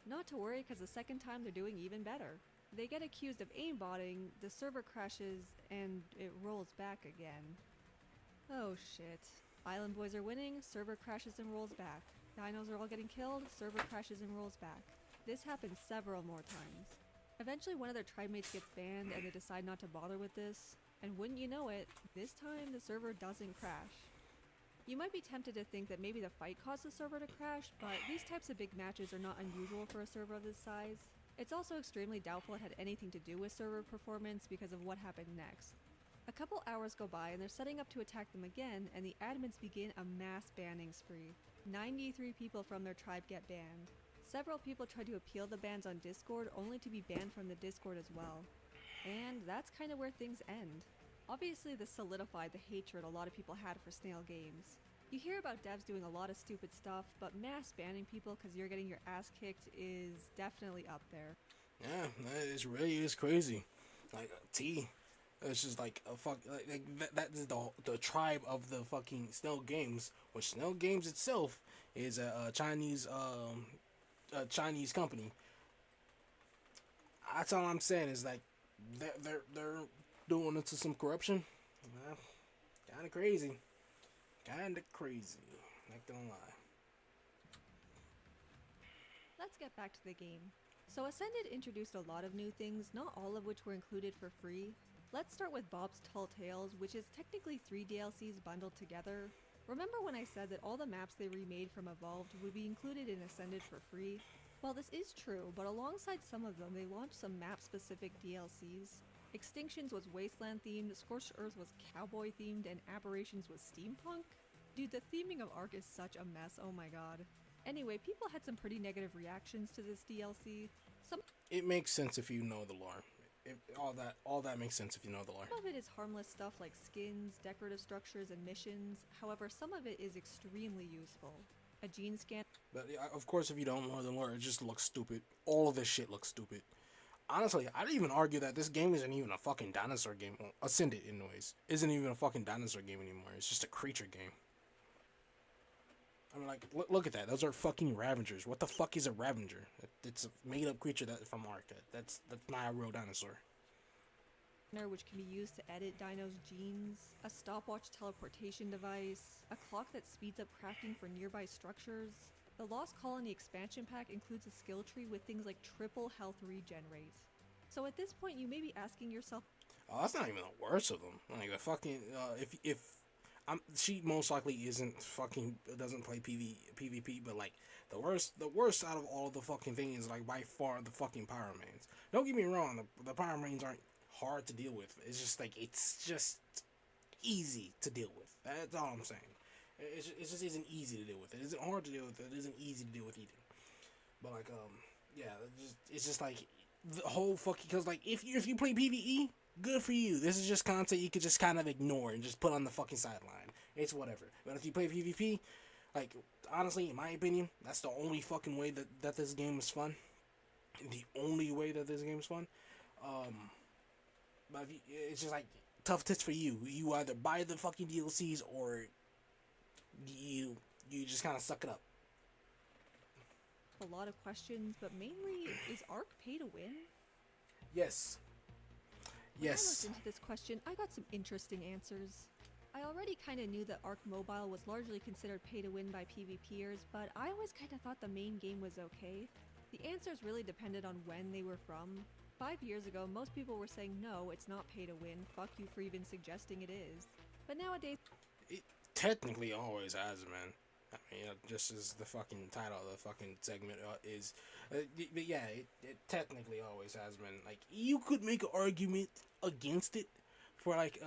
Not to worry, because the second time they're doing even better. They get accused of aimbotting, the server crashes, and it rolls back again. Oh shit. Island Boys are winning, server crashes and rolls back. Dinos are all getting killed, server crashes and rolls back. This happens several more times. Eventually one of their tribe mates gets banned and they decide not to bother with this, and wouldn't you know it, this time the server doesn't crash. You might be tempted to think that maybe the fight caused the server to crash, but these types of big matches are not unusual for a server of this size. It's also extremely doubtful it had anything to do with server performance because of what happened next. A couple hours go by and they're setting up to attack them again, and the admins begin a mass banning spree. 93 people from their tribe get banned. Several people try to appeal the bans on Discord only to be banned from the Discord as well. And that's kind of where things end. Obviously this solidified the hatred a lot of people had for Snail games. You hear about devs doing a lot of stupid stuff, but mass banning people because you're getting your ass kicked is definitely up there. Yeah, it really is crazy. Like T, it's just like a fuck. That is the tribe of the fucking Snail Games, which Snail Games itself is a Chinese company. That's all I'm saying is like they're doing into some corruption. Kind of crazy. Kinda crazy, not gonna lie. Let's get back to the game. So Ascended introduced a lot of new things, not all of which were included for free. Let's start with Bob's Tall Tales, which is technically 3 DLCs bundled together. Remember when I said that all the maps they remade from Evolved would be included in Ascended for free? Well, this is true, but alongside some of them, they launched some map-specific DLCs. Extinctions was wasteland themed, Scorched Earth was cowboy themed, and Aberrations was steampunk? Dude, the theming of Ark is such a mess, oh my god. Anyway, people had some pretty negative reactions to this DLC. It makes sense if you know the lore. All that makes sense if you know the lore. Some of it is harmless stuff like skins, decorative structures, and missions. However, some of it is extremely useful. A gene scan. But of course, if you don't know the lore, it just looks stupid. All of this shit looks stupid. honestly, I'd even argue that this game isn't even a fucking dinosaur game. Well, Ascended, anyways, isn't even a fucking dinosaur game anymore. It's just a creature game. I mean, like, look at that. Those are fucking Ravengers. What the fuck is a Ravenger? It's a made-up creature that from Ark. That's not a real dinosaur. Which can be used to edit dinos' genes, a stopwatch teleportation device, a clock that speeds up crafting for nearby structures. The Lost Colony expansion pack includes a skill tree with things like triple health regen rate. So at this point, you may be asking yourself, Oh, that's not even the worst of them. Like the fucking if she most likely isn't fucking doesn't play PvP, but like the worst out of all the fucking thing is like by far the fucking Power Mains. Don't get me wrong, the Power Mains aren't hard to deal with. It's just like it's just easy to deal with. That's all I'm saying. It just isn't easy to deal with. It isn't hard to deal with. It isn't easy to deal with either. But like yeah, it's just like the whole fucking because like if you play PvE, good for you. This is just content you could just kind of ignore and just put on the fucking sideline. It's whatever. But if you play PvP, like honestly, in my opinion, that's the only fucking way that this game is fun. The only way that this game is fun. But if it's just like tough tips for you. You either buy the fucking DLCs or you just kind of suck it up. a lot of questions, but mainly, is Ark pay to win? Yes. When I Yes. looked into this question, I got some interesting answers. I already kind of knew that Ark Mobile was largely considered pay to win by PvPers, but I always kind of thought the main game was okay. The answers really depended on when they were from. 5 years ago, most people were saying no, it's not pay to win, fuck you for even suggesting it is. But nowadays, It technically always has, man. I mean, just as the fucking title of the fucking segment is, but yeah, it technically always has been. Like, you could make an argument against it for like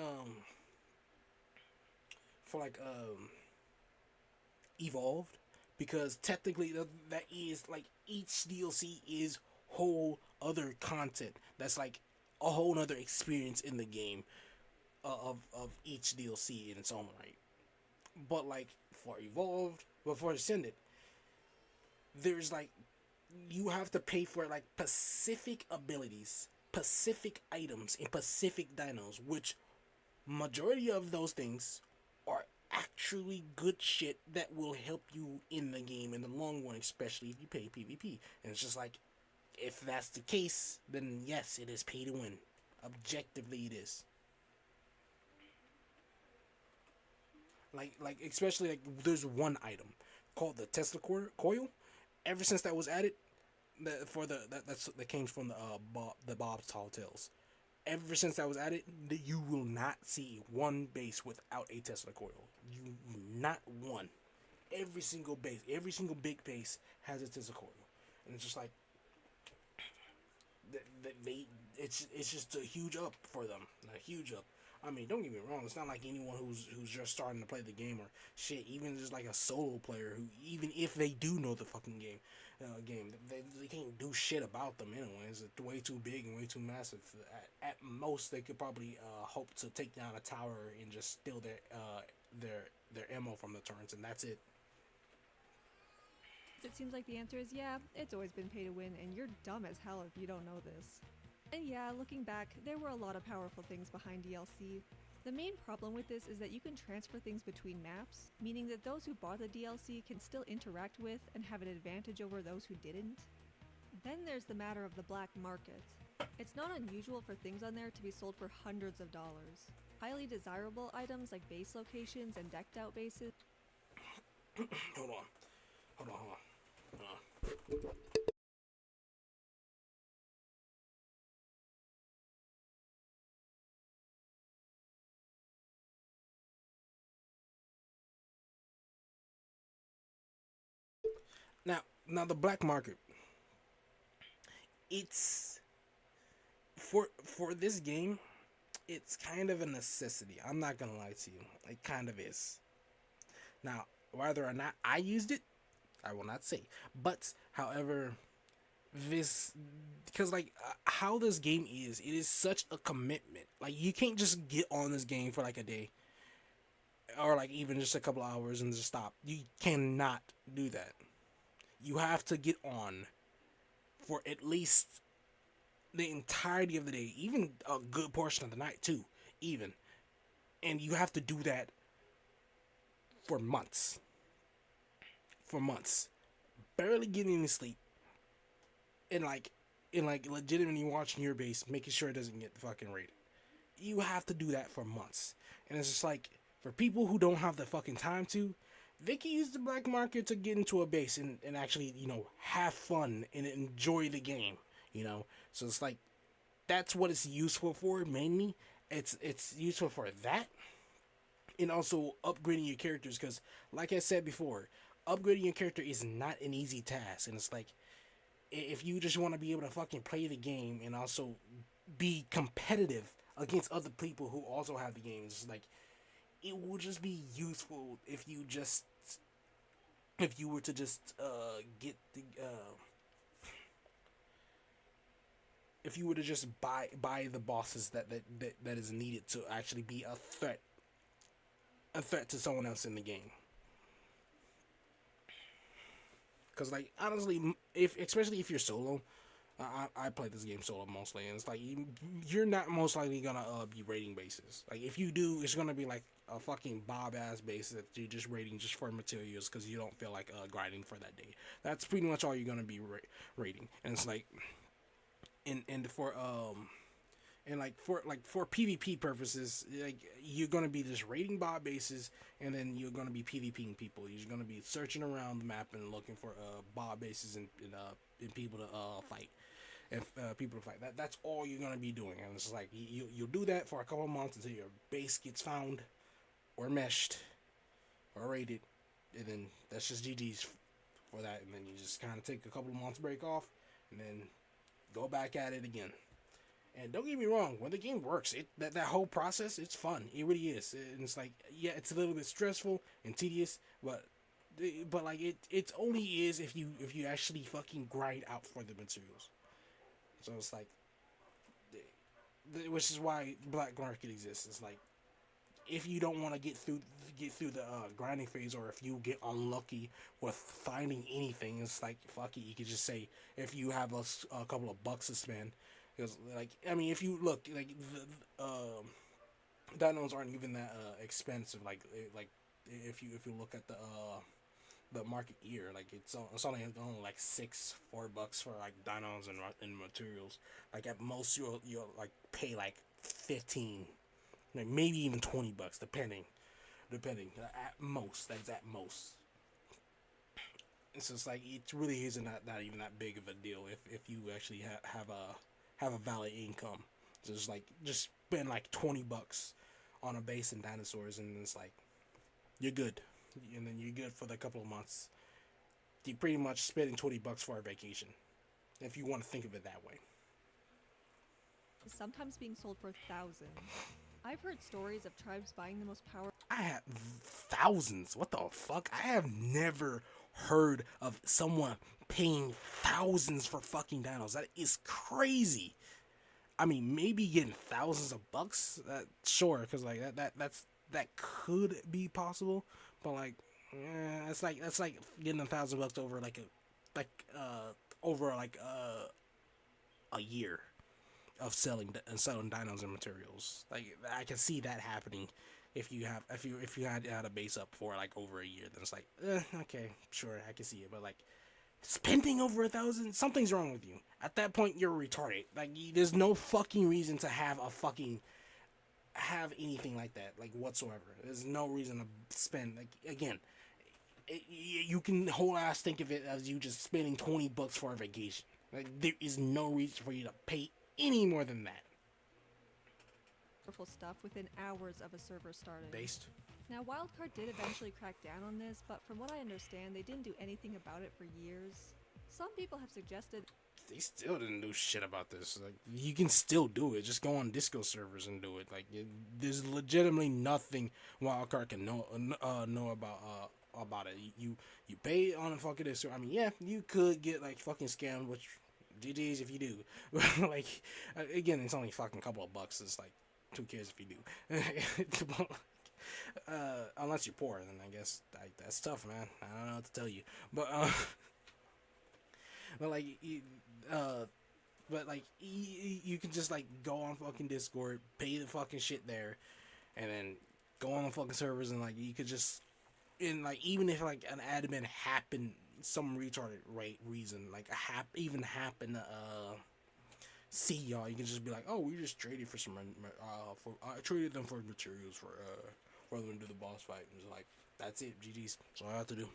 Evolved, because technically that is like each DLC is whole other content. That's like a whole other experience in the game of each DLC in its own right. But like for Evolved, but for Ascended, there's like you have to pay for like specific abilities, specific items, and specific dinos, which majority of those things are actually good shit that will help you in the game in the long run, especially if you pay PvP. And it's just like, if that's the case, then yes, it is pay to win. Objectively, it is. Like especially like there's one item called the Tesla coil. Ever since that was added, that came from the Bob's Tall Tales. Ever since that was added, you will not see one base without a Tesla coil. You not one. Every single base, every single big base has a Tesla coil, and it's just like it's just a huge up for them, a huge up. I mean, don't get me wrong. It's not like anyone who's just starting to play the game or shit. Even just like a solo player who, even if they do know the fucking game, they can't do shit about them anyways. It's way too big and way too massive. At most, they could probably hope to take down a tower and just steal their ammo from the turrets, and that's it. it seems like the answer is yeah, it's always been pay to win, and you're dumb as hell if you don't know this. And yeah, looking back, there were a lot of powerful things behind DLC. The main problem with this is that you can transfer things between maps, meaning that those who bought the DLC can still interact with and have an advantage over those who didn't. Then there's the matter of the black market. It's not unusual for things on there to be sold for hundreds of dollars. Highly desirable items like base locations and decked out bases. Hold on. Hold on. Now the black market. It's for this game. It's kind of a necessity. I'm not gonna lie to you. It kind of is. Now, whether or not I used it, I will not say. But, however, this because like how this game is, it is such a commitment. Like you can't just get on this game for like a day or like even just a couple hours and just stop. You cannot do that. You have to get on for at least the entirety of the day, even a good portion of the night too, even. And you have to do that for months. For months. Barely getting any sleep. And like legitimately watching your base, making sure it doesn't get fucking raided. You have to do that for months. And it's just like, for people who don't have the fucking time to, they can use the black market to get into a base and actually, have fun and enjoy the game, So it's like, that's what it's useful for, mainly. It's useful for that, and also upgrading your characters, because, like I said before, upgrading your character is not an easy task, and it's like, if you just want to be able to fucking play the game and also be competitive against other people who also have the game, it's like, it will just be useful if you were to just get the if you were to just buy the bosses that is needed to actually be a threat to someone else in the game. Because, like, honestly, especially if you're solo, I play this game solo mostly, and it's like, you're not most likely gonna be raiding bases. Like, if you do, it's gonna be like a fucking Bob ass base that you're just raiding just for materials because you don't feel like grinding for that day. That's pretty much all you're gonna be raiding, and it's like, and for for PvP purposes, like, you're gonna be just raiding Bob bases, and then you're gonna be PvPing people. You're gonna be searching around the map and looking for Bob bases and people to fight. And people to fight. That's all you're gonna be doing, and it's like, you'll do that for a couple of months until your base gets found, or meshed, or raided, and then that's just GG's for that. And then you just kind of take a couple of months break off, and then go back at it again. And don't get me wrong, when the game works, that whole process, it's fun. It really is. And it's like, yeah, it's a little bit stressful and tedious, but like, it only is if you actually fucking grind out for the materials. So it's like, which is why black market exists. It's like, if you don't want to get through the grinding phase, or if you get unlucky with finding anything, it's like, fuck it. You could just say, if you have a couple of bucks to spend, because, like, I mean, if you look, like, the dinos aren't even that expensive. Like if you look at the market year, like, it's only like $4 for like dinos and materials. Like, at most you'll like pay like 15, like maybe even $20, depending. At most, that's at most. It's just like, it really isn't not even that big of a deal if you actually have a valid income. Just spend like $20 on a base and dinosaurs, and it's like, you're good, and then you're good for the couple of months. You're pretty much spending $20 for a vacation, if you want to think of it that way. Sometimes being sold for thousands. I've heard stories of tribes buying the most powerful. I have thousands. What the fuck? I have never heard of someone paying thousands for fucking dinos. That is crazy. I mean, maybe getting thousands of bucks. Sure, because like that could be possible. But like, that's like getting $1,000 over a year of selling dinos and materials. Like, I can see that happening if you had a base up for like over a year. Then it's like, okay, sure, I can see it. But like, spending over 1,000, something's wrong with you. At that point, you're retarded. Like, there's no fucking reason to have anything like that, like, whatsoever. There's no reason to spend. Like, again, you can whole ass think of it as you just spending $20 for a vacation. Like, there is no reason for you to pay any more than that. Stuff within hours of a server starting. Based. Now, Wildcard did eventually crack down on this, but from what I understand, they didn't do anything about it for years. Some people have suggested they still didn't do shit about this. Like, you can still do it. Just go on Disco servers and do it. Like, there's legitimately nothing Wildcard can know about it. You pay on a fucking Disco. I mean, yeah, you could get like fucking scammed, which GG's if you do. Like, again, it's only fucking couple of bucks. It's like, who cares if you do? Unless you're poor, then I guess that's tough, man. I don't know what to tell you, but like, But like you can just like go on fucking Discord, pay the fucking shit there, and then go on the fucking servers and like you could just and like even if like an admin happened some retarded reason like even happen to see y'all, you can just be like, oh, we just traded for some for I traded them for materials for them to do the boss fight, and it's like that's it, GG's. That's all I have to do.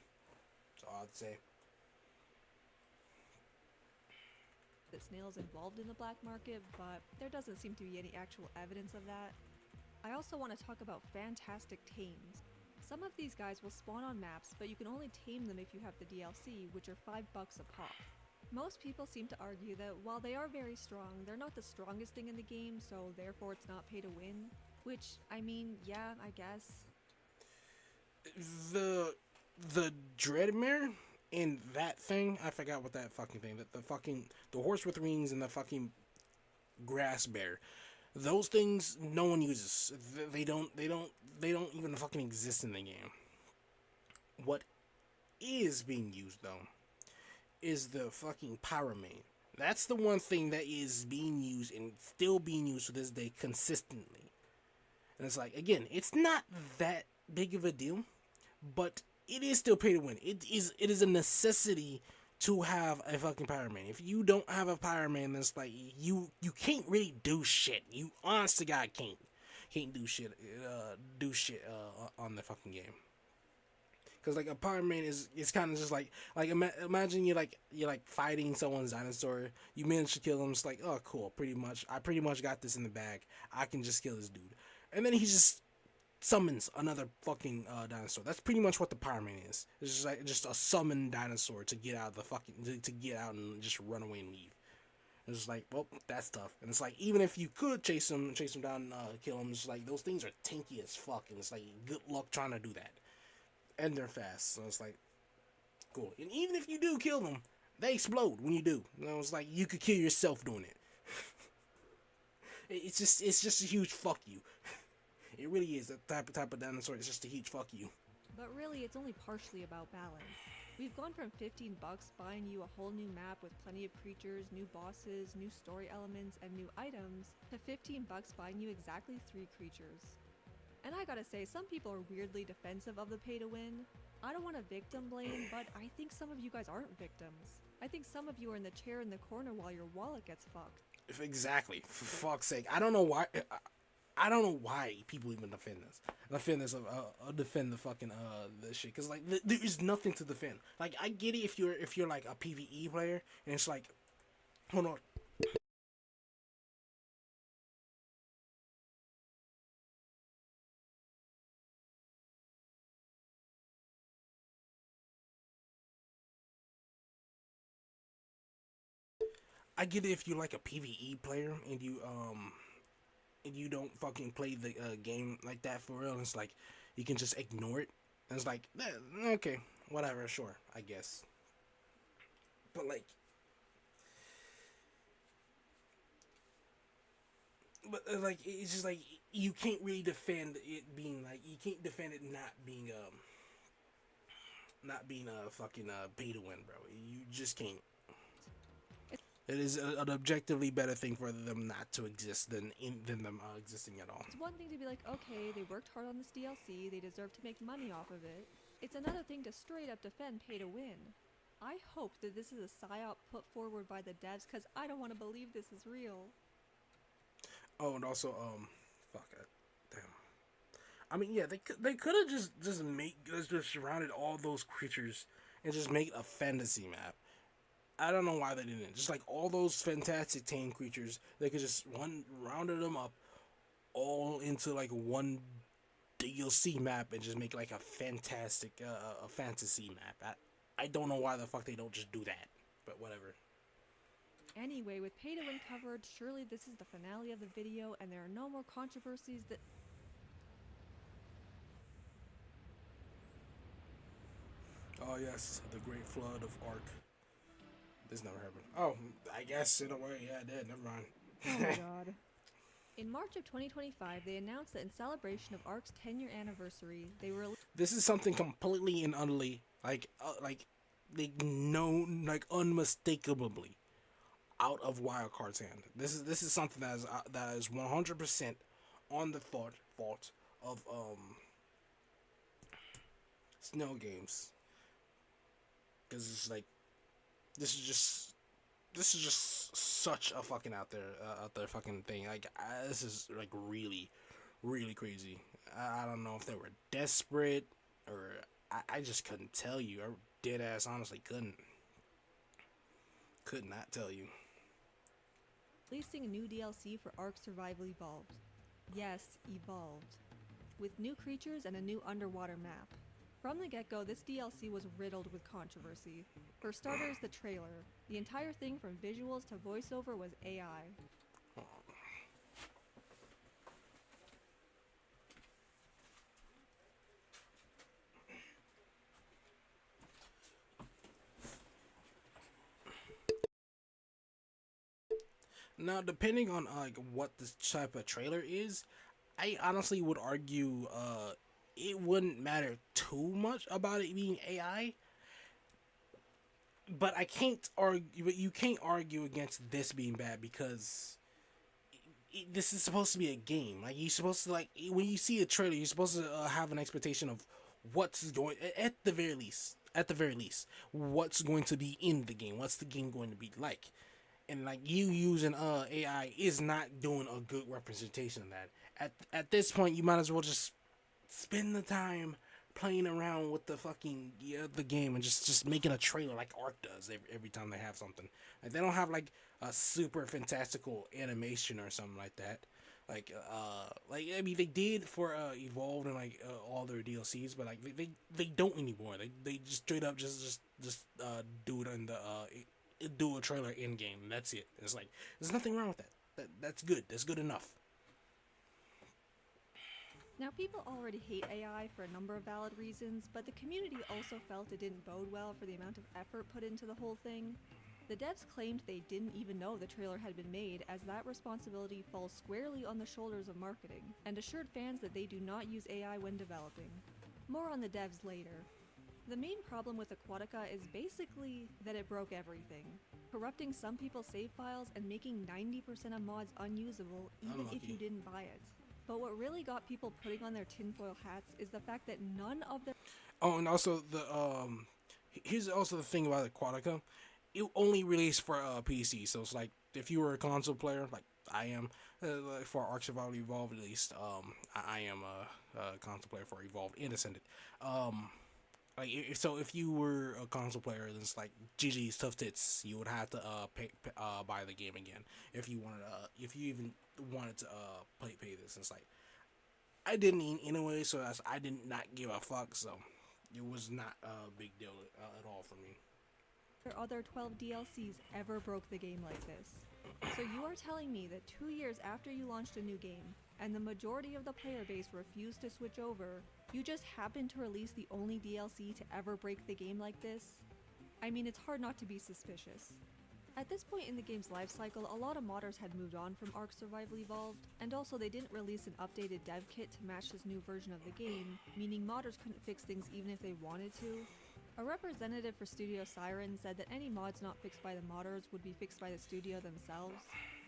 That's all I have to say. That Snail's involved in the black market, but there doesn't seem to be any actual evidence of that. I also want to talk about fantastic tames. Some of these guys will spawn on maps, but you can only tame them if you have the DLC, which are $5 a pop. Most people seem to argue that while they are very strong, they're not the strongest thing in the game, so therefore it's not pay to win. Which, I mean, yeah, I guess. The Dreadmere and that thing, I forgot what that fucking thing, that the horse with wings and the fucking grass bear. Those things no one uses. They don't even fucking exist in the game. What is being used though is the fucking Pyramid. That's the one thing that is being used and still being used to this day consistently. And it's like, again, it's not that big of a deal, but it is still pay to win. It is a necessity to have a fucking Pyramid. If you don't have a Pyramid, then it's like you can't really do shit. You honest to God can't do shit on the fucking game. Cause like a Pyramid is kind of just like imagine you're fighting someone's dinosaur. You manage to kill him. It's like, oh cool, I pretty much got this in the bag. I can just kill this dude, and then he just summons another fucking dinosaur. That's pretty much what the Pyramid is. It's just like just a summoned dinosaur to get out of the fucking to get out and just run away and leave. It's just like, well, that's tough. And it's like, even if you could chase him down, kill him, it's like those things are tanky as fuck, and it's like good luck trying to do that. And they're fast, so it's like cool. And even if you do kill them, they explode when you do. You know, it's like you could kill yourself doing it. it's just a huge fuck you. It really is that type of dinosaur. It's just a huge fuck you. But really, it's only partially about balance. We've gone from $15 buying you a whole new map with plenty of creatures, new bosses, new story elements, and new items, to $15 buying you exactly 3 creatures. And I gotta say, some people are weirdly defensive of the pay to win. I don't want to victim blame, but I think some of you guys aren't victims. I think some of you are in the chair in the corner while your wallet gets fucked. Exactly. For fuck's sake. I don't know why people even defend this. Defend the fucking this shit. Cause like there is nothing to defend. Like I get it if you're like a PvE player and it's like, hold on. I get it if you're like a PvE player and you don't fucking play the game like that for real. And it's like you can just ignore it. And it's like, okay, whatever, sure, I guess. But like, it's just like you can't really defend it being like you can't defend it not being a fucking pay to win, bro. You just can't. It is an objectively better thing for them not to exist than them existing at all. It's one thing to be like, okay, they worked hard on this DLC, they deserve to make money off of it. It's another thing to straight up defend pay to win. I hope that this is a psyop put forward by the devs, because I don't want to believe this is real. Oh, and also, fuck it, damn. I mean, yeah, they could have just surrounded all those creatures and just made a fantasy map. I don't know why they didn't. Just like all those fantastic tame creatures, they could just rounded them up all into like one DLC map and just make like a fantastic a fantasy map. I don't know why the fuck they don't just do that, but whatever. Anyway, with pay to win covered, surely this is the finale of the video and there are no more controversies that... Oh yes, the great flood of Ark. This never happened. Oh, I guess in a way, yeah, it did. Never mind. Oh my god. In March of 2025, they announced that in celebration of Ark's 10-year anniversary, they were... This is something completely and utterly, like unmistakably. out of Wildcard's hand. This is something that is 100% on the fault of Snow Games, because it's like this is just such a fucking out there fucking thing. Like this is like really crazy. I don't know if they were desperate or I just couldn't tell you. I dead ass honestly could not tell you. Releasing a new DLC for Ark Survival Evolved. Yes, Evolved. With new creatures and a new underwater map. From the get-go, this DLC was riddled with controversy. For starters, the trailer. The entire thing from visuals to voiceover was AI. Now, depending on like what this type of trailer is, I honestly would argue it wouldn't matter too much about it being AI. But I can't argue. But you can't argue against this being bad because this is supposed to be a game. Like you're supposed to like when you see a trailer, you're supposed to have an expectation of what's going at the very least. At the very least, what's going to be in the game? What's the game going to be like? And like you using AI is not doing a good representation of that. At this point, you might as well just spend the time playing around with the fucking the game and just making a trailer like Ark does every time they have something. Like they don't have like a super fantastical animation or something like that. Like I mean they did for Evolved and like all their DLCs, but like they don't anymore. They just straight up just do it in the do a trailer in game. That's it. It's like there's nothing wrong with that's good. That's good enough. Now, people already hate AI for a number of valid reasons, but the community also felt it didn't bode well for the amount of effort put into the whole thing. The devs claimed they didn't even know the trailer had been made, as that responsibility falls squarely on the shoulders of marketing, and assured fans that they do not use AI when developing. More on the devs later. The main problem with Aquatica is basically that it broke everything, corrupting some people's save files and making 90% of mods unusable even if you didn't buy it. But what really got people putting on their tinfoil hats is the fact that none of their— Oh, and also here's also the thing about Aquatica. It only released for PC, so it's like if you were a console player, like I am, like for Ark Survival Evolved at least, I am a console player for Evolved and Ascended. Like so, if you were a console player, then it's like GG's tough tits. You would have to buy the game again if you wanted if you even wanted to pay this. And it's like I didn't anyway, so I did not give a fuck. So it was not a big deal at all for me. other 12 DLCs ever broke the game like this. So you are telling me that 2 years after you launched a new game, and the majority of the player base refused to switch over, you just happened to release the only DLC to ever break the game like this? I mean, it's hard not to be suspicious. At this point in the game's life cycle, a lot of modders had moved on from Ark Survival Evolved, and also they didn't release an updated dev kit to match this new version of the game, meaning modders couldn't fix things even if they wanted to. A representative for Studio Siren said that any mods not fixed by the modders would be fixed by the studio themselves.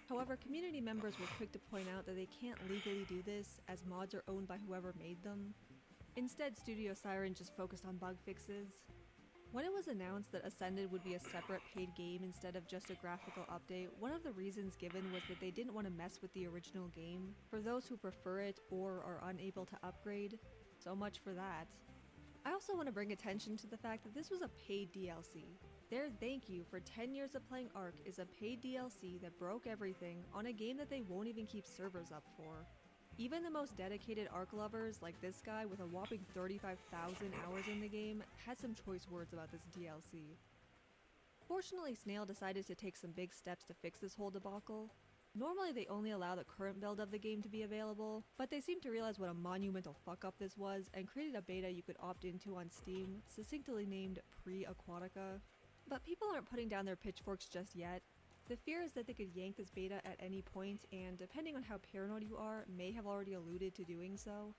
However, community members were quick to point out that they can't legally do this, as mods are owned by whoever made them. Instead, Studio Siren just focused on bug fixes. When it was announced that Ascended would be a separate paid game instead of just a graphical update, one of the reasons given was that they didn't want to mess with the original game, for those who prefer it or are unable to upgrade. So much for that. I also want to bring attention to the fact that this was a paid DLC. Their thank you for 10 years of playing Ark is a paid DLC that broke everything on a game that they won't even keep servers up for. Even the most dedicated Ark lovers, like this guy with a whopping 35,000 hours in the game, had some choice words about this DLC. Fortunately, Snail decided to take some big steps to fix this whole debacle. Normally they only allow the current build of the game to be available, but they seemed to realize what a monumental fuck-up this was and created a beta you could opt into on Steam, succinctly named Pre-Aquatica. But people aren't putting down their pitchforks just yet. The fear is that they could yank this beta at any point, and depending on how paranoid you are, may have already alluded to doing so.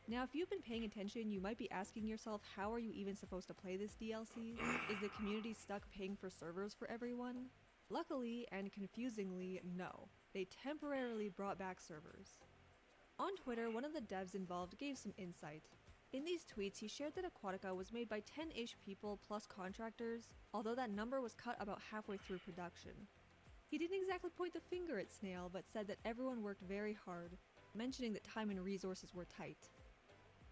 Now, if you've been paying attention, you might be asking yourself, how are you even supposed to play this DLC? Is the community stuck paying for servers for everyone? Luckily and confusingly, no. They temporarily brought back servers. On Twitter, one of the devs involved gave some insight. In these tweets, he shared that Aquatica was made by 10-ish people plus contractors, although that number was cut about halfway through production. He didn't exactly point the finger at Snail, but said that everyone worked very hard, mentioning that time and resources were tight.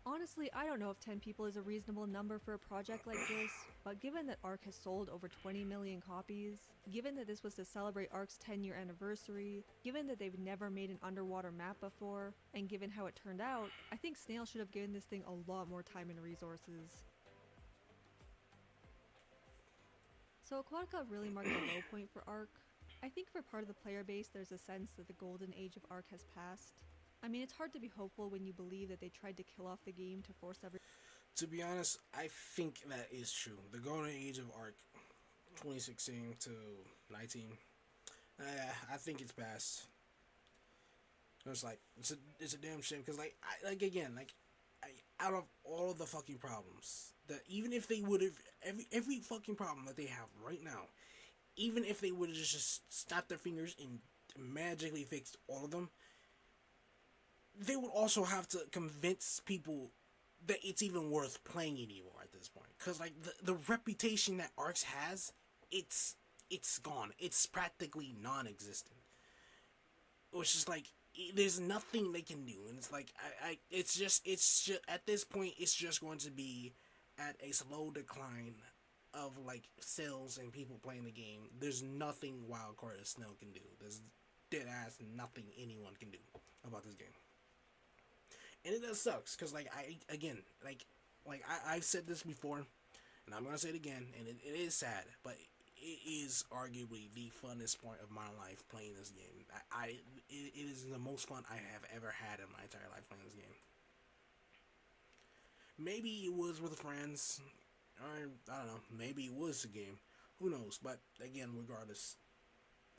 Honestly, I don't know if 10 people is a reasonable number for a project like this, but given that Ark has sold over 20 million copies, given that this was to celebrate Ark's 10-year anniversary, given that they've never made an underwater map before, and given how it turned out, I think Snail should have given this thing a lot more time and resources. So Aquatica really marked a low point for Ark. I think for part of the player base there's a sense that the golden age of Ark has passed. I mean, it's hard to be hopeful when you believe that they tried to kill off the game to force every. To be honest, I think that is true. The golden age of Ark, 2016 to 19, I think it's past. It's like it's a damn shame because out of all of the fucking problems that even if they would have every fucking problem that they have right now, even if they would have just snapped their fingers and magically fixed all of them, they would also have to convince people that it's even worth playing anymore at this point. Because, like, the reputation that Arx has, it's gone. It's practically non-existent. Which is, like, there's nothing they can do. And it's, like, it's just, at this point, it's just going to be at a slow decline of, like, sales and people playing the game. There's nothing Wildcard or Snail can do. There's dead-ass nothing anyone can do about this game. And it does sucks, because, like, I've said this before, and I'm going to say it again, and it is sad, but it is arguably the funnest point of my life playing this game. It is the most fun I have ever had in my entire life playing this game. Maybe it was with friends, or, I don't know, maybe it was a game. Who knows? But, again, regardless,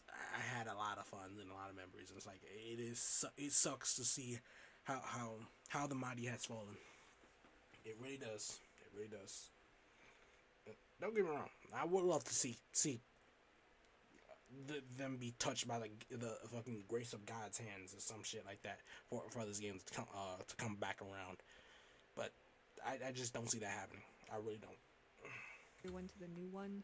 I had a lot of fun and a lot of memories, and it's like, it sucks to see how the mighty has fallen. It really does. It really does. Don't get me wrong. I would love to see them be touched by the fucking grace of God's hands or some shit like that for this game to come back around. But I just don't see that happening. I really don't. Everyone to the new one.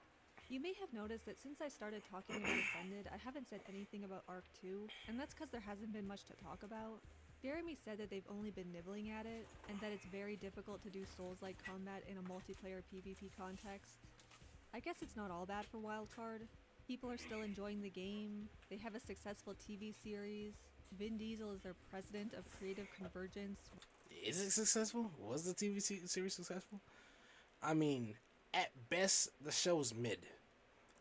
You may have noticed that since I started talking about Ascended, I haven't said anything about Ark 2, and that's because there hasn't been much to talk about. Jeremy said that they've only been nibbling at it, and that it's very difficult to do Souls-like combat in a multiplayer PvP context. I guess it's not all bad for Wildcard. People are still enjoying the game, they have a successful TV series, Vin Diesel is their president of Creative Convergence. Is it successful? Was the TV series successful? I mean, at best, the show's mid.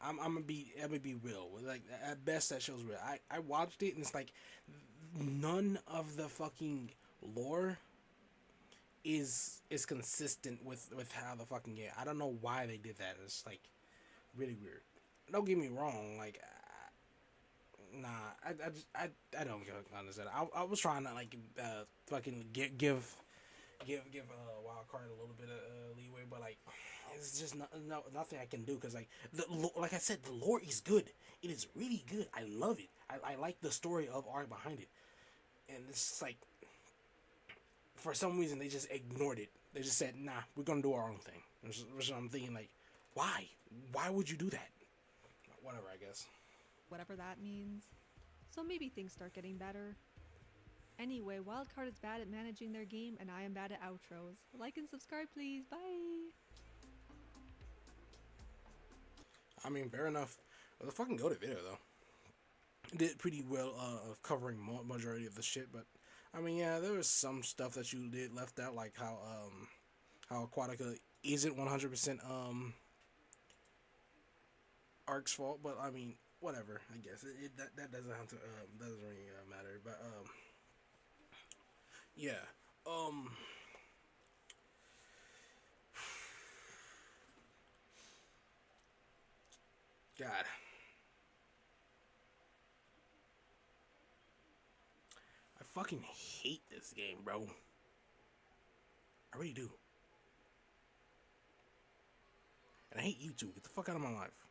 I'm gonna be real. Like, at best, that show's real. I watched it, and it's like, none of the fucking lore is consistent with how the fucking game. I don't know why they did that. It's like really weird. Don't get me wrong. Like, nah, I don't understand. I was trying to like fucking give Wildcard a little bit of leeway, but like it's just nothing I can do because like like I said, the lore is good. It is really good. I love it. I like the story of Ark behind it. And it's just like, for some reason, they just ignored it. They just said, nah, we're going to do our own thing. Which I'm thinking, like, why? Why would you do that? Whatever, I guess. Whatever that means. So maybe things start getting better. Anyway, Wildcard is bad at managing their game, and I am bad at outros. Like and subscribe, please. Bye! I mean, fair enough. Well, the fucking go-to video, though. Did pretty well of covering majority of the shit, but I mean, yeah, there was some stuff that you did left out, like how Aquatica isn't 100% Ark's fault, but I mean, whatever. I guess that doesn't have to doesn't really matter, but yeah, God. I fucking hate this game, bro. I really do. And I hate you too. Get the fuck out of my life.